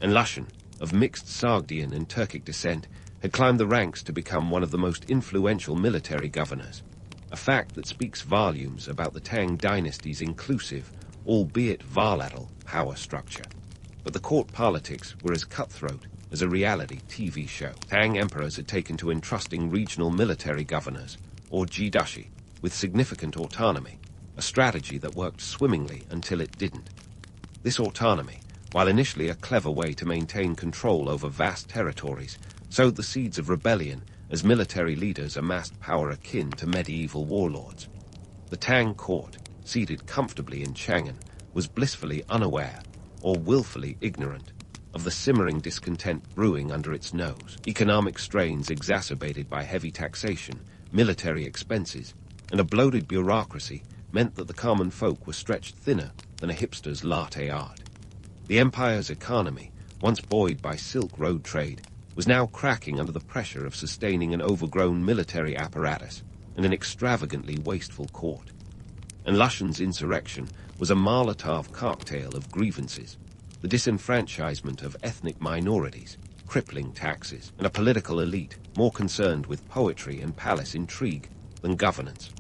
And Lushan, of mixed Sogdian and Turkic descent, had climbed the ranks to become one of the most influential military governors, a fact that speaks volumes about the Tang dynasty's inclusive, albeit volatile, power structure. But the court politics were as cutthroat as a reality TV show. Tang emperors had taken to entrusting regional military governors, or jidashi, with significant autonomy, a strategy that worked swimmingly until it didn't. This autonomy, while initially a clever way to maintain control over vast territories, sowed the seeds of rebellion as military leaders amassed power akin to medieval warlords. The Tang court, seated comfortably in Chang'an, was blissfully unaware, or willfully ignorant, of the simmering discontent brewing under its nose. Economic strains exacerbated by heavy taxation, military expenses, and a bloated bureaucracy meant that the common folk were stretched thinner than a hipster's latte art. The empire's economy, once buoyed by Silk Road trade, was now cracking under the pressure of sustaining an overgrown military apparatus and an extravagantly wasteful court. And Lushan's insurrection was a Molotov cocktail of grievances, the disenfranchisement of ethnic minorities, crippling taxes, and a political elite more concerned with poetry and palace intrigue than governance.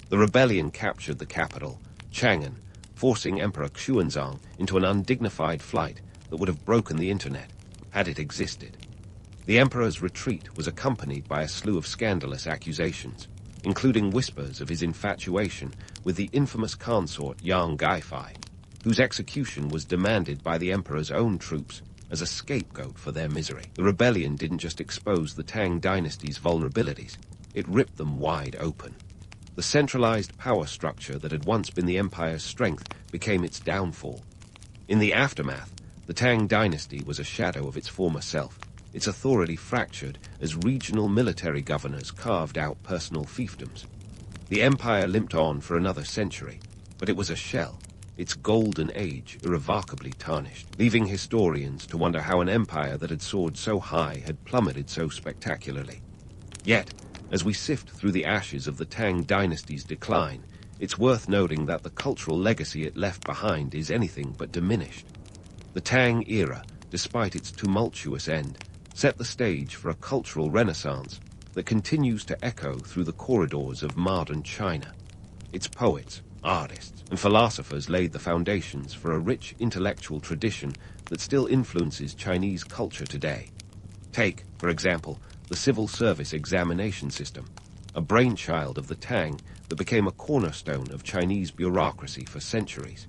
The rebellion captured the capital, Chang'an, forcing Emperor Xuanzang into an undignified flight that would have broken the internet, had it existed. The emperor's retreat was accompanied by a slew of scandalous accusations, including whispers of his infatuation with the infamous consort Yang Gaifai, whose execution was demanded by the emperor's own troops as a scapegoat for their misery. The rebellion didn't just expose the Tang dynasty's vulnerabilities, it ripped them wide open. The centralized power structure that had once been the empire's strength became its downfall. In the aftermath, the Tang dynasty was a shadow of its former self, its authority fractured as regional military governors carved out personal fiefdoms. The empire limped on for another century, but it was a shell, its golden age irrevocably tarnished, leaving historians to wonder how an empire that had soared so high had plummeted so spectacularly. Yet, as we sift through the ashes of the Tang dynasty's decline, it's worth noting that the cultural legacy it left behind is anything but diminished. The Tang era, despite its tumultuous end, set the stage for a cultural renaissance that continues to echo through the corridors of modern China. Its poets, artists, and philosophers laid the foundations for a rich intellectual tradition that still influences Chinese culture today. Take, for example, the civil service examination system, a brainchild of the Tang that became a cornerstone of Chinese bureaucracy for centuries.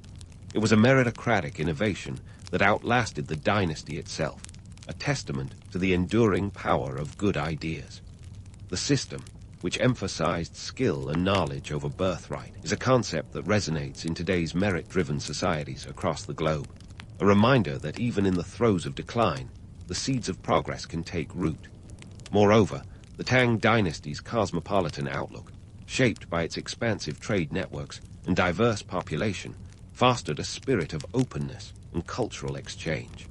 It was a meritocratic innovation that outlasted the dynasty itself, a testament to the enduring power of good ideas. The system, which emphasized skill and knowledge over birthright, is a concept that resonates in today's merit-driven societies across the globe, a reminder that even in the throes of decline, the seeds of progress can take root. Moreover, The Tang Dynasty's cosmopolitan outlook, shaped by its expansive trade networks and diverse population, fostered a spirit of openness and cultural exchange.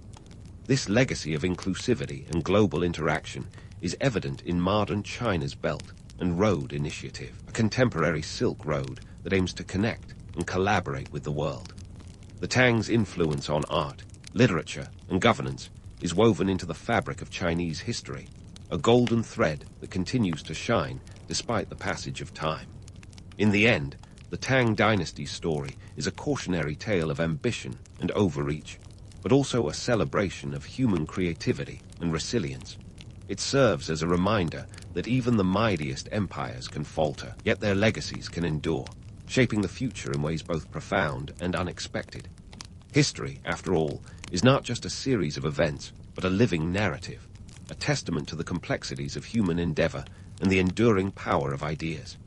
This legacy of inclusivity and global interaction is evident in modern China's Belt and Road Initiative, a contemporary Silk Road that aims to connect and collaborate with the world. The Tang's influence on art, literature, and governance is woven into the fabric of Chinese history, a golden thread that continues to shine despite the passage of time. In the end, the Tang Dynasty's story is a cautionary tale of ambition and overreach, but also a celebration of human creativity and resilience. It serves as a reminder that even the mightiest empires can falter, yet their legacies can endure, shaping the future in ways both profound and unexpected. History, after all, is not just a series of events, but a living narrative, a testament to the complexities of human endeavor and the enduring power of ideas.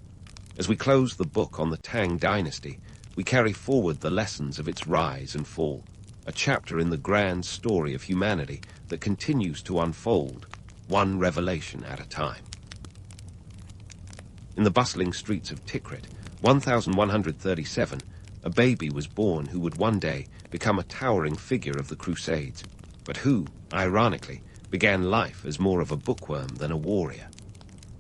As we close the book on the Tang Dynasty, we carry forward the lessons of its rise and fall, a chapter in the grand story of humanity that continues to unfold, one revelation at a time. In the bustling streets of Tikrit, 1137, a baby was born who would one day become a towering figure of the Crusades, but who, ironically, began life as more of a bookworm than a warrior.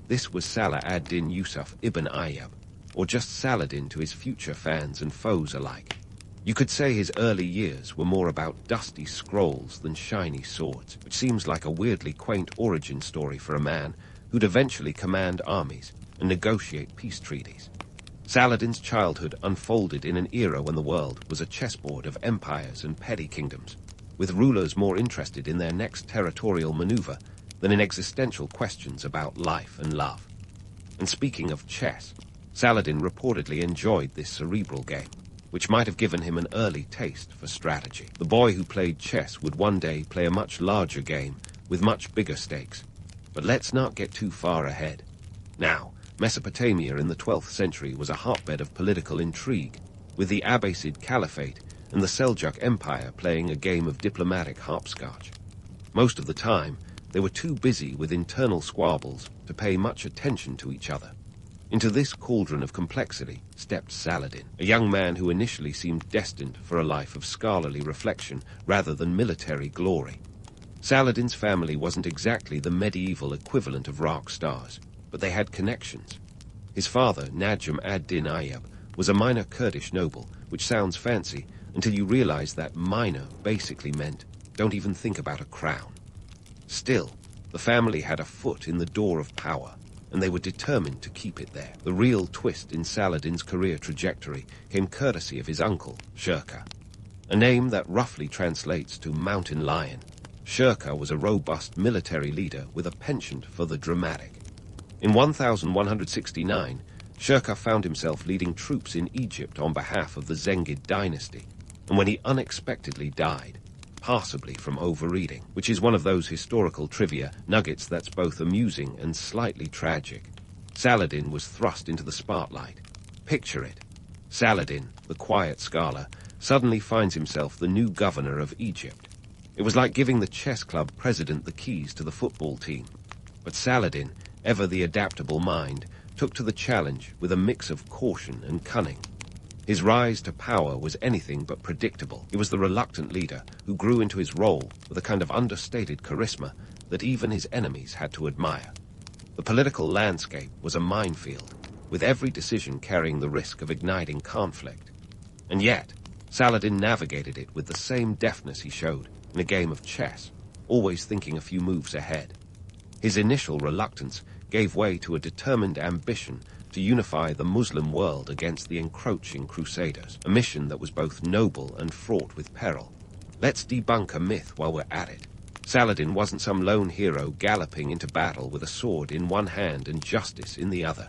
This was Salah ad-Din Yusuf ibn Ayyub, or just Saladin to his future fans and foes alike. You could say his early years were more about dusty scrolls than shiny swords, which seems like a weirdly quaint origin story for a man who'd eventually command armies and negotiate peace treaties. Saladin's childhood unfolded in an era when the world was a chessboard of empires and petty kingdoms, with rulers more interested in their next territorial maneuver than in existential questions about life and love. And speaking of chess, Saladin reportedly enjoyed this cerebral game, which might have given him an early taste for strategy. The boy who played chess would one day play a much larger game with much bigger stakes. But let's not get too far ahead. Now, Mesopotamia in the 12th century was a hotbed of political intrigue, with the Abbasid Caliphate and the Seljuk Empire playing a game of diplomatic hopscotch. Most of the time, they were too busy with internal squabbles to pay much attention to each other. Into this cauldron of complexity stepped Saladin, a young man who initially seemed destined for a life of scholarly reflection rather than military glory. Saladin's family wasn't exactly the medieval equivalent of rock stars, but they had connections. His father, Najm ad-Din Ayyub, was a minor Kurdish noble, which sounds fancy until you realize that minor basically meant don't even think about a crown. Still, the family had a foot in the door of power, and they were determined to keep it there. The real twist in Saladin's career trajectory came courtesy of his uncle, Shirkuh, a name that roughly translates to mountain lion. Shirkuh was a robust military leader with a penchant for the dramatic. In 1169, Shirkuh found himself leading troops in Egypt on behalf of the Zengid dynasty, and when he unexpectedly died, possibly from overeating, which is one of those historical trivia nuggets that's both amusing and slightly tragic, Saladin was thrust into the spotlight. Picture it. Saladin, the quiet scholar, suddenly finds himself the new governor of Egypt. It was like giving the chess club president the keys to the football team. But Saladin, ever the adaptable mind, took to the challenge with a mix of caution and cunning. His rise to power was anything but predictable. He was the reluctant leader who grew into his role with a kind of understated charisma that even his enemies had to admire. The political landscape was a minefield, with every decision carrying the risk of igniting conflict. And yet, Saladin navigated it with the same deftness he showed in a game of chess, always thinking a few moves ahead. His initial reluctance gave way to a determined ambition to unify the Muslim world against the encroaching Crusaders, a mission that was both noble and fraught with peril. Let's debunk a myth while we're at it. Saladin wasn't some lone hero galloping into battle with a sword in one hand and justice in the other.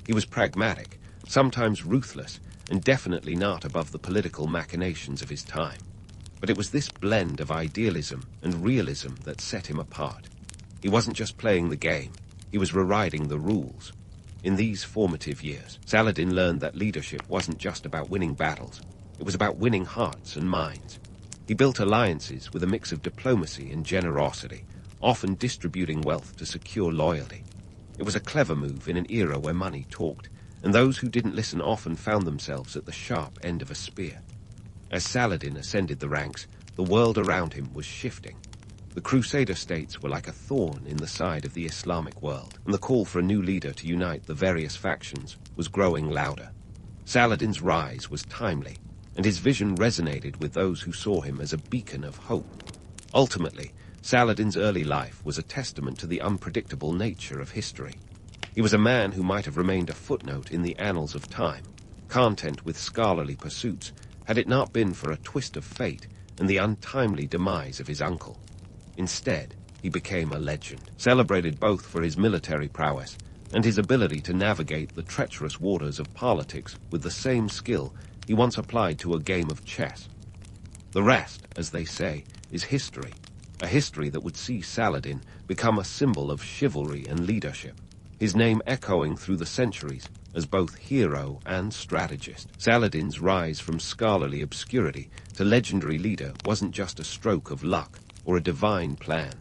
He was pragmatic, sometimes ruthless, and definitely not above the political machinations of his time. But it was this blend of idealism and realism that set him apart. He wasn't just playing the game, he was rewriting the rules. In these formative years, Saladin learned that leadership wasn't just about winning battles, it was about winning hearts and minds. He built alliances with a mix of diplomacy and generosity, often distributing wealth to secure loyalty. It was a clever move in an era where money talked, and those who didn't listen often found themselves at the sharp end of a spear. As Saladin ascended the ranks, the world around him was shifting. The Crusader states were like a thorn in the side of the Islamic world, and the call for a new leader to unite the various factions was growing louder. Saladin's rise was timely, and his vision resonated with those who saw him as a beacon of hope. Ultimately, Saladin's early life was a testament to the unpredictable nature of history. He was a man who might have remained a footnote in the annals of time, content with scholarly pursuits, had it not been for a twist of fate and the untimely demise of his uncle. Instead, he became a legend, celebrated both for his military prowess and his ability to navigate the treacherous waters of politics with the same skill he once applied to a game of chess. The rest, as they say, is history, a history that would see Saladin become a symbol of chivalry and leadership, his name echoing through the centuries as both hero and strategist. Saladin's rise from scholarly obscurity to legendary leader wasn't just a stroke of luck or a divine plan.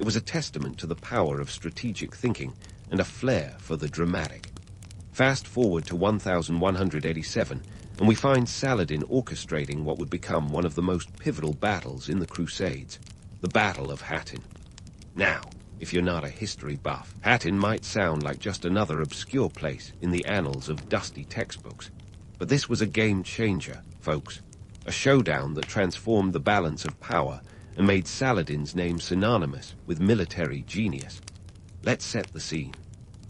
It was a testament to the power of strategic thinking and a flair for the dramatic. Fast forward to 1187, and we find Saladin orchestrating what would become one of the most pivotal battles in the Crusades, the Battle of Hattin. Now, if you're not a history buff, Hattin might sound like just another obscure place in the annals of dusty textbooks. But this was a game changer, folks. A showdown that transformed the balance of power and made Saladin's name synonymous with military genius. Let's set the scene.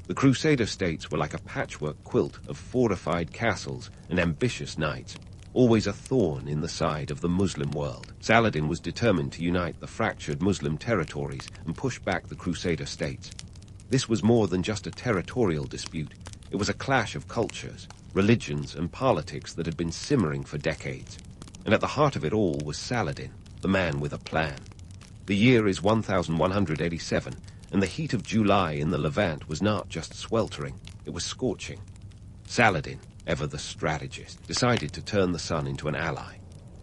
The Crusader states were like a patchwork quilt of fortified castles and ambitious knights, always a thorn in the side of the Muslim world. Saladin was determined to unite the fractured Muslim territories and push back the Crusader states. This was more than just a territorial dispute. It was a clash of cultures, religions, and politics that had been simmering for decades. And at the heart of it all was Saladin, the man with a plan. The year is 1187, and the heat of July in the Levant was not just sweltering, it was scorching. Saladin, ever the strategist, decided to turn the sun into an ally.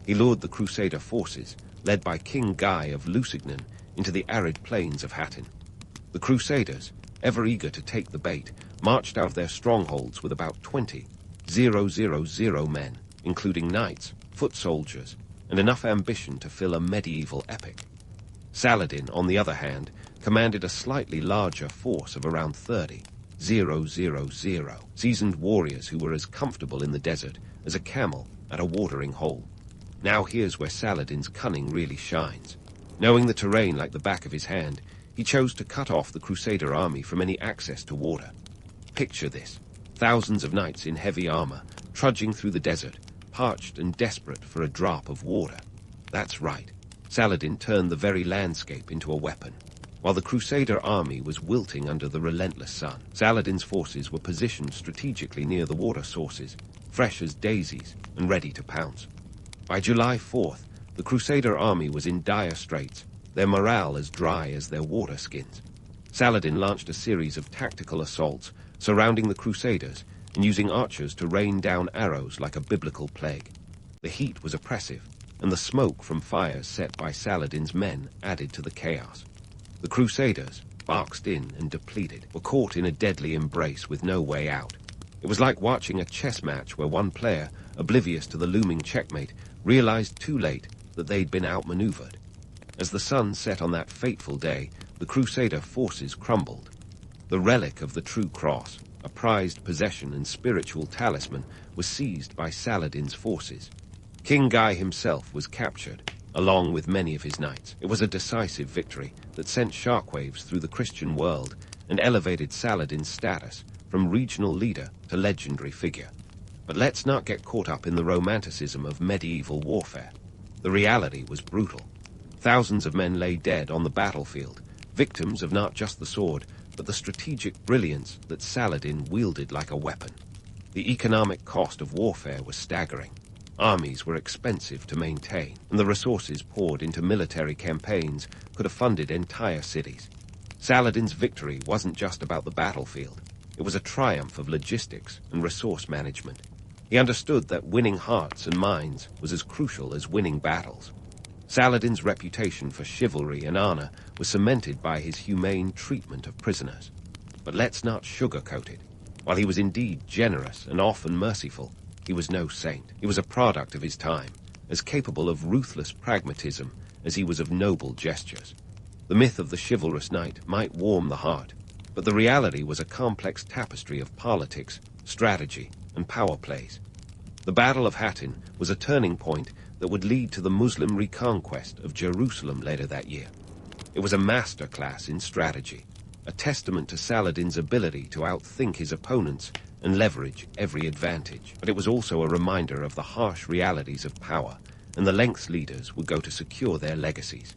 He lured the Crusader forces, led by King Guy of Lusignan, into the arid plains of Hattin. The Crusaders, ever eager to take the bait, marched out of their strongholds with about 20,000 men, including knights, foot soldiers, and enough ambition to fill a medieval epic. Saladin, on the other hand, commanded a slightly larger force of around 30,000 seasoned warriors who were as comfortable in the desert as a camel at a watering hole. Now here's where Saladin's cunning really shines. Knowing the terrain like the back of his hand, he chose to cut off the Crusader army from any access to water. Picture this: thousands of knights in heavy armor, trudging through the desert, parched and desperate for a drop of water. That's right. Saladin turned the very landscape into a weapon. While the Crusader army was wilting under the relentless sun, Saladin's forces were positioned strategically near the water sources, fresh as daisies and ready to pounce. By July 4th, the Crusader army was in dire straits, their morale as dry as their water skins. Saladin launched a series of tactical assaults surrounding the Crusaders and using archers to rain down arrows like a biblical plague. The heat was oppressive, and the smoke from fires set by Saladin's men added to the chaos. The Crusaders, boxed in and depleted, were caught in a deadly embrace with no way out. It was like watching a chess match where one player, oblivious to the looming checkmate, realized too late that they'd been outmaneuvered. As the sun set on that fateful day, the Crusader forces crumbled. The relic of the True Cross, a prized possession and spiritual talisman, was seized by Saladin's forces. King Guy himself was captured, along with many of his knights. It was a decisive victory that sent shockwaves through the Christian world and elevated Saladin's status from regional leader to legendary figure. But let's not get caught up in the romanticism of medieval warfare. The reality was brutal. Thousands of men lay dead on the battlefield, victims of not just the sword, but the strategic brilliance that Saladin wielded like a weapon. The economic cost of warfare was staggering. Armies were expensive to maintain, and the resources poured into military campaigns could have funded entire cities. Saladin's victory wasn't just about the battlefield. It was a triumph of logistics and resource management. He understood that winning hearts and minds was as crucial as winning battles. Saladin's reputation for chivalry and honor was cemented by his humane treatment of prisoners. But let's not sugarcoat it. While he was indeed generous and often merciful, he was no saint. He was a product of his time, as capable of ruthless pragmatism as he was of noble gestures. The myth of the chivalrous knight might warm the heart, but the reality was a complex tapestry of politics, strategy, and power plays. The Battle of Hattin was a turning point that would lead to the Muslim reconquest of Jerusalem later that year. It was a masterclass in strategy, a testament to Saladin's ability to outthink his opponents and leverage every advantage. But it was also a reminder of the harsh realities of power and the lengths leaders would go to secure their legacies.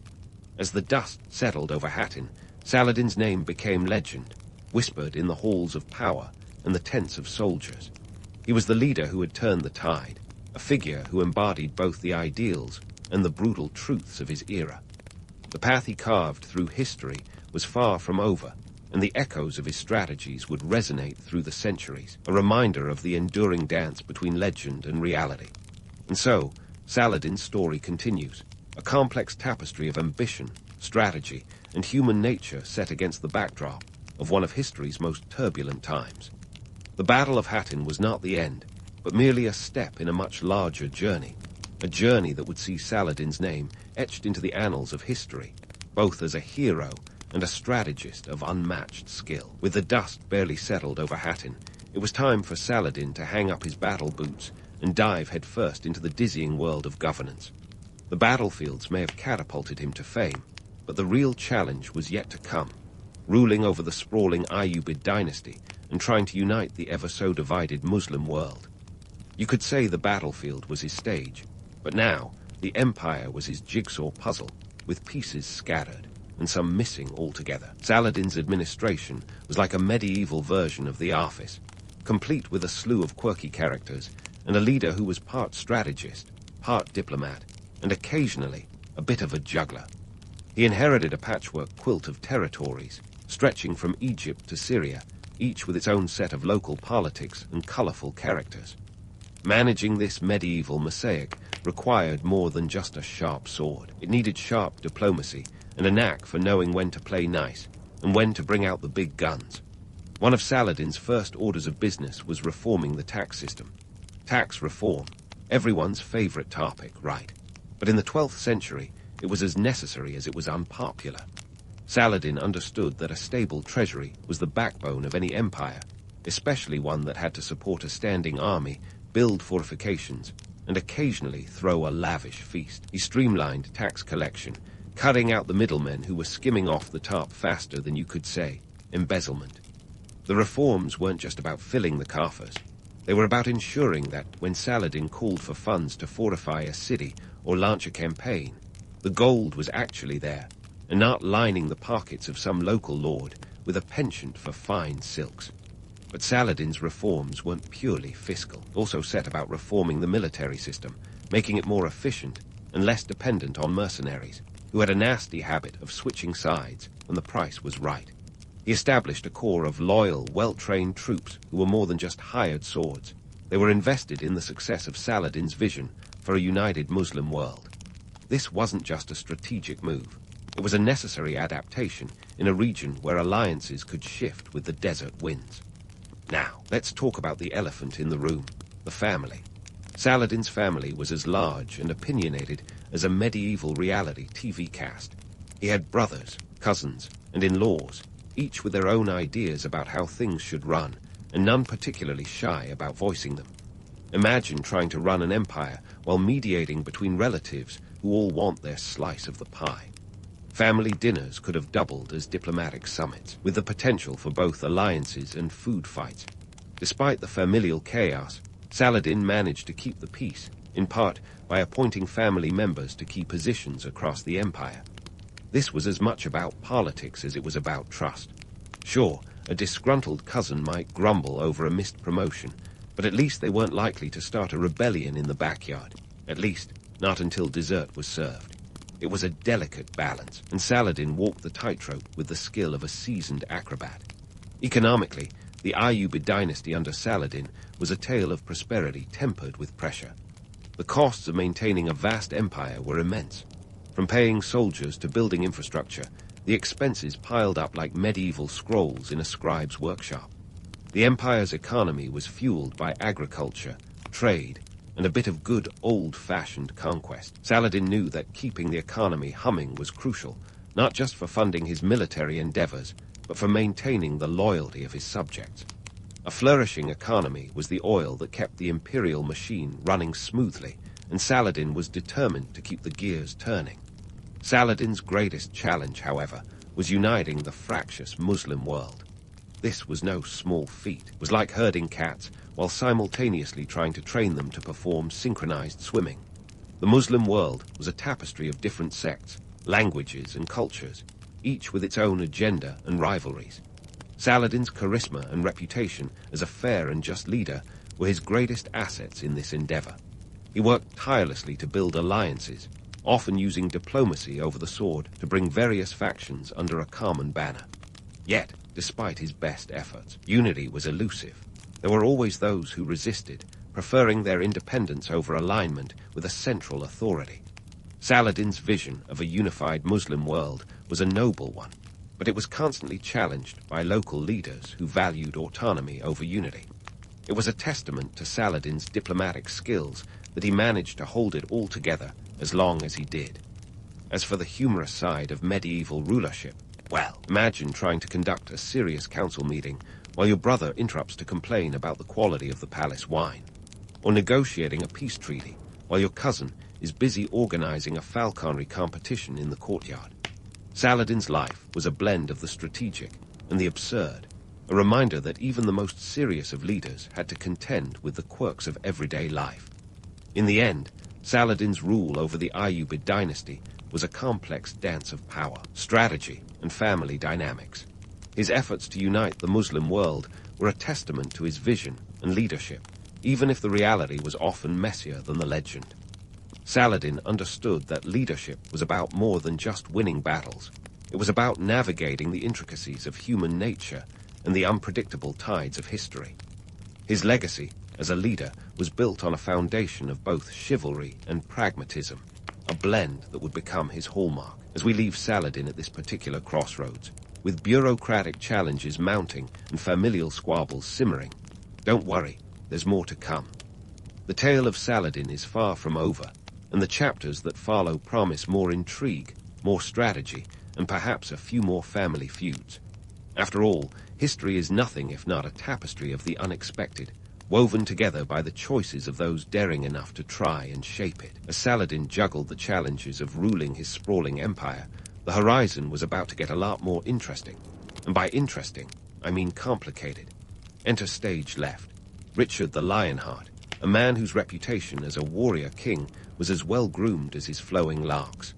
As the dust settled over Hattin, Saladin's name became legend, whispered in the halls of power and the tents of soldiers. He was the leader who had turned the tide, a figure who embodied both the ideals and the brutal truths of his era. The path he carved through history was far from over, and the echoes of his strategies would resonate through the centuries, a reminder of the enduring dance between legend and reality. And so, Saladin's story continues, a complex tapestry of ambition, strategy, and human nature set against the backdrop of one of history's most turbulent times. The Battle of Hattin was not the end, but merely a step in a much larger journey, a journey that would see Saladin's name etched into the annals of history, both as a hero and a strategist of unmatched skill. With the dust barely settled over Hattin, it was time for Saladin to hang up his battle boots and dive headfirst into the dizzying world of governance. The battlefields may have catapulted him to fame, but the real challenge was yet to come, ruling over the sprawling Ayyubid dynasty and trying to unite the ever-so-divided Muslim world. You could say the battlefield was his stage, but now the empire was his jigsaw puzzle, with pieces scattered and some missing altogether. Saladin's administration was like a medieval version of the office, complete with a slew of quirky characters and a leader who was part strategist, part diplomat, and occasionally a bit of a juggler. He inherited a patchwork quilt of territories, stretching from Egypt to Syria, each with its own set of local politics and colorful characters. Managing this medieval mosaic required more than just a sharp sword. It needed sharp diplomacy and a knack for knowing when to play nice and when to bring out the big guns. One of Saladin's first orders of business was reforming the tax system. Tax reform, everyone's favorite topic, right? But in the 12th century, it was as necessary as it was unpopular. Saladin understood that a stable treasury was the backbone of any empire, especially one that had to support a standing army, build fortifications, and occasionally throw a lavish feast. He streamlined tax collection, cutting out the middlemen who were skimming off the top faster than you could say embezzlement. The reforms weren't just about filling the coffers. They were about ensuring that when Saladin called for funds to fortify a city or launch a campaign, the gold was actually there, and not lining the pockets of some local lord with a penchant for fine silks. But Saladin's reforms weren't purely fiscal, also set about reforming the military system, making it more efficient and less dependent on mercenaries, who had a nasty habit of switching sides when the price was right. He established a corps of loyal, well-trained troops who were more than just hired swords. They were invested in the success of Saladin's vision for a united Muslim world. This wasn't just a strategic move. It was a necessary adaptation in a region where alliances could shift with the desert winds. Now, let's talk about the elephant in the room, the family. Saladin's family was as large and opinionated as a medieval reality TV cast. He had brothers, cousins, and in-laws, each with their own ideas about how things should run, and none particularly shy about voicing them. Imagine trying to run an empire while mediating between relatives who all want their slice of the pie. Family dinners could have doubled as diplomatic summits, with the potential for both alliances and food fights. Despite the familial chaos, Saladin managed to keep the peace, in part by appointing family members to key positions across the empire. This was as much about politics as it was about trust. Sure, a disgruntled cousin might grumble over a missed promotion, but at least they weren't likely to start a rebellion in the backyard. At least, not until dessert was served. It was a delicate balance, and Saladin walked the tightrope with the skill of a seasoned acrobat. Economically, the Ayyubid dynasty under Saladin was a tale of prosperity tempered with pressure. The costs of maintaining a vast empire were immense. From paying soldiers to building infrastructure, The expenses piled up like medieval scrolls in a scribe's workshop. The empire's economy was fueled by agriculture, trade, and a bit of good old-fashioned conquest. Saladin knew that keeping the economy humming was crucial, not just for funding his military endeavors, but for maintaining the loyalty of his subjects. A flourishing economy was the oil that kept the imperial machine running smoothly, and Saladin was determined to keep the gears turning. Saladin's greatest challenge, however, was uniting the fractious Muslim world. This was no small feat. It was like herding cats while simultaneously trying to train them to perform synchronized swimming. The Muslim world was a tapestry of different sects, languages and cultures, each with its own agenda and rivalries. Saladin's charisma and reputation as a fair and just leader were his greatest assets in this endeavor. He worked tirelessly to build alliances, often using diplomacy over the sword to bring various factions under a common banner. Yet, despite his best efforts, unity was elusive. There were always those who resisted, preferring their independence over alignment with a central authority. Saladin's vision of a unified Muslim world was a noble one, but it was constantly challenged by local leaders who valued autonomy over unity. It was a testament to Saladin's diplomatic skills that he managed to hold it all together as long as he did. As for the humorous side of medieval rulership, well, imagine trying to conduct a serious council meeting while your brother interrupts to complain about the quality of the palace wine, or negotiating a peace treaty while your cousin is busy organizing a falconry competition in the courtyard. Saladin's life was a blend of the strategic and the absurd, a reminder that even the most serious of leaders had to contend with the quirks of everyday life. In the end, Saladin's rule over the Ayyubid dynasty was a complex dance of power, strategy, and family dynamics. His efforts to unite the Muslim world were a testament to his vision and leadership, even if the reality was often messier than the legend. Saladin understood that leadership was about more than just winning battles. It was about navigating the intricacies of human nature and the unpredictable tides of history. His legacy as a leader was built on a foundation of both chivalry and pragmatism, a blend that would become his hallmark. As we leave Saladin at this particular crossroads, with bureaucratic challenges mounting and familial squabbles simmering, don't worry, there's more to come. The tale of Saladin is far from over, and the chapters that follow promise more intrigue, more strategy, and perhaps a few more family feuds. After all, history is nothing if not a tapestry of the unexpected, woven together by the choices of those daring enough to try and shape it. As Saladin juggled the challenges of ruling his sprawling empire, the horizon was about to get a lot more interesting. And by interesting, I mean complicated. Enter stage left, Richard the Lionheart, a man whose reputation as a warrior king was as well groomed as his flowing locks.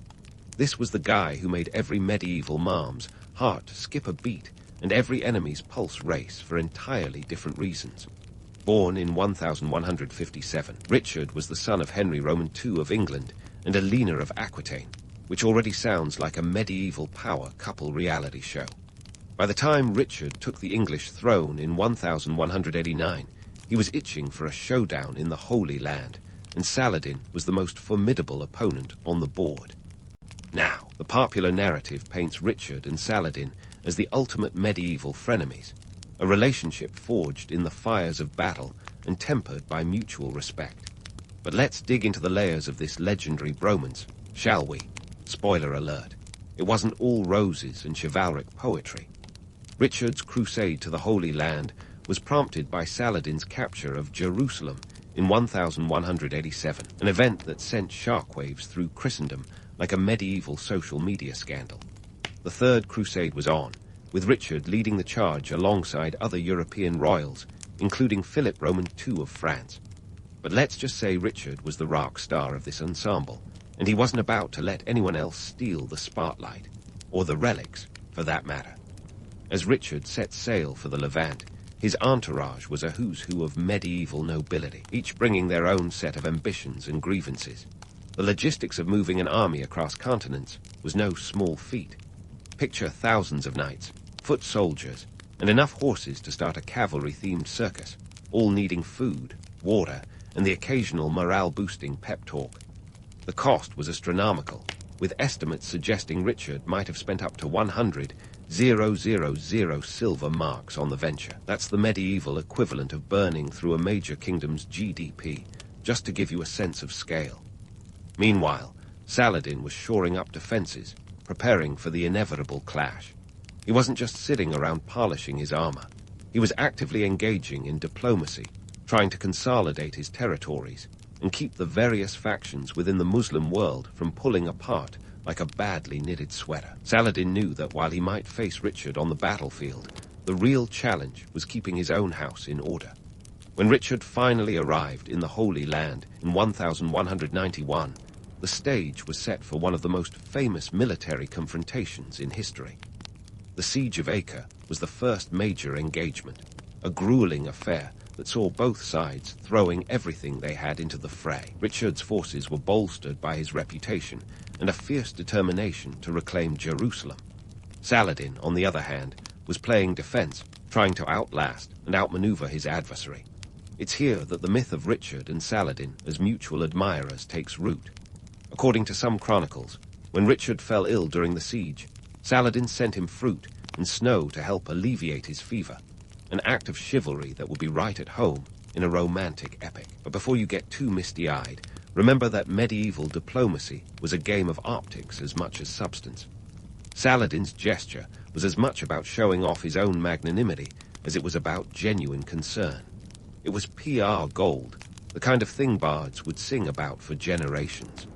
This was the guy who made every medieval mom's heart skip a beat and every enemy's pulse race for entirely different reasons. Born in 1157, Richard was the son of Henry Roman II of England and Helena of Aquitaine, which already sounds like a medieval power couple reality show. By the time Richard took the English throne in 1189, he was itching for a showdown in the Holy Land, and Saladin was the most formidable opponent on the board. Now, the popular narrative paints Richard and Saladin as the ultimate medieval frenemies, a relationship forged in the fires of battle and tempered by mutual respect. But let's dig into the layers of this legendary bromance, shall we? Spoiler alert. It wasn't all roses and chivalric poetry. Richard's crusade to the Holy Land was prompted by Saladin's capture of Jerusalem in 1187, an event that sent shockwaves through Christendom like a medieval social media scandal. The Third Crusade was on, with Richard leading the charge alongside other European royals, including Philip Roman II of France. But let's just say Richard was the rock star of this ensemble, and he wasn't about to let anyone else steal the spotlight, or the relics, for that matter. As Richard set sail for the Levant, his entourage was a who's who of medieval nobility, each bringing their own set of ambitions and grievances. The logistics of moving an army across continents was no small feat. Picture thousands of knights, foot soldiers, and enough horses to start a cavalry-themed circus, all needing food, water, and the occasional morale-boosting pep talk. The cost was astronomical, with estimates suggesting Richard might have spent up to 100,000 silver marks on the venture. That's the medieval equivalent of burning through a major kingdom's GDP, just to give you a sense of scale. Meanwhile, Saladin was shoring up defenses, preparing for the inevitable clash. He wasn't just sitting around polishing his armor. He was actively engaging in diplomacy, trying to consolidate his territories and keep the various factions within the Muslim world from pulling apart like a badly knitted sweater. Saladin knew that while he might face Richard on the battlefield, the real challenge was keeping his own house in order. When Richard finally arrived in the Holy Land in 1191, the stage was set for one of the most famous military confrontations in history. The Siege of Acre was the first major engagement, a grueling affair that saw both sides throwing everything they had into the fray. Richard's forces were bolstered by his reputation and a fierce determination to reclaim Jerusalem. Saladin, on the other hand, was playing defense, trying to outlast and outmaneuver his adversary. It's here that the myth of Richard and Saladin as mutual admirers takes root. According to some chronicles, when Richard fell ill during the siege, Saladin sent him fruit and snow to help alleviate his fever, an act of chivalry that would be right at home in a romantic epic. But before you get too misty-eyed, remember that medieval diplomacy was a game of optics as much as substance. Saladin's gesture was as much about showing off his own magnanimity as it was about genuine concern. It was PR gold, the kind of thing bards would sing about for generations.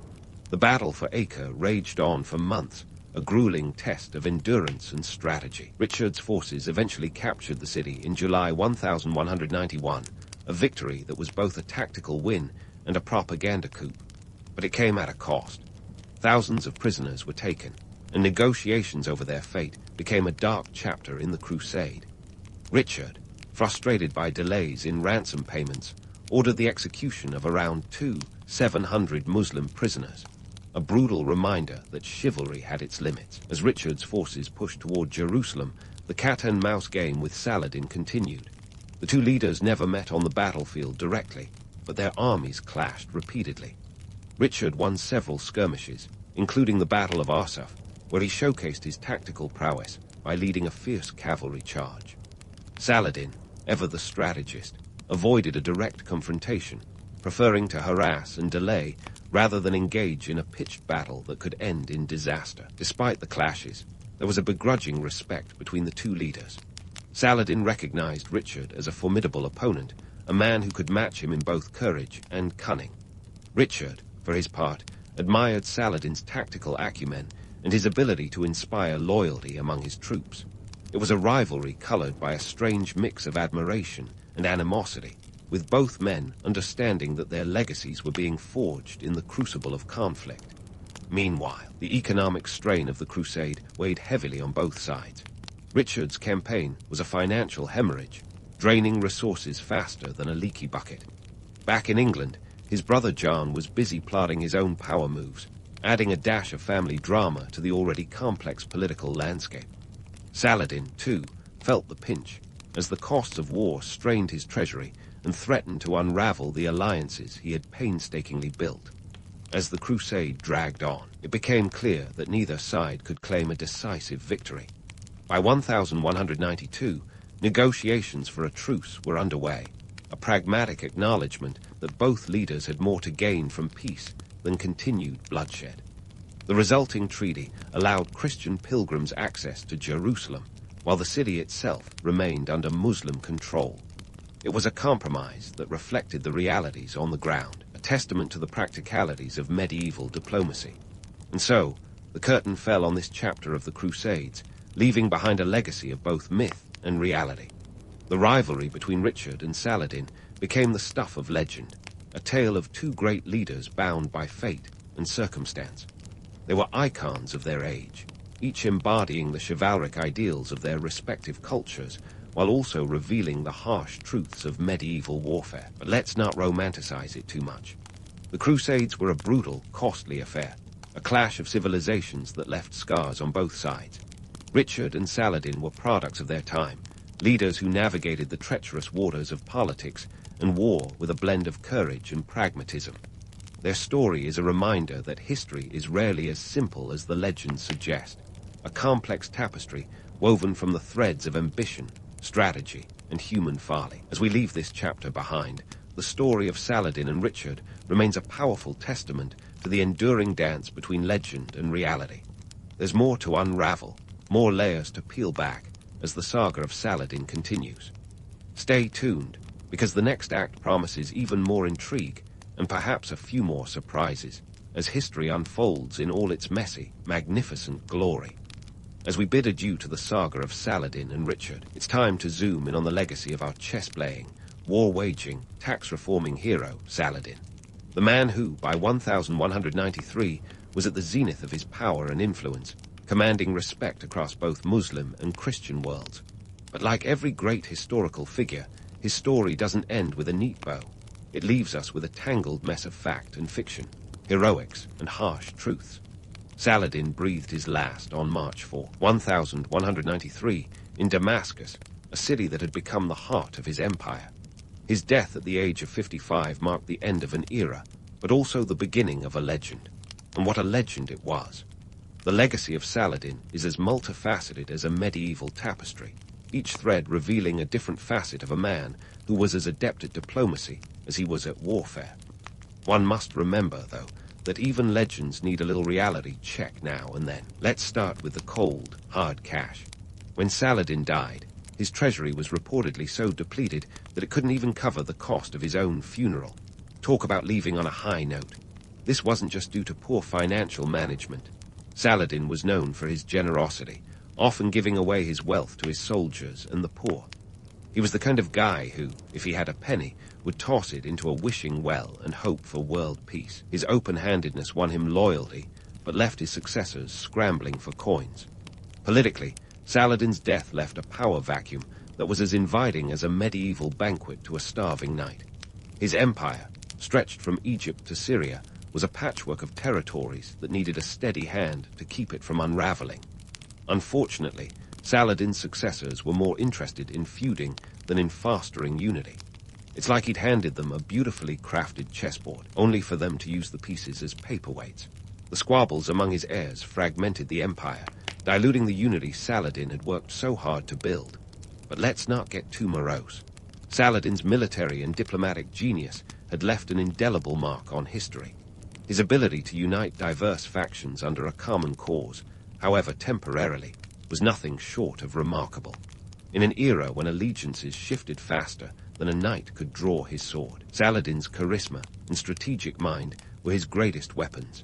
The battle for Acre raged on for months, a grueling test of endurance and strategy. Richard's forces eventually captured the city in July 1191, a victory that was both a tactical win and a propaganda coup. But it came at a cost. Thousands of prisoners were taken, and negotiations over their fate became a dark chapter in the Crusade. Richard, frustrated by delays in ransom payments, ordered the execution of around 700 Muslim prisoners, a brutal reminder that chivalry had its limits. As Richard's forces pushed toward Jerusalem, the cat-and-mouse game with Saladin continued. The two leaders never met on the battlefield directly, but their armies clashed repeatedly. Richard won several skirmishes, including the Battle of Arsuf, where he showcased his tactical prowess by leading a fierce cavalry charge. Saladin, ever the strategist, avoided a direct confrontation, preferring to harass and delay rather than engage in a pitched battle that could end in disaster. Despite the clashes, there was a begrudging respect between the two leaders. Saladin recognized Richard as a formidable opponent, a man who could match him in both courage and cunning. Richard, for his part, admired Saladin's tactical acumen and his ability to inspire loyalty among his troops. It was a rivalry colored by a strange mix of admiration and animosity, with both men understanding that their legacies were being forged in the crucible of conflict. Meanwhile, the economic strain of the crusade weighed heavily on both sides. Richard's campaign was a financial hemorrhage, draining resources faster than a leaky bucket. Back in England, his brother John was busy plotting his own power moves, adding a dash of family drama to the already complex political landscape. Saladin, too, felt the pinch, as the costs of war strained his treasury and threatened to unravel the alliances he had painstakingly built. As the crusade dragged on, it became clear that neither side could claim a decisive victory. By 1192, negotiations for a truce were underway, a pragmatic acknowledgement that both leaders had more to gain from peace than continued bloodshed. The resulting treaty allowed Christian pilgrims access to Jerusalem, while the city itself remained under Muslim control. It was a compromise that reflected the realities on the ground, a testament to the practicalities of medieval diplomacy. And so, the curtain fell on this chapter of the Crusades, leaving behind a legacy of both myth and reality. The rivalry between Richard and Saladin became the stuff of legend, a tale of two great leaders bound by fate and circumstance. They were icons of their age, each embodying the chivalric ideals of their respective cultures, while also revealing the harsh truths of medieval warfare. But let's not romanticize it too much. The Crusades were a brutal, costly affair, a clash of civilizations that left scars on both sides. Richard and Saladin were products of their time, leaders who navigated the treacherous waters of politics and war with a blend of courage and pragmatism. Their story is a reminder that history is rarely as simple as the legends suggest, a complex tapestry woven from the threads of ambition, strategy, and human folly. As we leave this chapter behind, the story of Saladin and Richard remains a powerful testament to the enduring dance between legend and reality. There's more to unravel, more layers to peel back, as the saga of Saladin continues. Stay tuned, because the next act promises even more intrigue, and perhaps a few more surprises, as history unfolds in all its messy, magnificent glory. As we bid adieu to the saga of Saladin and Richard, it's time to zoom in on the legacy of our chess-playing, war-waging, tax-reforming hero, Saladin. The man who, by 1193, was at the zenith of his power and influence, commanding respect across both Muslim and Christian worlds. But like every great historical figure, his story doesn't end with a neat bow. It leaves us with a tangled mess of fact and fiction, heroics and harsh truths. Saladin breathed his last on March 4, 1193, in Damascus, a city that had become the heart of his empire. His death at the age of 55 marked the end of an era, but also the beginning of a legend. And what a legend it was. The legacy of Saladin is as multifaceted as a medieval tapestry, each thread revealing a different facet of a man who was as adept at diplomacy as he was at warfare. One must remember, though, that even legends need a little reality check now and then. Let's start with the cold, hard cash. When Saladin died, his treasury was reportedly so depleted that it couldn't even cover the cost of his own funeral. Talk about leaving on a high note. This wasn't just due to poor financial management. Saladin was known for his generosity, often giving away his wealth to his soldiers and the poor. He was the kind of guy who, if he had a penny, would toss it into a wishing well and hope for world peace. His open-handedness won him loyalty, but left his successors scrambling for coins. Politically, Saladin's death left a power vacuum that was as inviting as a medieval banquet to a starving knight. His empire, stretched from Egypt to Syria, was a patchwork of territories that needed a steady hand to keep it from unraveling. Unfortunately, Saladin's successors were more interested in feuding than in fostering unity. It's like he'd handed them a beautifully crafted chessboard, only for them to use the pieces as paperweights. The squabbles among his heirs fragmented the empire, diluting the unity Saladin had worked so hard to build. But let's not get too morose. Saladin's military and diplomatic genius had left an indelible mark on history. His ability to unite diverse factions under a common cause, however temporarily, was nothing short of remarkable. In an era when allegiances shifted faster than a knight could draw his sword, Saladin's charisma and strategic mind were his greatest weapons.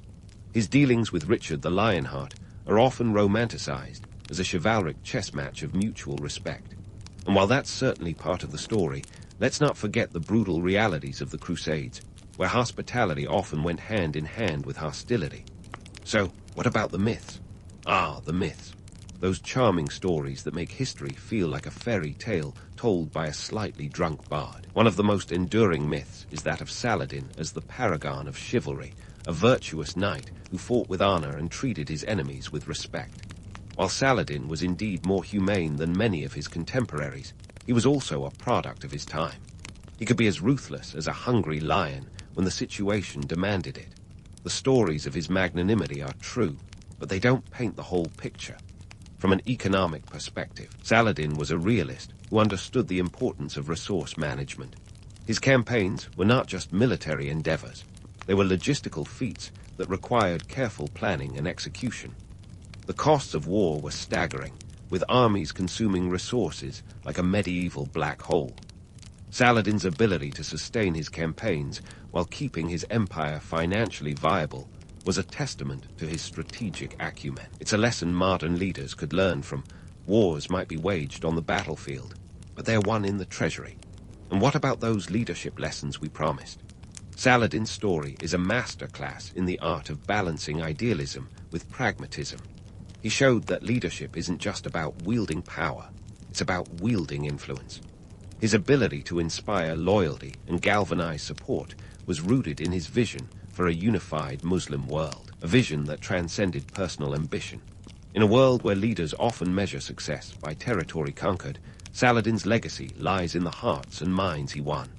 His dealings with Richard the Lionheart are often romanticized as a chivalric chess match of mutual respect. And while that's certainly part of the story, let's not forget the brutal realities of the Crusades, where hospitality often went hand in hand with hostility. So, what about the myths? Ah, the myths. Those charming stories that make history feel like a fairy tale told by a slightly drunk bard. One of the most enduring myths is that of Saladin as the paragon of chivalry, a virtuous knight who fought with honor and treated his enemies with respect. While Saladin was indeed more humane than many of his contemporaries, he was also a product of his time. He could be as ruthless as a hungry lion when the situation demanded it. The stories of his magnanimity are true, but they don't paint the whole picture. From an economic perspective, Saladin was a realist who understood the importance of resource management. His campaigns were not just military endeavors. They were logistical feats that required careful planning and execution. The costs of war were staggering, with armies consuming resources like a medieval black hole. Saladin's ability to sustain his campaigns while keeping his empire financially viable was a testament to his strategic acumen. It's a lesson modern leaders could learn from. Wars might be waged on the battlefield, but they're won in the treasury. And what about those leadership lessons we promised? Saladin's story is a masterclass in the art of balancing idealism with pragmatism. He showed that leadership isn't just about wielding power, it's about wielding influence. His ability to inspire loyalty and galvanize support was rooted in his vision for a unified Muslim world, a vision that transcended personal ambition. In a world where leaders often measure success by territory conquered, Saladin's legacy lies in the hearts and minds he won.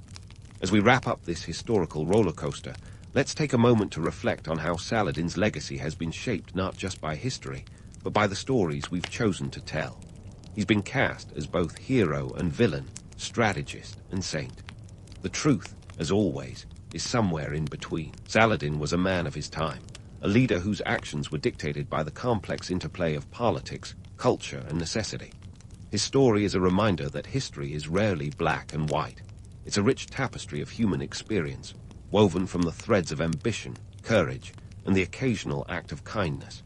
As we wrap up this historical roller coaster, let's take a moment to reflect on how Saladin's legacy has been shaped not just by history, but by the stories we've chosen to tell. He's been cast as both hero and villain, strategist and saint. The truth, as always, is somewhere in between. Saladin was a man of his time, a leader whose actions were dictated by the complex interplay of politics, culture, and necessity. His story is a reminder that history is rarely black and white. It's a rich tapestry of human experience, woven from the threads of ambition, courage, and the occasional act of kindness.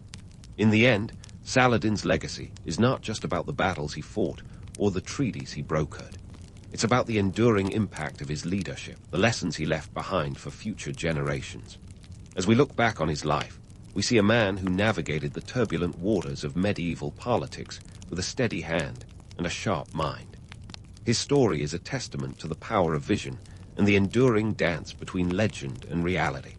In the end, Saladin's legacy is not just about the battles he fought or the treaties he brokered. It's about the enduring impact of his leadership, the lessons he left behind for future generations. As we look back on his life, we see a man who navigated the turbulent waters of medieval politics with a steady hand and a sharp mind. His story is a testament to the power of vision and the enduring dance between legend and reality.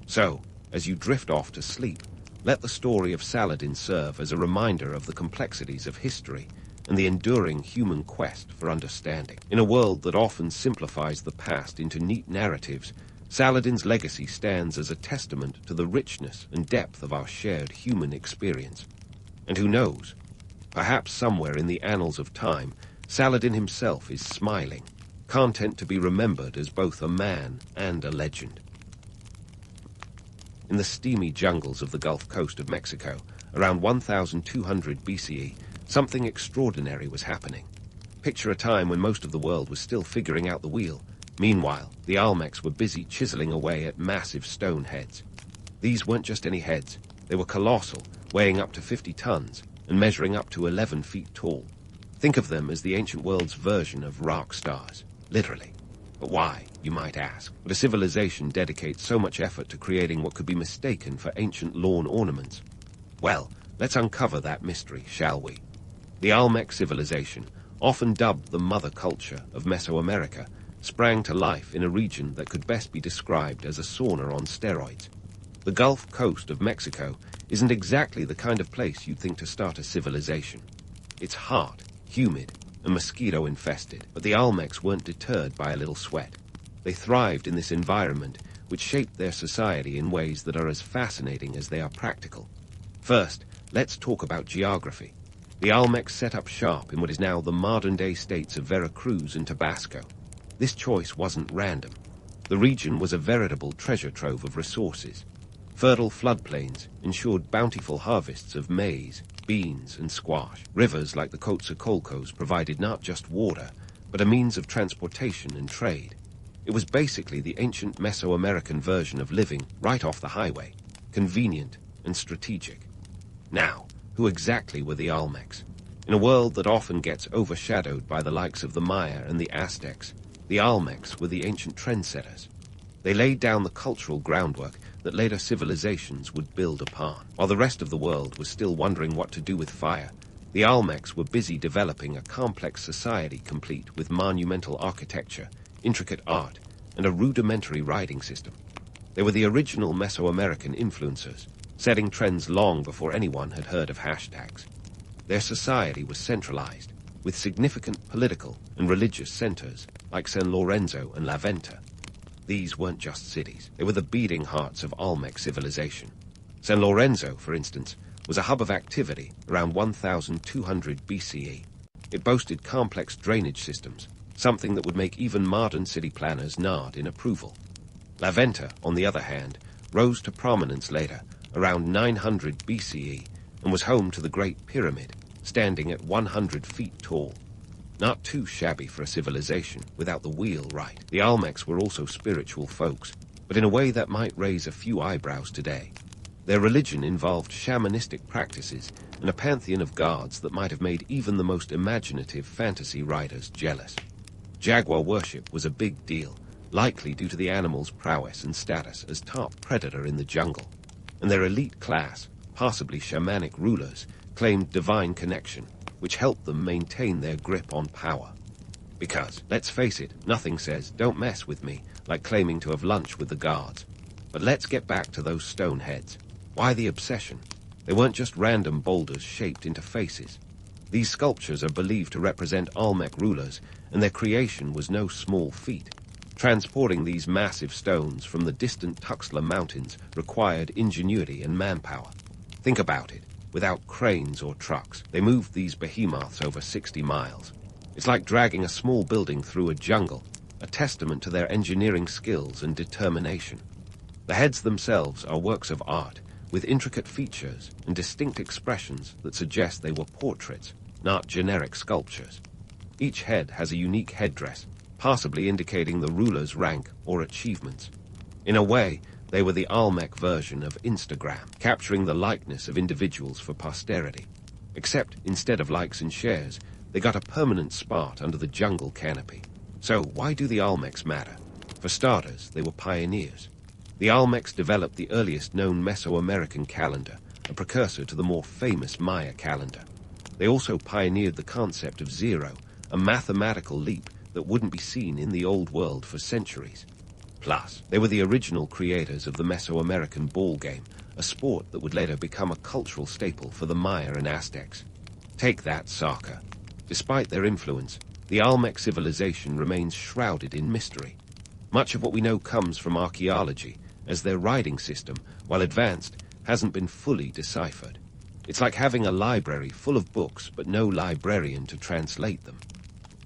So, as you drift off to sleep, let the story of Saladin serve as a reminder of the complexities of history and the enduring human quest for understanding. In a world that often simplifies the past into neat narratives, Saladin's legacy stands as a testament to the richness and depth of our shared human experience. And who knows, perhaps somewhere in the annals of time, Saladin himself is smiling, content to be remembered as both a man and a legend. In the steamy jungles of the Gulf Coast of Mexico, around 1200 BCE, something extraordinary was happening. Picture a time when most of the world was still figuring out the wheel. Meanwhile, the Olmecs were busy chiseling away at massive stone heads. These weren't just any heads. They were colossal, weighing up to 50 tons and measuring up to 11 feet tall. Think of them as the ancient world's version of rock stars, literally. But why, you might ask? Would a civilization dedicate so much effort to creating what could be mistaken for ancient lawn ornaments? Well, let's uncover that mystery, shall we? The Olmec civilization, often dubbed the mother culture of Mesoamerica, sprang to life in a region that could best be described as a sauna on steroids. The Gulf Coast of Mexico isn't exactly the kind of place you'd think to start a civilization. It's hot, humid, and mosquito-infested, but the Olmecs weren't deterred by a little sweat. They thrived in this environment, which shaped their society in ways that are as fascinating as they are practical. First, let's talk about geography. The Olmecs set up shop in what is now the modern-day states of Veracruz and Tabasco. This choice wasn't random. The region was a veritable treasure trove of resources. Fertile floodplains ensured bountiful harvests of maize, beans, and squash. Rivers like the Coatzacoalcos provided not just water, but a means of transportation and trade. It was basically the ancient Mesoamerican version of living right off the highway, convenient and strategic. Now, who exactly were the Olmecs? In a world that often gets overshadowed by the likes of the Maya and the Aztecs, the Olmecs were the ancient trendsetters. They laid down the cultural groundwork that later civilizations would build upon. While the rest of the world was still wondering what to do with fire, the Olmecs were busy developing a complex society complete with monumental architecture, intricate art, and a rudimentary writing system. They were the original Mesoamerican influencers, setting trends long before anyone had heard of hashtags. Their society was centralized, with significant political and religious centers like San Lorenzo and La Venta. These weren't just cities. They were the beating hearts of Olmec civilization. San Lorenzo, for instance, was a hub of activity around 1200 BCE. It boasted complex drainage systems, something that would make even modern city planners nod in approval. La Venta, on the other hand, rose to prominence later, around 900 BCE, and was home to the Great Pyramid, standing at 100 feet tall. Not too shabby for a civilization without the wheel right. The Olmecs were also spiritual folks, but in a way that might raise a few eyebrows today. Their religion involved shamanistic practices and a pantheon of gods that might have made even the most imaginative fantasy writers jealous. Jaguar worship was a big deal, likely due to the animal's prowess and status as top predator in the jungle. And their elite class, possibly shamanic rulers, claimed divine connection, which helped them maintain their grip on power. Because, let's face it, nothing says, "Don't mess with me," like claiming to have lunch with the gods. But let's get back to those stone heads. Why the obsession? They weren't just random boulders shaped into faces. These sculptures are believed to represent Olmec rulers, and their creation was no small feat. Transporting these massive stones from the distant Tuxtla Mountains required ingenuity and manpower. Think about it. Without cranes or trucks, they moved these behemoths over 60 miles. It's like dragging a small building through a jungle, a testament to their engineering skills and determination. The heads themselves are works of art, with intricate features and distinct expressions that suggest they were portraits, not generic sculptures. Each head has a unique headdress, possibly indicating the ruler's rank or achievements. In a way, they were the Olmec version of Instagram, capturing the likeness of individuals for posterity. Except, instead of likes and shares, they got a permanent spot under the jungle canopy. So, why do the Olmecs matter? For starters, they were pioneers. The Olmecs developed the earliest known Mesoamerican calendar, a precursor to the more famous Maya calendar. They also pioneered the concept of zero, a mathematical leap that wouldn't be seen in the old world for centuries. Plus, they were the original creators of the Mesoamerican ball game, a sport that would later become a cultural staple for the Maya and Aztecs. Take that, soccer. Despite their influence, the Olmec civilization remains shrouded in mystery. Much of what we know comes from archaeology, as their writing system, while advanced, hasn't been fully deciphered. It's like having a library full of books but no librarian to translate them.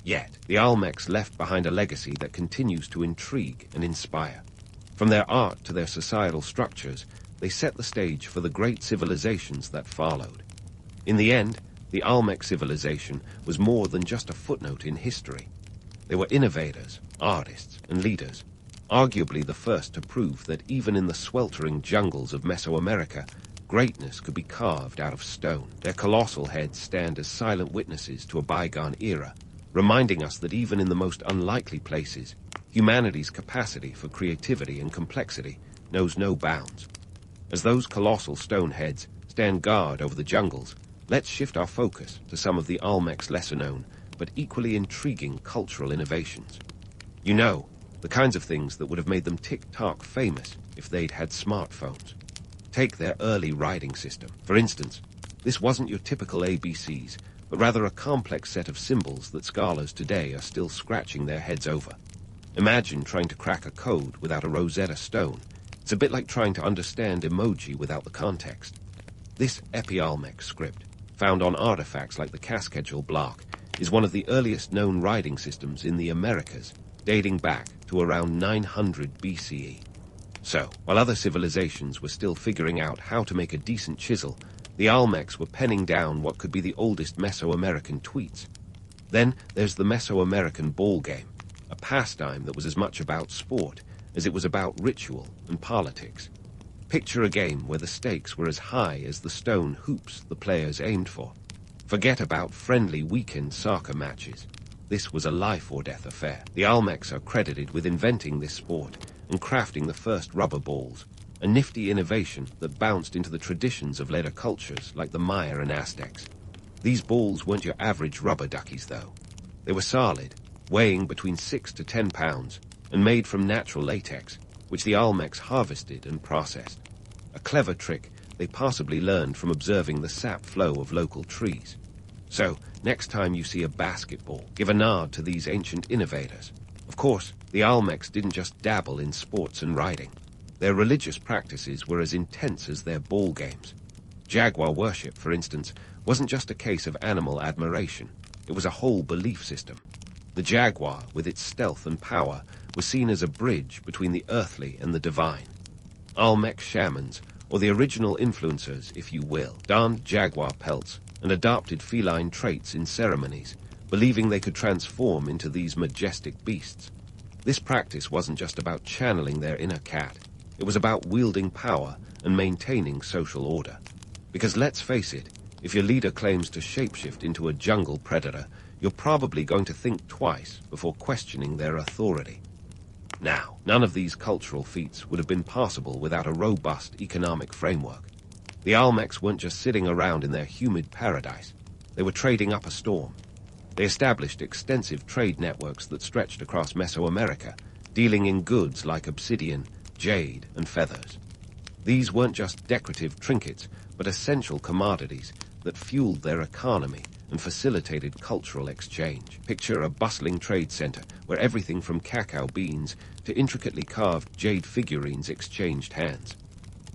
Yet, the Olmecs left behind a legacy that continues to intrigue and inspire. From their art to their societal structures, they set the stage for the great civilizations that followed. In the end, the Olmec civilization was more than just a footnote in history. They were innovators, artists, and leaders, arguably the first to prove that even in the sweltering jungles of Mesoamerica, greatness could be carved out of stone. Their colossal heads stand as silent witnesses to a bygone era, reminding us that even in the most unlikely places, humanity's capacity for creativity and complexity knows no bounds. As those colossal stone heads stand guard over the jungles, let's shift our focus to some of the Olmec's lesser-known, but equally intriguing cultural innovations. You know, the kinds of things that would have made them tick-tock famous if they'd had smartphones. Take their early writing system. For instance, this wasn't your typical ABCs, but rather a complex set of symbols that scholars today are still scratching their heads over. Imagine trying to crack a code without a Rosetta Stone. It's a bit like trying to understand emoji without the context. This Epi-Olmec script, found on artifacts like the Cascadule block, is one of the earliest known writing systems in the Americas, dating back to around 900 BCE. So, while other civilizations were still figuring out how to make a decent chisel, the Olmecs were penning down what could be the oldest Mesoamerican tweets. Then there's the Mesoamerican ball game, a pastime that was as much about sport as it was about ritual and politics. Picture a game where the stakes were as high as the stone hoops the players aimed for. Forget about friendly weekend soccer matches. This was a life-or-death affair. The Olmecs are credited with inventing this sport and crafting the first rubber balls, a nifty innovation that bounced into the traditions of later cultures like the Maya and Aztecs. These balls weren't your average rubber duckies, though. They were solid, weighing between 6 to 10 pounds, and made from natural latex, which the Olmecs harvested and processed. A clever trick they possibly learned from observing the sap flow of local trees. So, next time you see a basketball, give a nod to these ancient innovators. Of course, the Olmecs didn't just dabble in sports and riding. Their religious practices were as intense as their ball games. Jaguar worship, for instance, wasn't just a case of animal admiration. It was a whole belief system. The jaguar, with its stealth and power, was seen as a bridge between the earthly and the divine. Olmec shamans, or the original influencers, if you will, donned jaguar pelts and adopted feline traits in ceremonies, believing they could transform into these majestic beasts. This practice wasn't just about channeling their inner cat. It was about wielding power and maintaining social order. Because let's face it, if your leader claims to shapeshift into a jungle predator, you're probably going to think twice before questioning their authority. Now, none of these cultural feats would have been possible without a robust economic framework. The Olmecs weren't just sitting around in their humid paradise. They were trading up a storm. They established extensive trade networks that stretched across Mesoamerica, dealing in goods like obsidian, jade, and feathers. These weren't just decorative trinkets, but essential commodities that fueled their economy and facilitated cultural exchange. Picture a bustling trade center where everything from cacao beans to intricately carved jade figurines exchanged hands.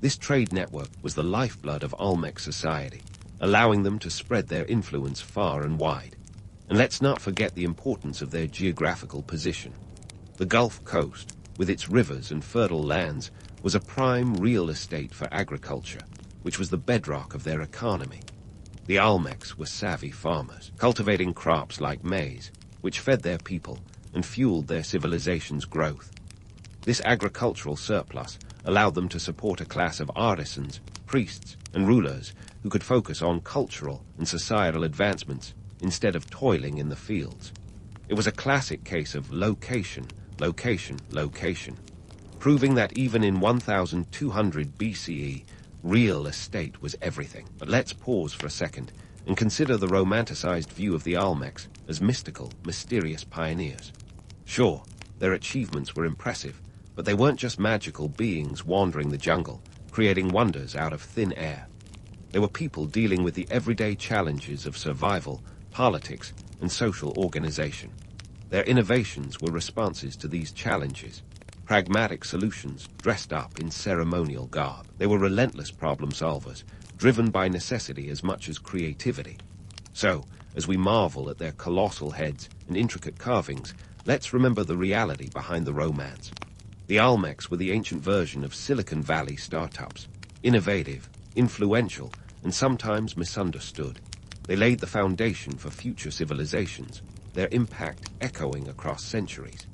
This trade network was the lifeblood of Olmec society, allowing them to spread their influence far and wide. And let's not forget the importance of their geographical position. The Gulf Coast, with its rivers and fertile lands, was a prime real estate for agriculture, which was the bedrock of their economy. The Olmecs were savvy farmers, cultivating crops like maize, which fed their people and fueled their civilization's growth. This agricultural surplus allowed them to support a class of artisans, priests, and rulers who could focus on cultural and societal advancements instead of toiling in the fields. It was a classic case of location, location, location, proving that even in 1200 BCE, real estate was everything. But let's pause for a second and consider the romanticized view of the Olmecs as mystical, mysterious pioneers. Sure, their achievements were impressive, but they weren't just magical beings wandering the jungle, creating wonders out of thin air. They were people dealing with the everyday challenges of survival, politics, and social organization. Their innovations were responses to these challenges, pragmatic solutions dressed up in ceremonial garb. They were relentless problem solvers, driven by necessity as much as creativity. So, as we marvel at their colossal heads and intricate carvings, let's remember the reality behind the romance. The Olmecs were the ancient version of Silicon Valley startups, innovative, influential, and sometimes misunderstood. They laid the foundation for future civilizations, their impact echoing across centuries.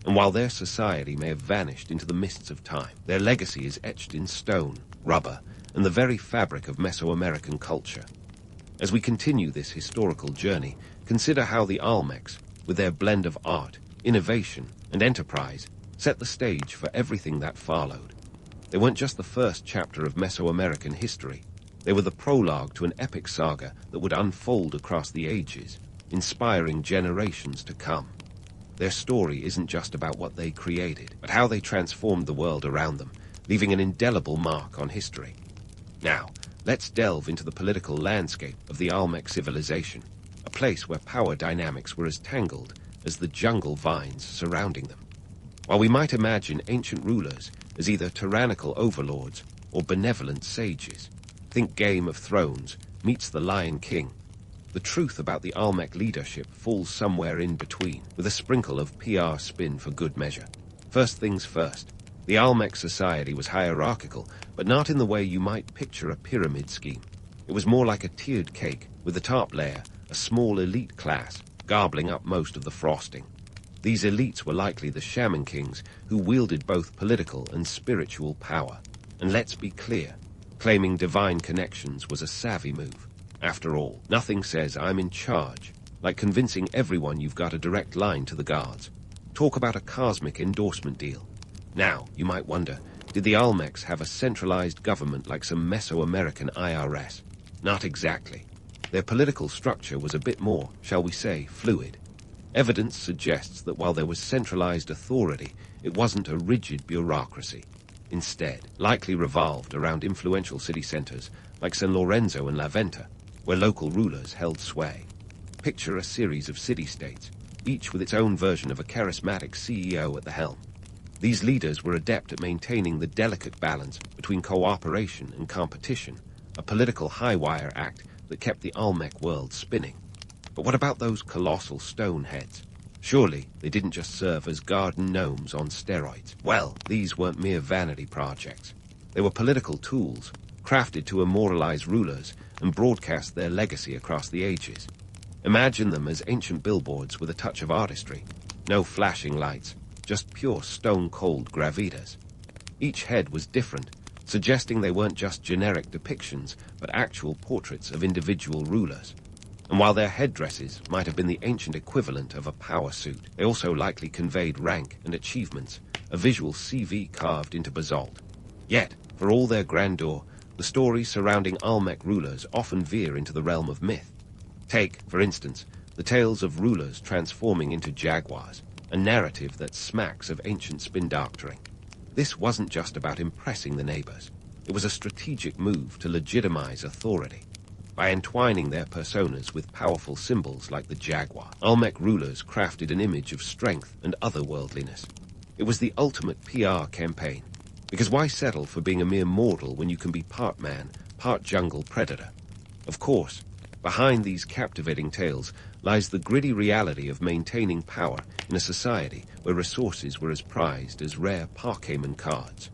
And while their society may have vanished into the mists of time, their legacy is etched in stone, rubber, and the very fabric of Mesoamerican culture. As we continue this historical journey, consider how the Olmecs, with their blend of art, innovation, and enterprise, set the stage for everything that followed. They weren't just the first chapter of Mesoamerican history. They were the prologue to an epic saga that would unfold across the ages, inspiring generations to come. Their story isn't just about what they created, but how they transformed the world around them, leaving an indelible mark on history. Now, let's delve into the political landscape of the Olmec civilization, a place where power dynamics were as tangled as the jungle vines surrounding them. While we might imagine ancient rulers as either tyrannical overlords or benevolent sages, think Game of Thrones meets the Lion King, the truth about the Olmec leadership falls somewhere in between, with a sprinkle of PR spin for good measure. First things first, the Olmec society was hierarchical, but not in the way you might picture a pyramid scheme. It was more like a tiered cake, with the top layer, a small elite class, gobbling up most of the frosting. These elites were likely the shaman kings, who wielded both political and spiritual power. And let's be clear, claiming divine connections was a savvy move. After all, nothing says I'm in charge like convincing everyone you've got a direct line to the gods. Talk about a cosmic endorsement deal. Now, you might wonder, did the Olmecs have a centralized government like some Mesoamerican IRS? Not exactly. Their political structure was a bit more, shall we say, fluid. Evidence suggests that while there was centralized authority, it wasn't a rigid bureaucracy. Instead, likely revolved around influential city centers like San Lorenzo and La Venta, where local rulers held sway. Picture a series of city-states, each with its own version of a charismatic CEO at the helm. These leaders were adept at maintaining the delicate balance between cooperation and competition, a political high-wire act that kept the Olmec world spinning. But what about those colossal stone heads? Surely they didn't just serve as garden gnomes on steroids. Well, these weren't mere vanity projects. They were political tools, crafted to immortalize rulers and broadcast their legacy across the ages. Imagine them as ancient billboards with a touch of artistry. No flashing lights, just pure stone-cold gravitas. Each head was different, suggesting they weren't just generic depictions, but actual portraits of individual rulers. And while their headdresses might have been the ancient equivalent of a power suit, they also likely conveyed rank and achievements, a visual CV carved into basalt. Yet, for all their grandeur, the stories surrounding Olmec rulers often veer into the realm of myth. Take, for instance, the tales of rulers transforming into jaguars, a narrative that smacks of ancient spin doctoring. This wasn't just about impressing the neighbors. It was a strategic move to legitimize authority. By entwining their personas with powerful symbols like the jaguar, Olmec rulers crafted an image of strength and otherworldliness. It was the ultimate PR campaign, because why settle for being a mere mortal when you can be part man, part jungle predator? Of course, behind these captivating tales lies the gritty reality of maintaining power in a society where resources were as prized as rare Parcayman cards.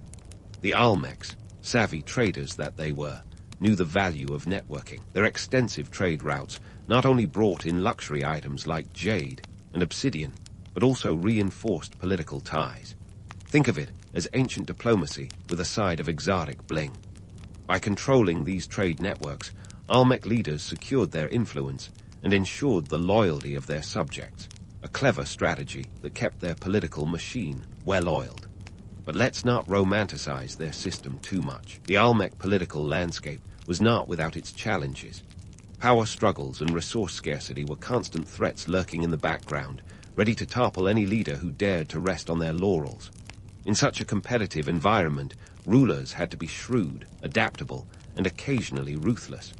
The Olmecs, savvy traders that they were, knew the value of networking. Their extensive trade routes not only brought in luxury items like jade and obsidian, but also reinforced political ties. Think of it as ancient diplomacy with a side of exotic bling. By controlling these trade networks, Olmec leaders secured their influence and ensured the loyalty of their subjects, a clever strategy that kept their political machine well-oiled. But let's not romanticize their system too much. The Olmec political landscape was not without its challenges. Power struggles and resource scarcity were constant threats lurking in the background, ready to topple any leader who dared to rest on their laurels. In such a competitive environment, rulers had to be shrewd, adaptable, and occasionally ruthless.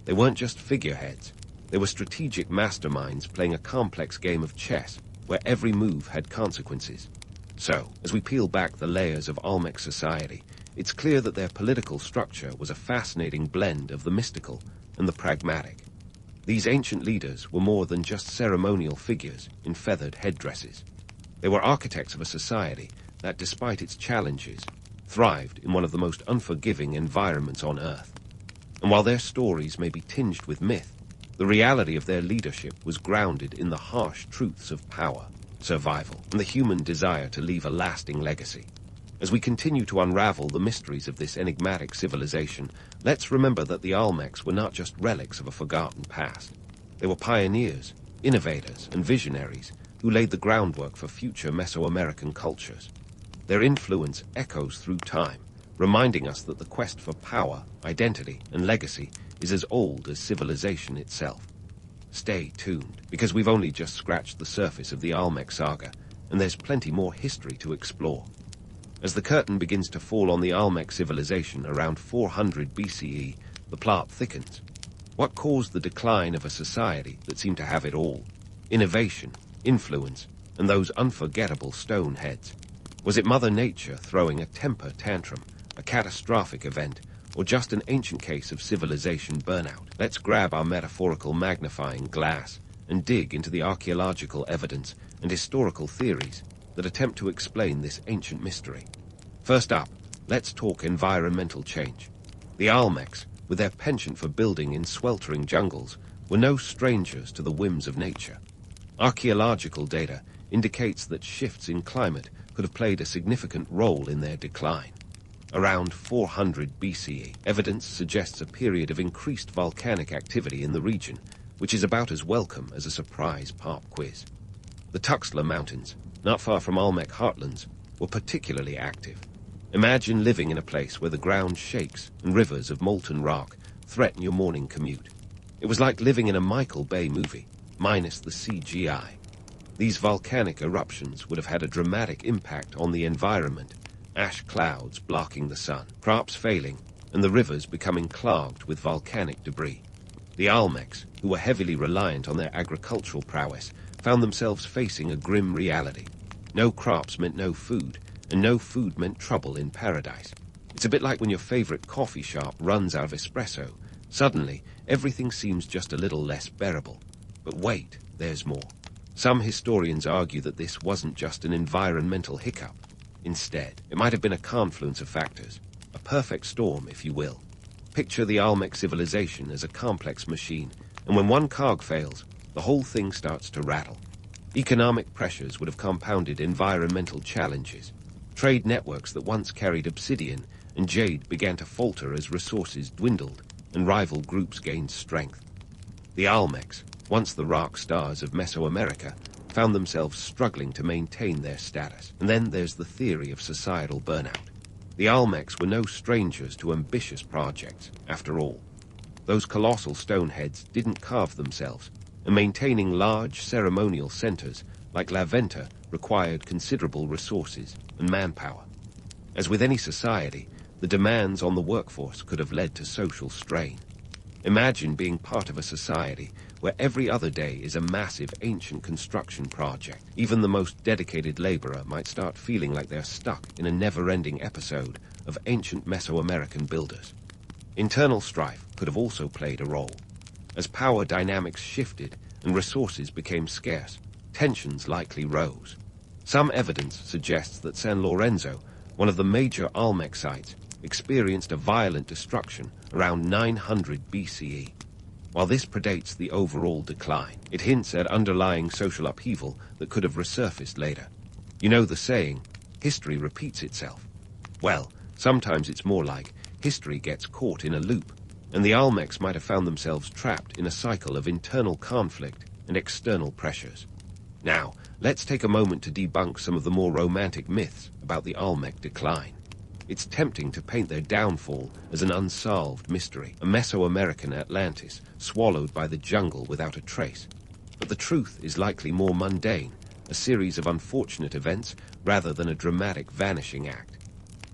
They weren't just figureheads. They were strategic masterminds playing a complex game of chess where every move had consequences. So, as we peel back the layers of Olmec society, it's clear that their political structure was a fascinating blend of the mystical and the pragmatic. These ancient leaders were more than just ceremonial figures in feathered headdresses. They were architects of a society that, despite its challenges, thrived in one of the most unforgiving environments on Earth. And while their stories may be tinged with myth, the reality of their leadership was grounded in the harsh truths of power, survival, and the human desire to leave a lasting legacy. As we continue to unravel the mysteries of this enigmatic civilization, let's remember that the Olmecs were not just relics of a forgotten past. They were pioneers, innovators, and visionaries who laid the groundwork for future Mesoamerican cultures. Their influence echoes through time, reminding us that the quest for power, identity, and legacy is as old as civilization itself. Stay tuned, because we've only just scratched the surface of the Olmec saga, and there's plenty more history to explore. As the curtain begins to fall on the Olmec civilization around 400 BCE, the plot thickens. What caused the decline of a society that seemed to have it all? Innovation, influence, and those unforgettable stone heads. Was it Mother Nature throwing a temper tantrum, a catastrophic event, or just an ancient case of civilization burnout? Let's grab our metaphorical magnifying glass and dig into the archaeological evidence and historical theories that attempt to explain this ancient mystery. First up, let's talk environmental change. The Olmecs, with their penchant for building in sweltering jungles, were no strangers to the whims of nature. Archaeological data indicates that shifts in climate could have played a significant role in their decline. Around 400 BCE, evidence suggests a period of increased volcanic activity in the region, which is about as welcome as a surprise pop quiz. The Tuxtla Mountains, not far from Olmec heartlands, were particularly active. Imagine living in a place where the ground shakes and rivers of molten rock threaten your morning commute. It was like living in a Michael Bay movie, minus the CGI. These volcanic eruptions would have had a dramatic impact on the environment, ash clouds blocking the sun, crops failing, and the rivers becoming clogged with volcanic debris. The Olmecs, who were heavily reliant on their agricultural prowess, found themselves facing a grim reality. No crops meant no food, and no food meant trouble in paradise. It's a bit like when your favorite coffee shop runs out of espresso. Suddenly, everything seems just a little less bearable. But wait, there's more. Some historians argue that this wasn't just an environmental hiccup. Instead, it might have been a confluence of factors, a perfect storm, if you will. Picture the Olmec civilization as a complex machine, and when one cog fails, the whole thing starts to rattle. Economic pressures would have compounded environmental challenges. Trade networks that once carried obsidian and jade began to falter as resources dwindled and rival groups gained strength. The Olmecs, once the rock stars of Mesoamerica, found themselves struggling to maintain their status. And then there's the theory of societal burnout. The Olmecs were no strangers to ambitious projects, after all. Those colossal stone heads didn't carve themselves, and maintaining large ceremonial centers like La Venta required considerable resources and manpower. As with any society, the demands on the workforce could have led to social strain. Imagine being part of a society where every other day is a massive ancient construction project. Even the most dedicated laborer might start feeling like they're stuck in a never-ending episode of ancient Mesoamerican builders. Internal strife could have also played a role. As power dynamics shifted and resources became scarce, tensions likely rose. Some evidence suggests that San Lorenzo, one of the major Olmec sites, experienced a violent destruction around 900 BCE. While this predates the overall decline, it hints at underlying social upheaval that could have resurfaced later. You know the saying, history repeats itself. Well, sometimes it's more like history gets caught in a loop, and the Olmecs might have found themselves trapped in a cycle of internal conflict and external pressures. Now, let's take a moment to debunk some of the more romantic myths about the Olmec decline. It's tempting to paint their downfall as an unsolved mystery, a Mesoamerican Atlantis swallowed by the jungle without a trace. But the truth is likely more mundane, a series of unfortunate events rather than a dramatic vanishing act.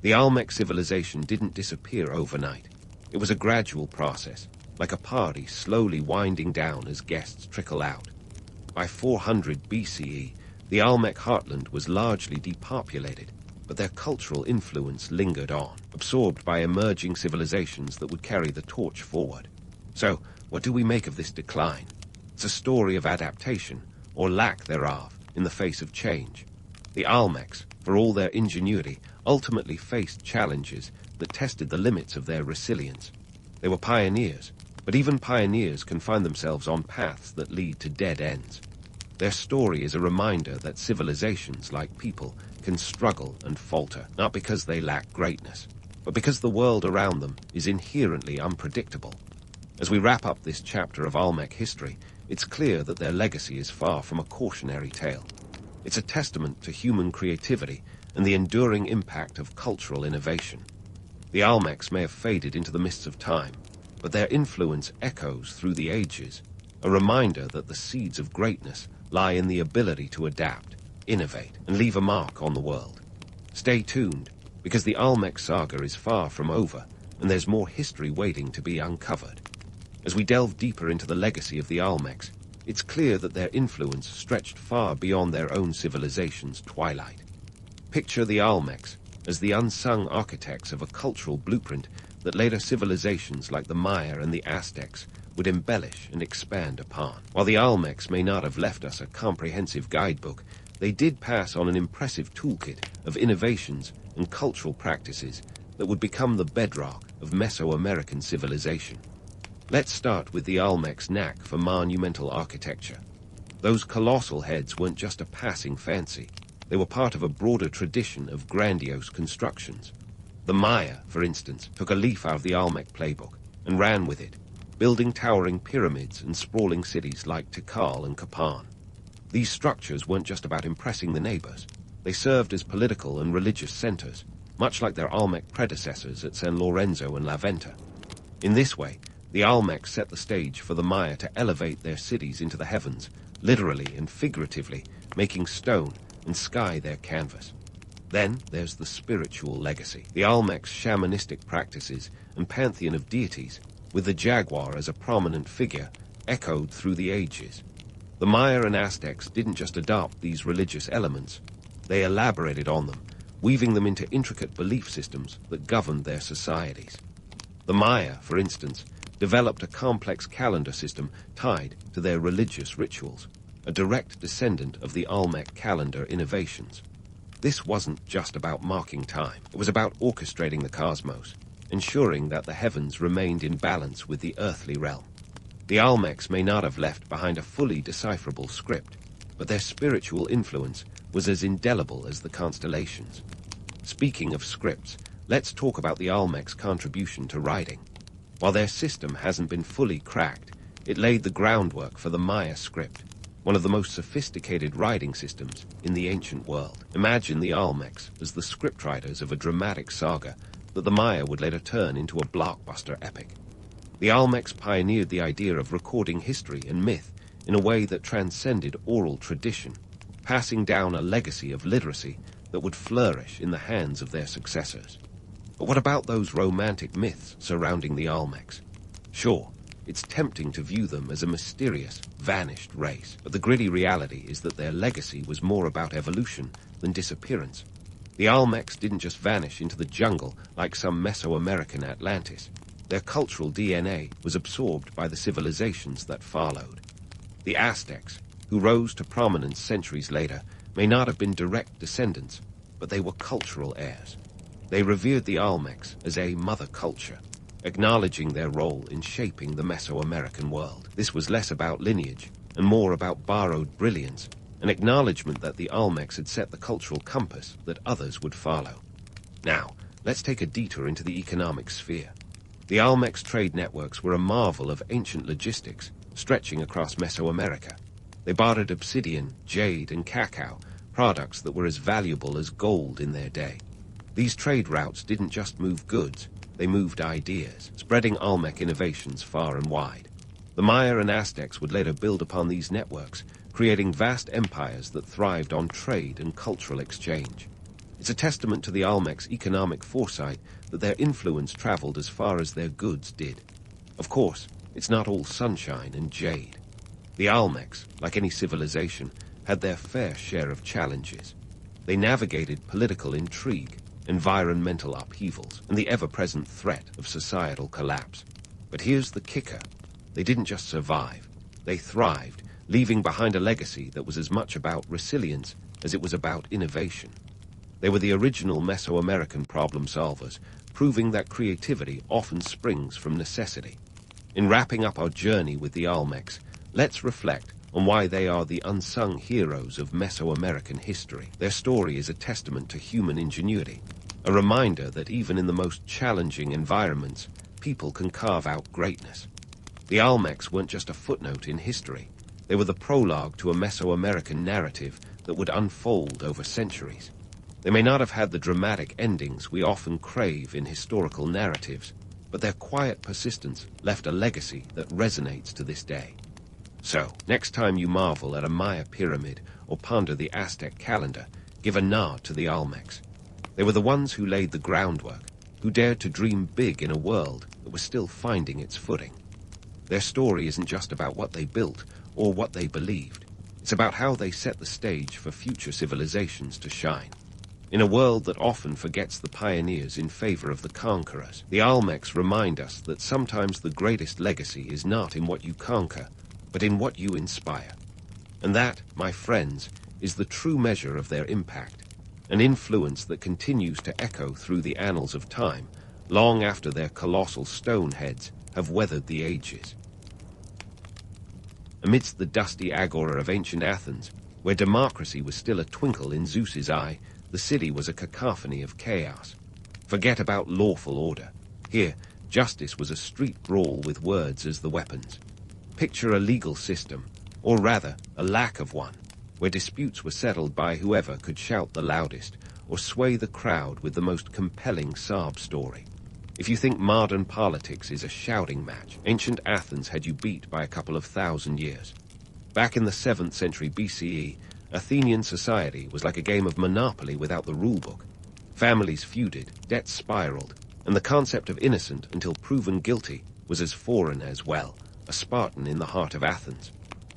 The Olmec civilization didn't disappear overnight. It was a gradual process, like a party slowly winding down as guests trickle out. By 400 BCE, the Olmec heartland was largely depopulated, but their cultural influence lingered on, absorbed by emerging civilizations that would carry the torch forward. So, what do we make of this decline? It's a story of adaptation, or lack thereof, in the face of change. The Olmecs, for all their ingenuity, ultimately faced challenges that tested the limits of their resilience. They were pioneers, but even pioneers can find themselves on paths that lead to dead ends. Their story is a reminder that civilizations, like people, can struggle and falter, not because they lack greatness, but because the world around them is inherently unpredictable. As we wrap up this chapter of Olmec history, it's clear that their legacy is far from a cautionary tale. It's a testament to human creativity and the enduring impact of cultural innovation. The Olmecs may have faded into the mists of time, but their influence echoes through the ages, a reminder that the seeds of greatness lie in the ability to adapt, innovate, and leave a mark on the world. Stay tuned, because the Olmec saga is far from over, and there's more history waiting to be uncovered. As we delve deeper into the legacy of the Olmecs, it's clear that their influence stretched far beyond their own civilization's twilight. Picture the Olmecs as the unsung architects of a cultural blueprint that later civilizations like the Maya and the Aztecs would embellish and expand upon. While the Olmecs may not have left us a comprehensive guidebook, they did pass on an impressive toolkit of innovations and cultural practices that would become the bedrock of Mesoamerican civilization. Let's start with the Olmecs' knack for monumental architecture. Those colossal heads weren't just a passing fancy. They were part of a broader tradition of grandiose constructions. The Maya, for instance, took a leaf out of the Olmec playbook and ran with it, building towering pyramids and sprawling cities like Tikal and Capan. These structures weren't just about impressing the neighbors. They served as political and religious centers, much like their Olmec predecessors at San Lorenzo and La Venta. In this way, the Olmecs set the stage for the Maya to elevate their cities into the heavens, literally and figuratively, making stone and sky their canvas. Then there's the spiritual legacy. The Olmecs' shamanistic practices and pantheon of deities, with the jaguar as a prominent figure, echoed through the ages. The Maya and Aztecs didn't just adopt these religious elements, they elaborated on them, weaving them into intricate belief systems that governed their societies. The Maya, for instance, developed a complex calendar system tied to their religious rituals, a direct descendant of the Olmec calendar innovations. This wasn't just about marking time. It was about orchestrating the cosmos, ensuring that the heavens remained in balance with the earthly realm. The Olmecs may not have left behind a fully decipherable script, but their spiritual influence was as indelible as the constellations. Speaking of scripts, let's talk about the Olmecs' contribution to writing. While their system hasn't been fully cracked, it laid the groundwork for the Maya script, one of the most sophisticated writing systems in the ancient world. Imagine the Olmecs as the scriptwriters of a dramatic saga that the Maya would later turn into a blockbuster epic. The Olmecs pioneered the idea of recording history and myth in a way that transcended oral tradition, passing down a legacy of literacy that would flourish in the hands of their successors. But what about those romantic myths surrounding the Olmecs? Sure, it's tempting to view them as a mysterious, vanished race. But the gritty reality is that their legacy was more about evolution than disappearance. The Olmecs didn't just vanish into the jungle like some Mesoamerican Atlantis. Their cultural DNA was absorbed by the civilizations that followed. The Aztecs, who rose to prominence centuries later, may not have been direct descendants, but they were cultural heirs. They revered the Olmecs as a mother culture, acknowledging their role in shaping the Mesoamerican world. This was less about lineage and more about borrowed brilliance, an acknowledgement that the Olmecs had set the cultural compass that others would follow. Now, let's take a detour into the economic sphere. The Olmecs' trade networks were a marvel of ancient logistics, stretching across Mesoamerica. They bartered obsidian, jade, and cacao, products that were as valuable as gold in their day. These trade routes didn't just move goods, they moved ideas, spreading Olmec innovations far and wide. The Maya and Aztecs would later build upon these networks, creating vast empires that thrived on trade and cultural exchange. It's a testament to the Olmecs' economic foresight that their influence traveled as far as their goods did. Of course, it's not all sunshine and jade. The Olmecs, like any civilization, had their fair share of challenges. They navigated political intrigue, environmental upheavals, and the ever-present threat of societal collapse. But here's the kicker. They didn't just survive. They thrived, leaving behind a legacy that was as much about resilience as it was about innovation. They were the original Mesoamerican problem solvers, proving that creativity often springs from necessity. In wrapping up our journey with the Olmecs, let's reflect on why they are the unsung heroes of Mesoamerican history. Their story is a testament to human ingenuity, a reminder that even in the most challenging environments, people can carve out greatness. The Olmecs weren't just a footnote in history. They were the prologue to a Mesoamerican narrative that would unfold over centuries. They may not have had the dramatic endings we often crave in historical narratives, but their quiet persistence left a legacy that resonates to this day. So, next time you marvel at a Maya pyramid or ponder the Aztec calendar, give a nod to the Olmecs. They were the ones who laid the groundwork, who dared to dream big in a world that was still finding its footing. Their story isn't just about what they built or what they believed. It's about how they set the stage for future civilizations to shine. In a world that often forgets the pioneers in favor of the conquerors, the Olmecs remind us that sometimes the greatest legacy is not in what you conquer, but in what you inspire. And that, my friends, is the true measure of their impact, an influence that continues to echo through the annals of time, long after their colossal stone heads have weathered the ages. Amidst the dusty agora of ancient Athens, where democracy was still a twinkle in Zeus's eye, the city was a cacophony of chaos. Forget about lawful order. Here, justice was a street brawl with words as the weapons. Picture a legal system, or rather, a lack of one, where disputes were settled by whoever could shout the loudest or sway the crowd with the most compelling sob story. If you think modern politics is a shouting match, ancient Athens had you beat by a couple of thousand years. Back in the 7th century BCE, Athenian society was like a game of Monopoly without the rulebook. Families feuded, debts spiraled, and the concept of innocent until proven guilty was as foreign as, well, a Spartan in the heart of Athens.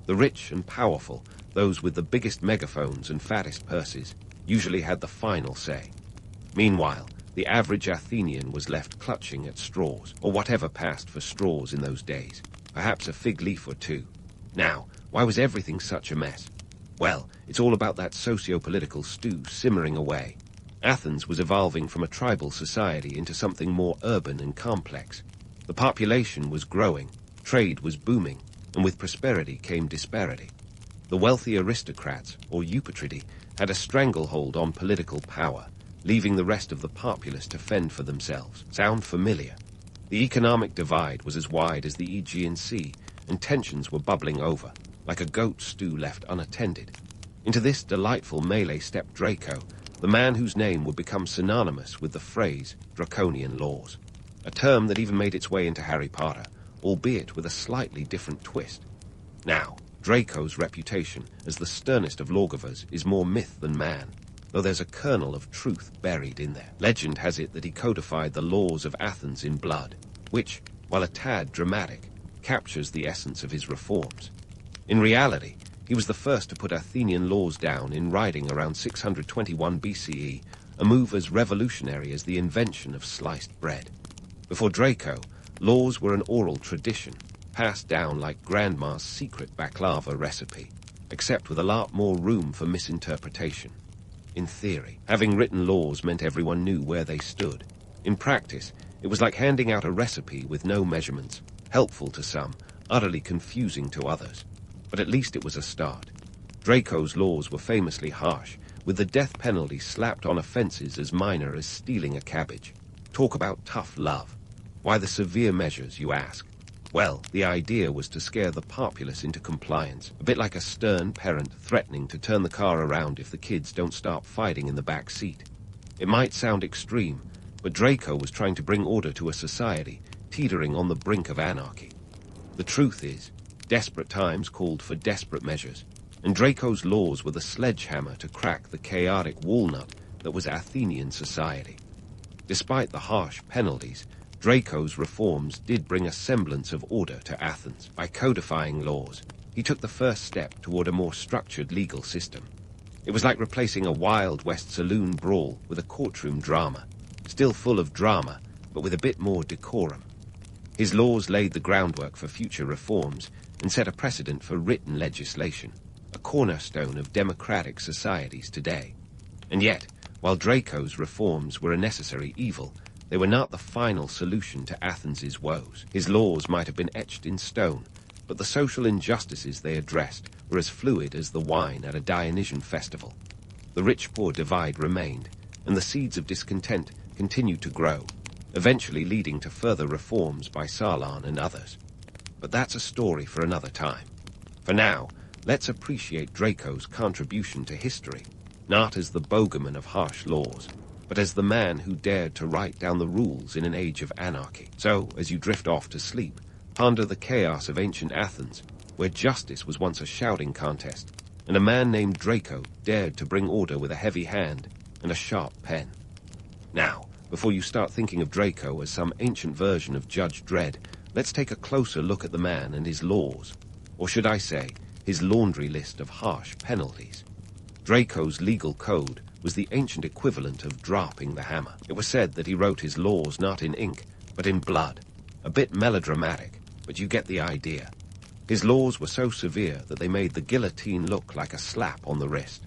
The rich and powerful, those with the biggest megaphones and fattest purses, usually had the final say. Meanwhile, the average Athenian was left clutching at straws, or whatever passed for straws in those days, perhaps a fig leaf or two. Now, why was everything such a mess? Well, it's all about that socio-political stew simmering away. Athens was evolving from a tribal society into something more urban and complex. The population was growing, trade was booming, and with prosperity came disparity. The wealthy aristocrats, or eupatridae, had a stranglehold on political power, leaving the rest of the populace to fend for themselves. Sound familiar? The economic divide was as wide as the Aegean Sea, and tensions were bubbling over, like a goat stew left unattended. Into this delightful melee stepped Draco, the man whose name would become synonymous with the phrase Draconian laws, a term that even made its way into Harry Potter, albeit with a slightly different twist. Now, Draco's reputation as the sternest of lawgivers is more myth than man, though there's a kernel of truth buried in there. Legend has it that he codified the laws of Athens in blood, which, while a tad dramatic, captures the essence of his reforms. In reality, he was the first to put Athenian laws down in writing around 621 BCE, a move as revolutionary as the invention of sliced bread. Before Draco, laws were an oral tradition, passed down like Grandma's secret baklava recipe, except with a lot more room for misinterpretation. In theory, having written laws meant everyone knew where they stood. In practice, it was like handing out a recipe with no measurements, helpful to some, utterly confusing to others. But at least it was a start. Draco's laws were famously harsh, with the death penalty slapped on offenses as minor as stealing a cabbage. Talk about tough love. Why the severe measures, you ask? Well, the idea was to scare the populace into compliance, a bit like a stern parent threatening to turn the car around if the kids don't stop fighting in the back seat. It might sound extreme, but Draco was trying to bring order to a society teetering on the brink of anarchy. The truth is, desperate times called for desperate measures, and Draco's laws were the sledgehammer to crack the chaotic walnut that was Athenian society. Despite the harsh penalties, Draco's reforms did bring a semblance of order to Athens. By codifying laws, he took the first step toward a more structured legal system. It was like replacing a Wild West saloon brawl with a courtroom drama, still full of drama, but with a bit more decorum. His laws laid the groundwork for future reforms and set a precedent for written legislation, a cornerstone of democratic societies today. And yet, while Draco's reforms were a necessary evil, they were not the final solution to Athens's woes. His laws might have been etched in stone, but the social injustices they addressed were as fluid as the wine at a Dionysian festival. The rich-poor divide remained, and the seeds of discontent continued to grow, eventually leading to further reforms by Saladin and others. But that's a story for another time. For now, let's appreciate Draco's contribution to history, not as the bogeyman of harsh laws, but as the man who dared to write down the rules in an age of anarchy. So, as you drift off to sleep, ponder the chaos of ancient Athens, where justice was once a shouting contest, and a man named Draco dared to bring order with a heavy hand and a sharp pen. Now, before you start thinking of Draco as some ancient version of Judge Dredd, let's take a closer look at the man and his laws, or should I say, his laundry list of harsh penalties. Draco's legal code was the ancient equivalent of dropping the hammer. It was said that he wrote his laws not in ink, but in blood. A bit melodramatic, but you get the idea. His laws were so severe that they made the guillotine look like a slap on the wrist.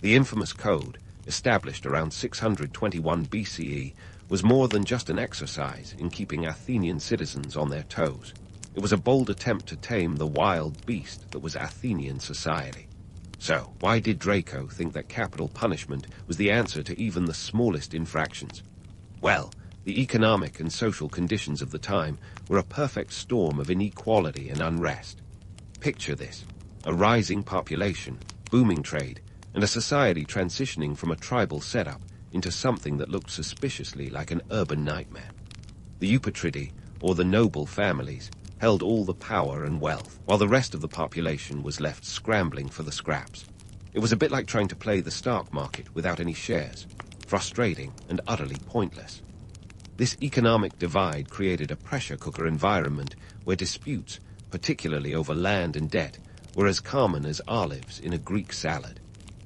The infamous code, established around 621 BCE, was more than just an exercise in keeping Athenian citizens on their toes. It was a bold attempt to tame the wild beast that was Athenian society. So, why did Draco think that capital punishment was the answer to even the smallest infractions? Well, the economic and social conditions of the time were a perfect storm of inequality and unrest. Picture this: a rising population, booming trade, and a society transitioning from a tribal setup into something that looked suspiciously like an urban nightmare. The Eupatridae, or the noble families, held all the power and wealth, while the rest of the population was left scrambling for the scraps. It was a bit like trying to play the stock market without any shares, frustrating and utterly pointless. This economic divide created a pressure cooker environment where disputes, particularly over land and debt, were as common as olives in a Greek salad.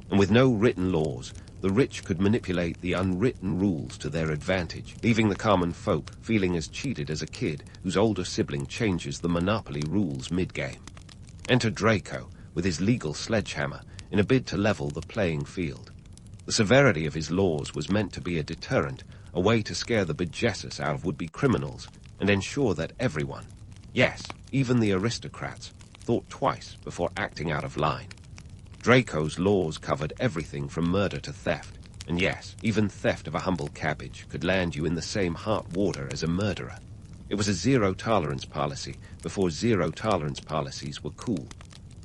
And with no written laws, the rich could manipulate the unwritten rules to their advantage, leaving the common folk feeling as cheated as a kid whose older sibling changes the monopoly rules mid-game. Enter Draco with his legal sledgehammer in a bid to level the playing field. The severity of his laws was meant to be a deterrent, a way to scare the bejessus out of would-be criminals and ensure that everyone, yes, even the aristocrats, thought twice before acting out of line. Draco's laws covered everything from murder to theft, and yes, even theft of a humble cabbage could land you in the same hot water as a murderer. It was a zero-tolerance policy before zero-tolerance policies were cool.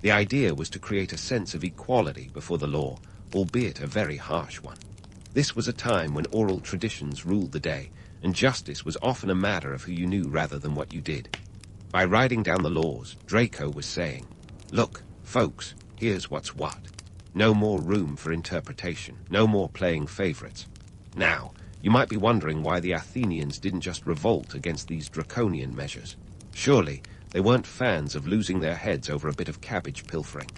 The idea was to create a sense of equality before the law, albeit a very harsh one. This was a time when oral traditions ruled the day, and justice was often a matter of who you knew rather than what you did. By writing down the laws, Draco was saying, "Look, folks, here's what's what. No more room for interpretation, no more playing favorites." Now, you might be wondering why the Athenians didn't just revolt against these draconian measures. Surely, they weren't fans of losing their heads over a bit of cabbage pilfering.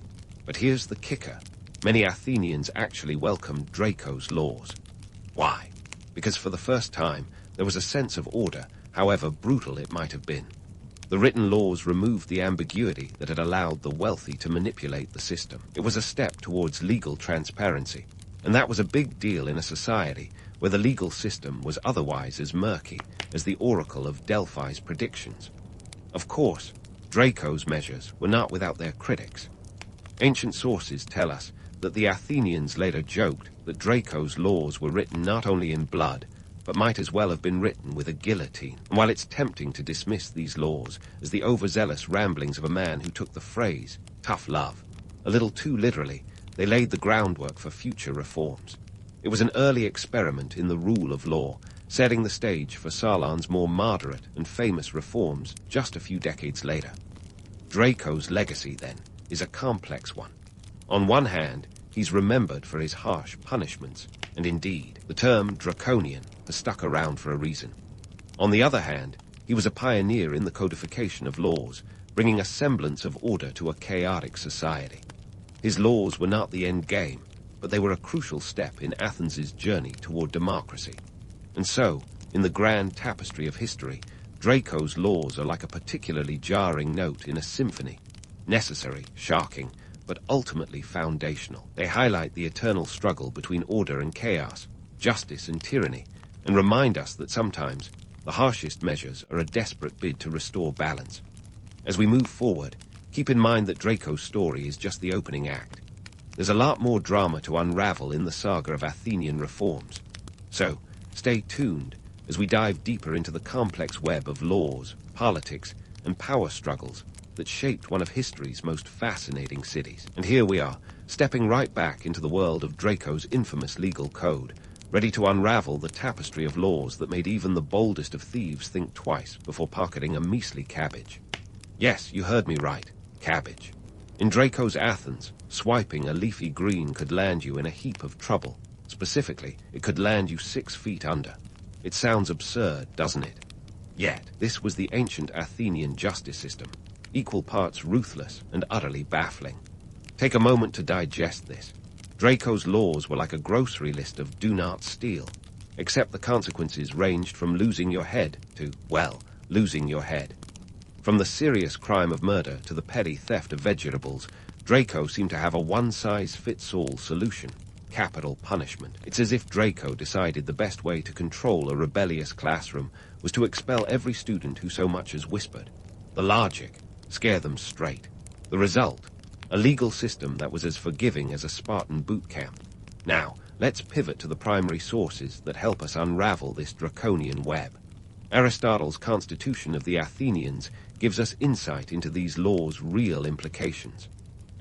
But here's the kicker. Many Athenians actually welcomed Draco's laws. Why? Because for the first time, there was a sense of order, however brutal it might have been. The written laws removed the ambiguity that had allowed the wealthy to manipulate the system. It was a step towards legal transparency, and that was a big deal in a society where the legal system was otherwise as murky as the oracle of Delphi's predictions. Of course, Draco's measures were not without their critics. Ancient sources tell us that the Athenians later joked that Draco's laws were written not only in blood, but might as well have been written with a guillotine. And while it's tempting to dismiss these laws as the overzealous ramblings of a man who took the phrase, tough love, a little too literally, they laid the groundwork for future reforms. It was an early experiment in the rule of law, setting the stage for Saladin's more moderate and famous reforms just a few decades later. Draco's legacy, then, is a complex one. On one hand, he's remembered for his harsh punishments, and indeed, the term Draconian has stuck around for a reason. On the other hand, he was a pioneer in the codification of laws, bringing a semblance of order to a chaotic society. His laws were not the end game, but they were a crucial step in Athens' journey toward democracy. And so, in the grand tapestry of history, Draco's laws are like a particularly jarring note in a symphony. Necessary, shocking, but ultimately foundational. They highlight the eternal struggle between order and chaos, justice and tyranny, and remind us that sometimes the harshest measures are a desperate bid to restore balance. As we move forward, keep in mind that Draco's story is just the opening act. There's a lot more drama to unravel in the saga of Athenian reforms. So, stay tuned as we dive deeper into the complex web of laws, politics, and power struggles that shaped one of history's most fascinating cities. And here we are, stepping right back into the world of Draco's infamous legal code, ready to unravel the tapestry of laws that made even the boldest of thieves think twice before pocketing a measly cabbage. Yes, you heard me right, cabbage. In Draco's Athens, swiping a leafy green could land you in a heap of trouble. Specifically, it could land you 6 feet under. It sounds absurd, doesn't it? Yet, this was the ancient Athenian justice system, equal parts ruthless and utterly baffling. Take a moment to digest this. Draco's laws were like a grocery list of do not steal, except the consequences ranged from losing your head to, well, losing your head. From the serious crime of murder to the petty theft of vegetables, Draco seemed to have a one-size-fits-all solution: capital punishment. It's as if Draco decided the best way to control a rebellious classroom was to expel every student who so much as whispered. The logic: scare them straight. The result: a legal system that was as forgiving as a Spartan boot camp. Now, let's pivot to the primary sources that help us unravel this draconian web. Aristotle's Constitution of the Athenians gives us insight into these laws' real implications.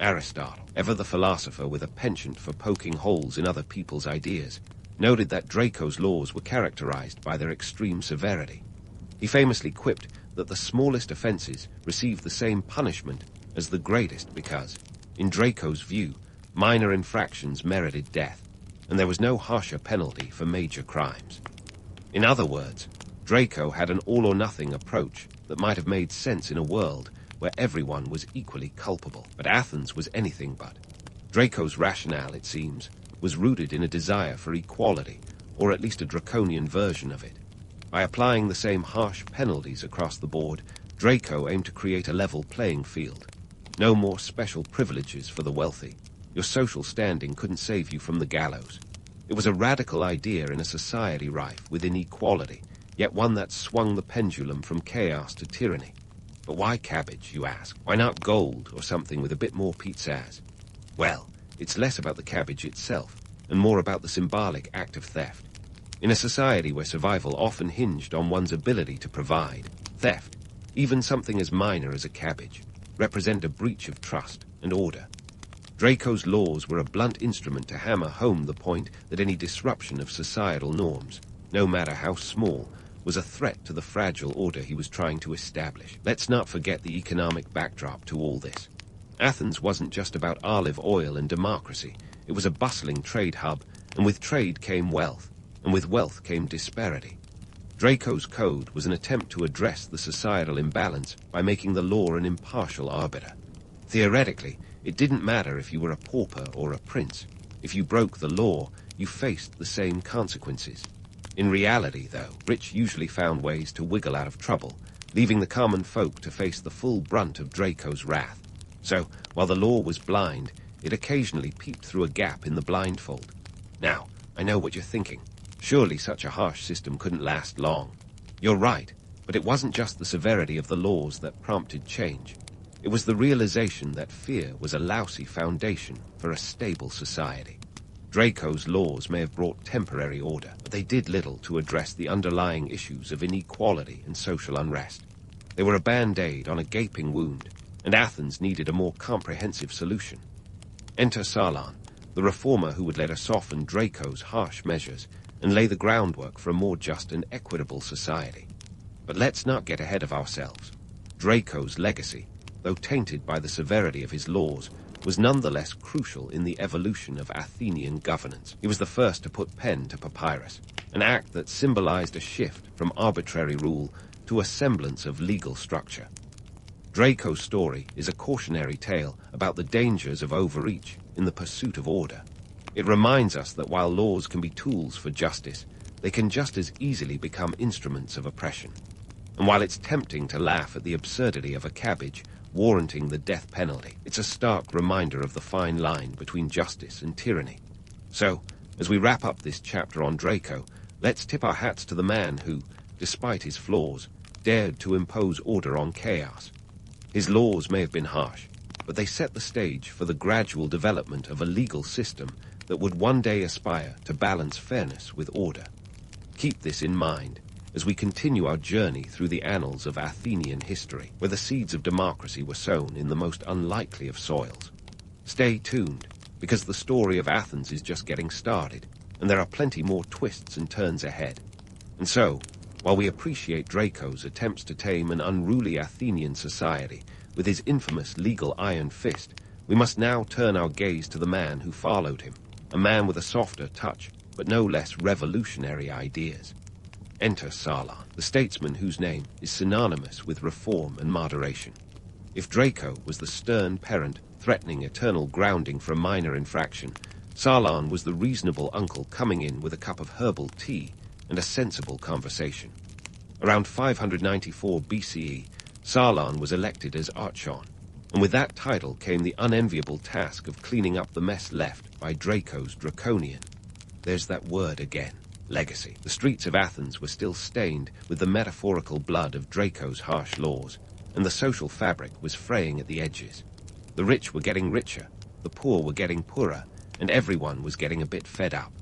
Aristotle, ever the philosopher with a penchant for poking holes in other people's ideas, noted that Draco's laws were characterized by their extreme severity. He famously quipped that the smallest offenses received the same punishment as the greatest because, in Draco's view, minor infractions merited death, and there was no harsher penalty for major crimes. In other words, Draco had an all-or-nothing approach that might have made sense in a world where everyone was equally culpable. But Athens was anything but. Draco's rationale, it seems, was rooted in a desire for equality, or at least a draconian version of it. By applying the same harsh penalties across the board, Draco aimed to create a level playing field. No more special privileges for the wealthy. Your social standing couldn't save you from the gallows. It was a radical idea in a society rife with inequality, yet one that swung the pendulum from chaos to tyranny. But why cabbage, you ask? Why not gold or something with a bit more pizzazz? Well, it's less about the cabbage itself, and more about the symbolic act of theft. In a society where survival often hinged on one's ability to provide, theft, even something as minor as a cabbage, represented a breach of trust and order. Draco's laws were a blunt instrument to hammer home the point that any disruption of societal norms, no matter how small, was a threat to the fragile order he was trying to establish. Let's not forget the economic backdrop to all this. Athens wasn't just about olive oil and democracy. It was a bustling trade hub, and with trade came wealth, and with wealth came disparity. Draco's code was an attempt to address the societal imbalance by making the law an impartial arbiter. Theoretically, it didn't matter if you were a pauper or a prince. If you broke the law, you faced the same consequences. In reality, though, rich usually found ways to wiggle out of trouble, leaving the common folk to face the full brunt of Draco's wrath. So, while the law was blind, it occasionally peeped through a gap in the blindfold. Now, I know what you're thinking. Surely such a harsh system couldn't last long. You're right, but it wasn't just the severity of the laws that prompted change. It was the realization that fear was a lousy foundation for a stable society. Draco's laws may have brought temporary order, but they did little to address the underlying issues of inequality and social unrest. They were a band-aid on a gaping wound, and Athens needed a more comprehensive solution. Enter Saladin, the reformer who would later soften Draco's harsh measures and lay the groundwork for a more just and equitable society. But let's not get ahead of ourselves. Draco's legacy, though tainted by the severity of his laws, was nonetheless crucial in the evolution of Athenian governance. He was the first to put pen to papyrus, an act that symbolized a shift from arbitrary rule to a semblance of legal structure. Draco's story is a cautionary tale about the dangers of overreach in the pursuit of order. It reminds us that while laws can be tools for justice, they can just as easily become instruments of oppression. And while it's tempting to laugh at the absurdity of a cabbage warranting the death penalty, it's a stark reminder of the fine line between justice and tyranny. So, as we wrap up this chapter on Draco, let's tip our hats to the man who, despite his flaws, dared to impose order on chaos. His laws may have been harsh, but they set the stage for the gradual development of a legal system that would one day aspire to balance fairness with order. Keep this in mind as we continue our journey through the annals of Athenian history, where the seeds of democracy were sown in the most unlikely of soils. Stay tuned, because the story of Athens is just getting started, and there are plenty more twists and turns ahead. And so, while we appreciate Draco's attempts to tame an unruly Athenian society with his infamous legal iron fist, we must now turn our gaze to the man who followed him, a man with a softer touch, but no less revolutionary ideas. Enter Saladin, the statesman whose name is synonymous with reform and moderation. If Draco was the stern parent threatening eternal grounding for a minor infraction, Saladin was the reasonable uncle coming in with a cup of herbal tea and a sensible conversation. Around 594 BCE, Saladin was elected as Archon, and with that title came the unenviable task of cleaning up the mess left by Draco's Draconian. There's that word again, legacy. The streets of Athens were still stained with the metaphorical blood of Draco's harsh laws, and the social fabric was fraying at the edges. The rich were getting richer, the poor were getting poorer, and everyone was getting a bit fed up.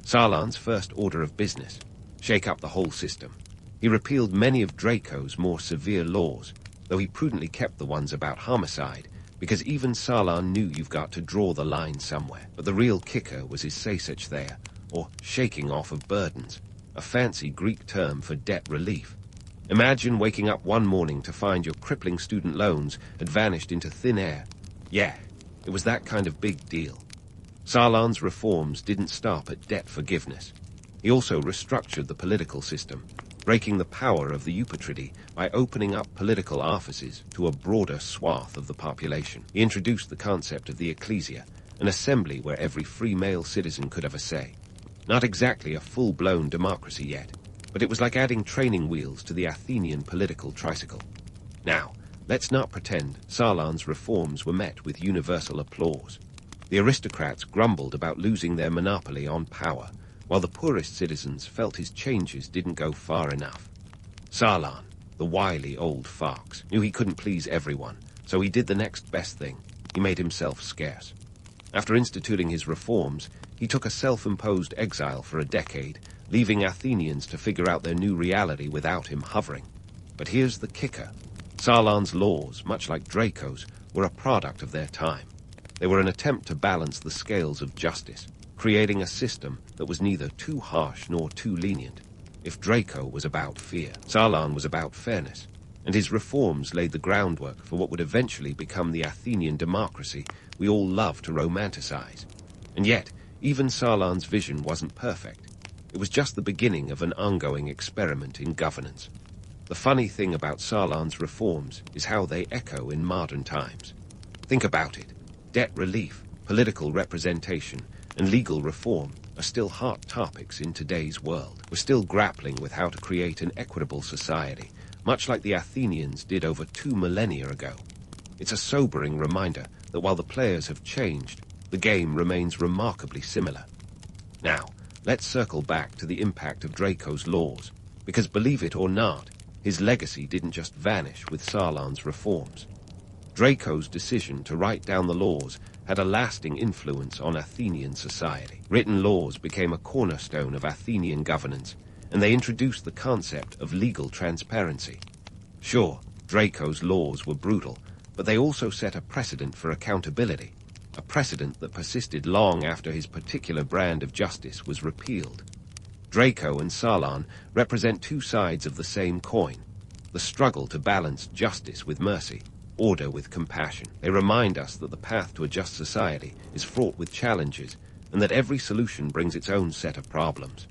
Saladin's first order of business: shake up the whole system. He repealed many of Draco's more severe laws, though he prudently kept the ones about homicide, because even Saladin knew you've got to draw the line somewhere. But the real kicker was his say-such there, or shaking off of burdens, a fancy Greek term for debt relief. Imagine waking up one morning to find your crippling student loans had vanished into thin air. Yeah, it was that kind of big deal. Saladin's reforms didn't stop at debt forgiveness. He also restructured the political system, breaking the power of the Eupatridae by opening up political offices to a broader swath of the population. He introduced the concept of the ecclesia, an assembly where every free male citizen could have a say. Not exactly a full-blown democracy yet, but it was like adding training wheels to the Athenian political tricycle. Now, let's not pretend Saladin's reforms were met with universal applause. The aristocrats grumbled about losing their monopoly on power, while the poorest citizens felt his changes didn't go far enough. Saladin, the wily old fox, knew he couldn't please everyone, so he did the next best thing. He made himself scarce. After instituting his reforms, he took a self-imposed exile for a decade, leaving Athenians to figure out their new reality without him hovering. But here's the kicker. Saladin's laws, much like Draco's, were a product of their time. They were an attempt to balance the scales of justice, creating a system that was neither too harsh nor too lenient. If Draco was about fear, Saladin was about fairness, and his reforms laid the groundwork for what would eventually become the Athenian democracy we all love to romanticize. And yet, even Saladin's vision wasn't perfect. It was just the beginning of an ongoing experiment in governance. The funny thing about Saladin's reforms is how they echo in modern times. Think about it. Debt relief, political representation, and legal reform are still hot topics in today's world. We're still grappling with how to create an equitable society, much like the Athenians did over 2 millennia ago. It's a sobering reminder that while the players have changed, the game remains remarkably similar. Now, let's circle back to the impact of Draco's laws, because believe it or not, his legacy didn't just vanish with Saladin's reforms. Draco's decision to write down the laws had a lasting influence on Athenian society. Written laws became a cornerstone of Athenian governance, and they introduced the concept of legal transparency. Sure, Draco's laws were brutal, but they also set a precedent for accountability, a precedent that persisted long after his particular brand of justice was repealed. Draco and Saladin represent two sides of the same coin, the struggle to balance justice with mercy, order with compassion. They remind us that the path to a just society is fraught with challenges, and that every solution brings its own set of problems.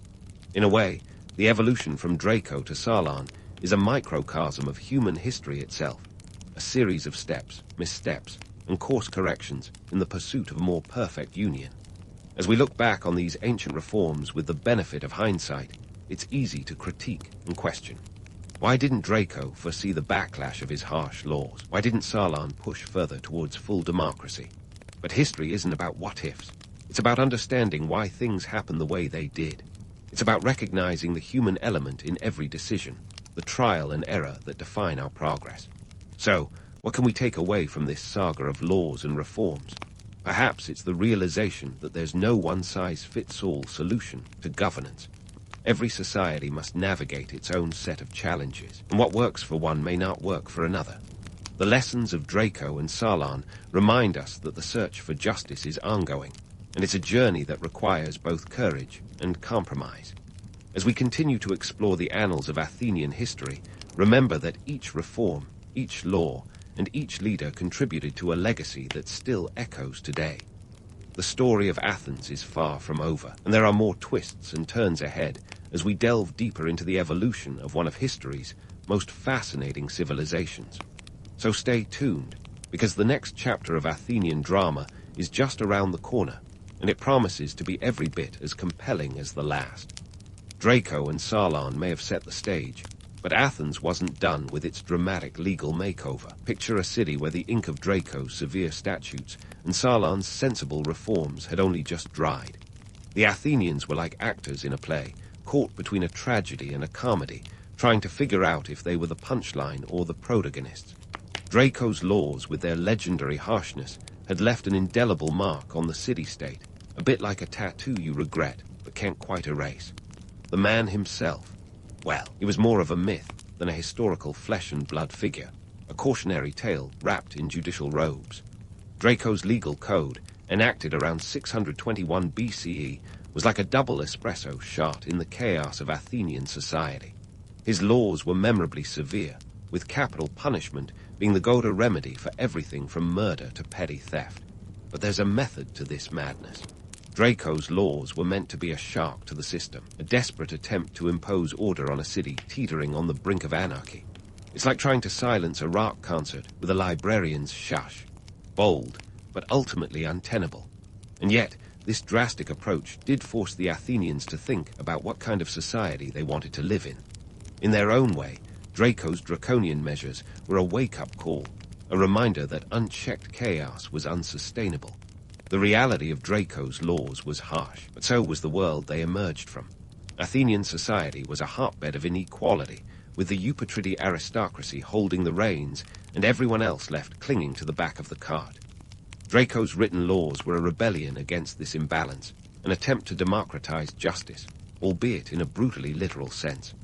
In a way, the evolution from Draco to Saladin is a microcosm of human history itself, a series of steps, missteps, and course corrections in the pursuit of a more perfect union. As we look back on these ancient reforms with the benefit of hindsight, it's easy to critique and question. Why didn't Draco foresee the backlash of his harsh laws? Why didn't Saladin push further towards full democracy? But history isn't about what-ifs. It's about understanding why things happen the way they did. It's about recognizing the human element in every decision, the trial and error that define our progress. So, what can we take away from this saga of laws and reforms? Perhaps it's the realization that there's no one-size-fits-all solution to governance. Every society must navigate its own set of challenges, and what works for one may not work for another. The lessons of Draco and Saladin remind us that the search for justice is ongoing, and it's a journey that requires both courage and compromise. As we continue to explore the annals of Athenian history, remember that each reform, each law, and each leader contributed to a legacy that still echoes today. The story of Athens is far from over, and there are more twists and turns ahead as we delve deeper into the evolution of one of history's most fascinating civilizations. So stay tuned, because the next chapter of Athenian drama is just around the corner, and it promises to be every bit as compelling as the last. Draco and Saladin may have set the stage, but Athens wasn't done with its dramatic legal makeover. Picture a city where the ink of Draco's severe statutes and Saladin's sensible reforms had only just dried. The Athenians were like actors in a play, caught between a tragedy and a comedy, trying to figure out if they were the punchline or the protagonists. Draco's laws, with their legendary harshness, had left an indelible mark on the city-state, a bit like a tattoo you regret but can't quite erase. The man himself, well, he was more of a myth than a historical flesh-and-blood figure, a cautionary tale wrapped in judicial robes. Draco's legal code, enacted around 621 BCE, was like a double espresso shot in the chaos of Athenian society. His laws were memorably severe, with capital punishment being the go-to remedy for everything from murder to petty theft. But there's a method to this madness. Draco's laws were meant to be a shock to the system, a desperate attempt to impose order on a city teetering on the brink of anarchy. It's like trying to silence a rock concert with a librarian's shush. Bold, but ultimately untenable. And yet, this drastic approach did force the Athenians to think about what kind of society they wanted to live in. In their own way, Draco's draconian measures were a wake-up call, a reminder that unchecked chaos was unsustainable. The reality of Draco's laws was harsh, but so was the world they emerged from. Athenian society was a hotbed of inequality, with the Eupatridae aristocracy holding the reins and everyone else left clinging to the back of the cart. Draco's written laws were a rebellion against this imbalance, an attempt to democratize justice, albeit in a brutally literal sense.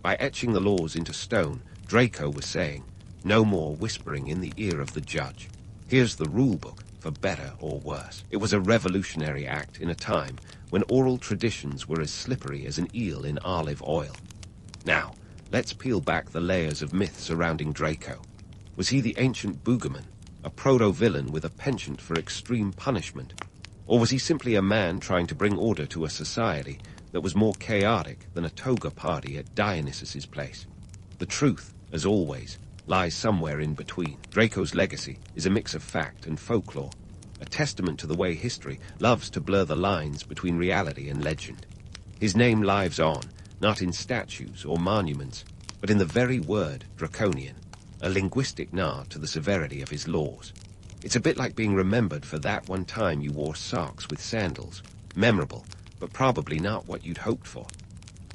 By etching the laws into stone, Draco was saying, "No more whispering in the ear of the judge. Here's the rule book, for better or worse." It was a revolutionary act in a time when oral traditions were as slippery as an eel in olive oil. Now, let's peel back the layers of myth surrounding Draco. Was he the ancient boogerman, a proto-villain with a penchant for extreme punishment? Or was he simply a man trying to bring order to a society that was more chaotic than a toga party at Dionysus's place. The truth, as always, lies somewhere in between. Draco's legacy is a mix of fact and folklore, a testament to the way history loves to blur the lines between reality and legend. His name lives on, not in statues or monuments, but in the very word Draconian, a linguistic nod to the severity of his laws. It's a bit like being remembered for that one time you wore socks with sandals. Memorable, but probably not what you'd hoped for.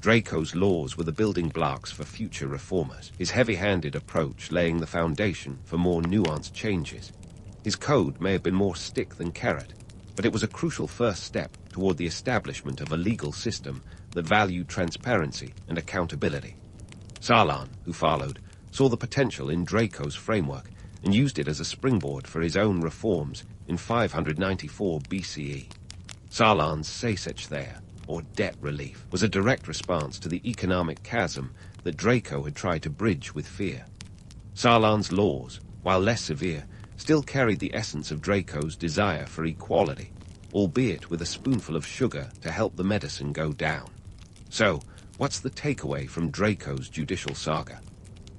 Draco's laws were the building blocks for future reformers, his heavy-handed approach laying the foundation for more nuanced changes. His code may have been more stick than carrot, but it was a crucial first step toward the establishment of a legal system that valued transparency and accountability. Saladin, who followed, saw the potential in Draco's framework and used it as a springboard for his own reforms in 594 BCE. Saladin's Sasech there, or debt relief, was a direct response to the economic chasm that Draco had tried to bridge with fear. Saladin's laws, while less severe, still carried the essence of Draco's desire for equality, albeit with a spoonful of sugar to help the medicine go down. So, what's the takeaway from Draco's judicial saga?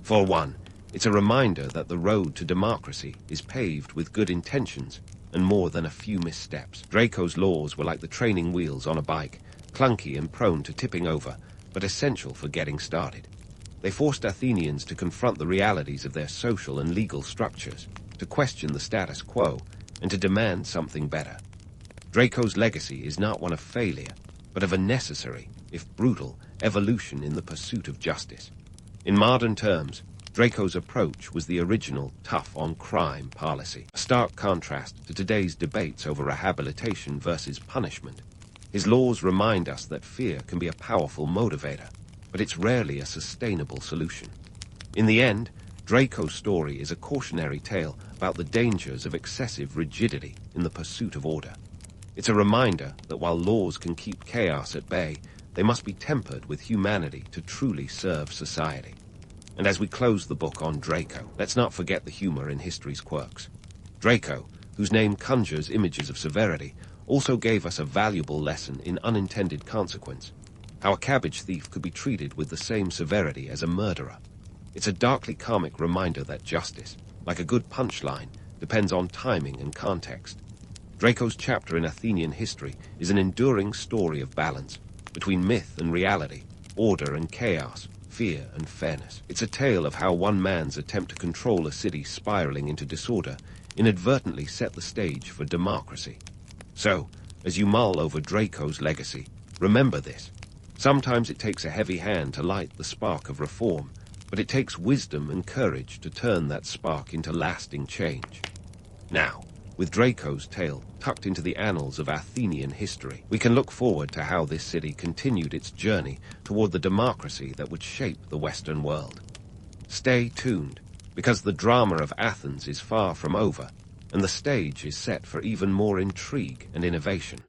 For one, it's a reminder that the road to democracy is paved with good intentions and more than a few missteps. Draco's laws were like the training wheels on a bike, clunky and prone to tipping over, but essential for getting started. They forced Athenians to confront the realities of their social and legal structures, to question the status quo, and to demand something better. Draco's legacy is not one of failure, but of a necessary, if brutal, evolution in the pursuit of justice. In modern terms, Draco's approach was the original tough-on-crime policy, a stark contrast to today's debates over rehabilitation versus punishment. His laws remind us that fear can be a powerful motivator, but it's rarely a sustainable solution. In the end, Draco's story is a cautionary tale about the dangers of excessive rigidity in the pursuit of order. It's a reminder that while laws can keep chaos at bay, they must be tempered with humanity to truly serve society. And as we close the book on Draco, let's not forget the humor in history's quirks. Draco, whose name conjures images of severity, also gave us a valuable lesson in unintended consequence, how a cabbage thief could be treated with the same severity as a murderer. It's a darkly comic reminder that justice, like a good punchline, depends on timing and context. Draco's chapter in Athenian history is an enduring story of balance between myth and reality, order and chaos, fear and fairness. It's a tale of how one man's attempt to control a city spiraling into disorder inadvertently set the stage for democracy. So, as you mull over Draco's legacy, remember this. Sometimes it takes a heavy hand to light the spark of reform, but it takes wisdom and courage to turn that spark into lasting change. Now, with Draco's tale tucked into the annals of Athenian history, we can look forward to how this city continued its journey toward the democracy that would shape the Western world. Stay tuned, because the drama of Athens is far from over, and the stage is set for even more intrigue and innovation.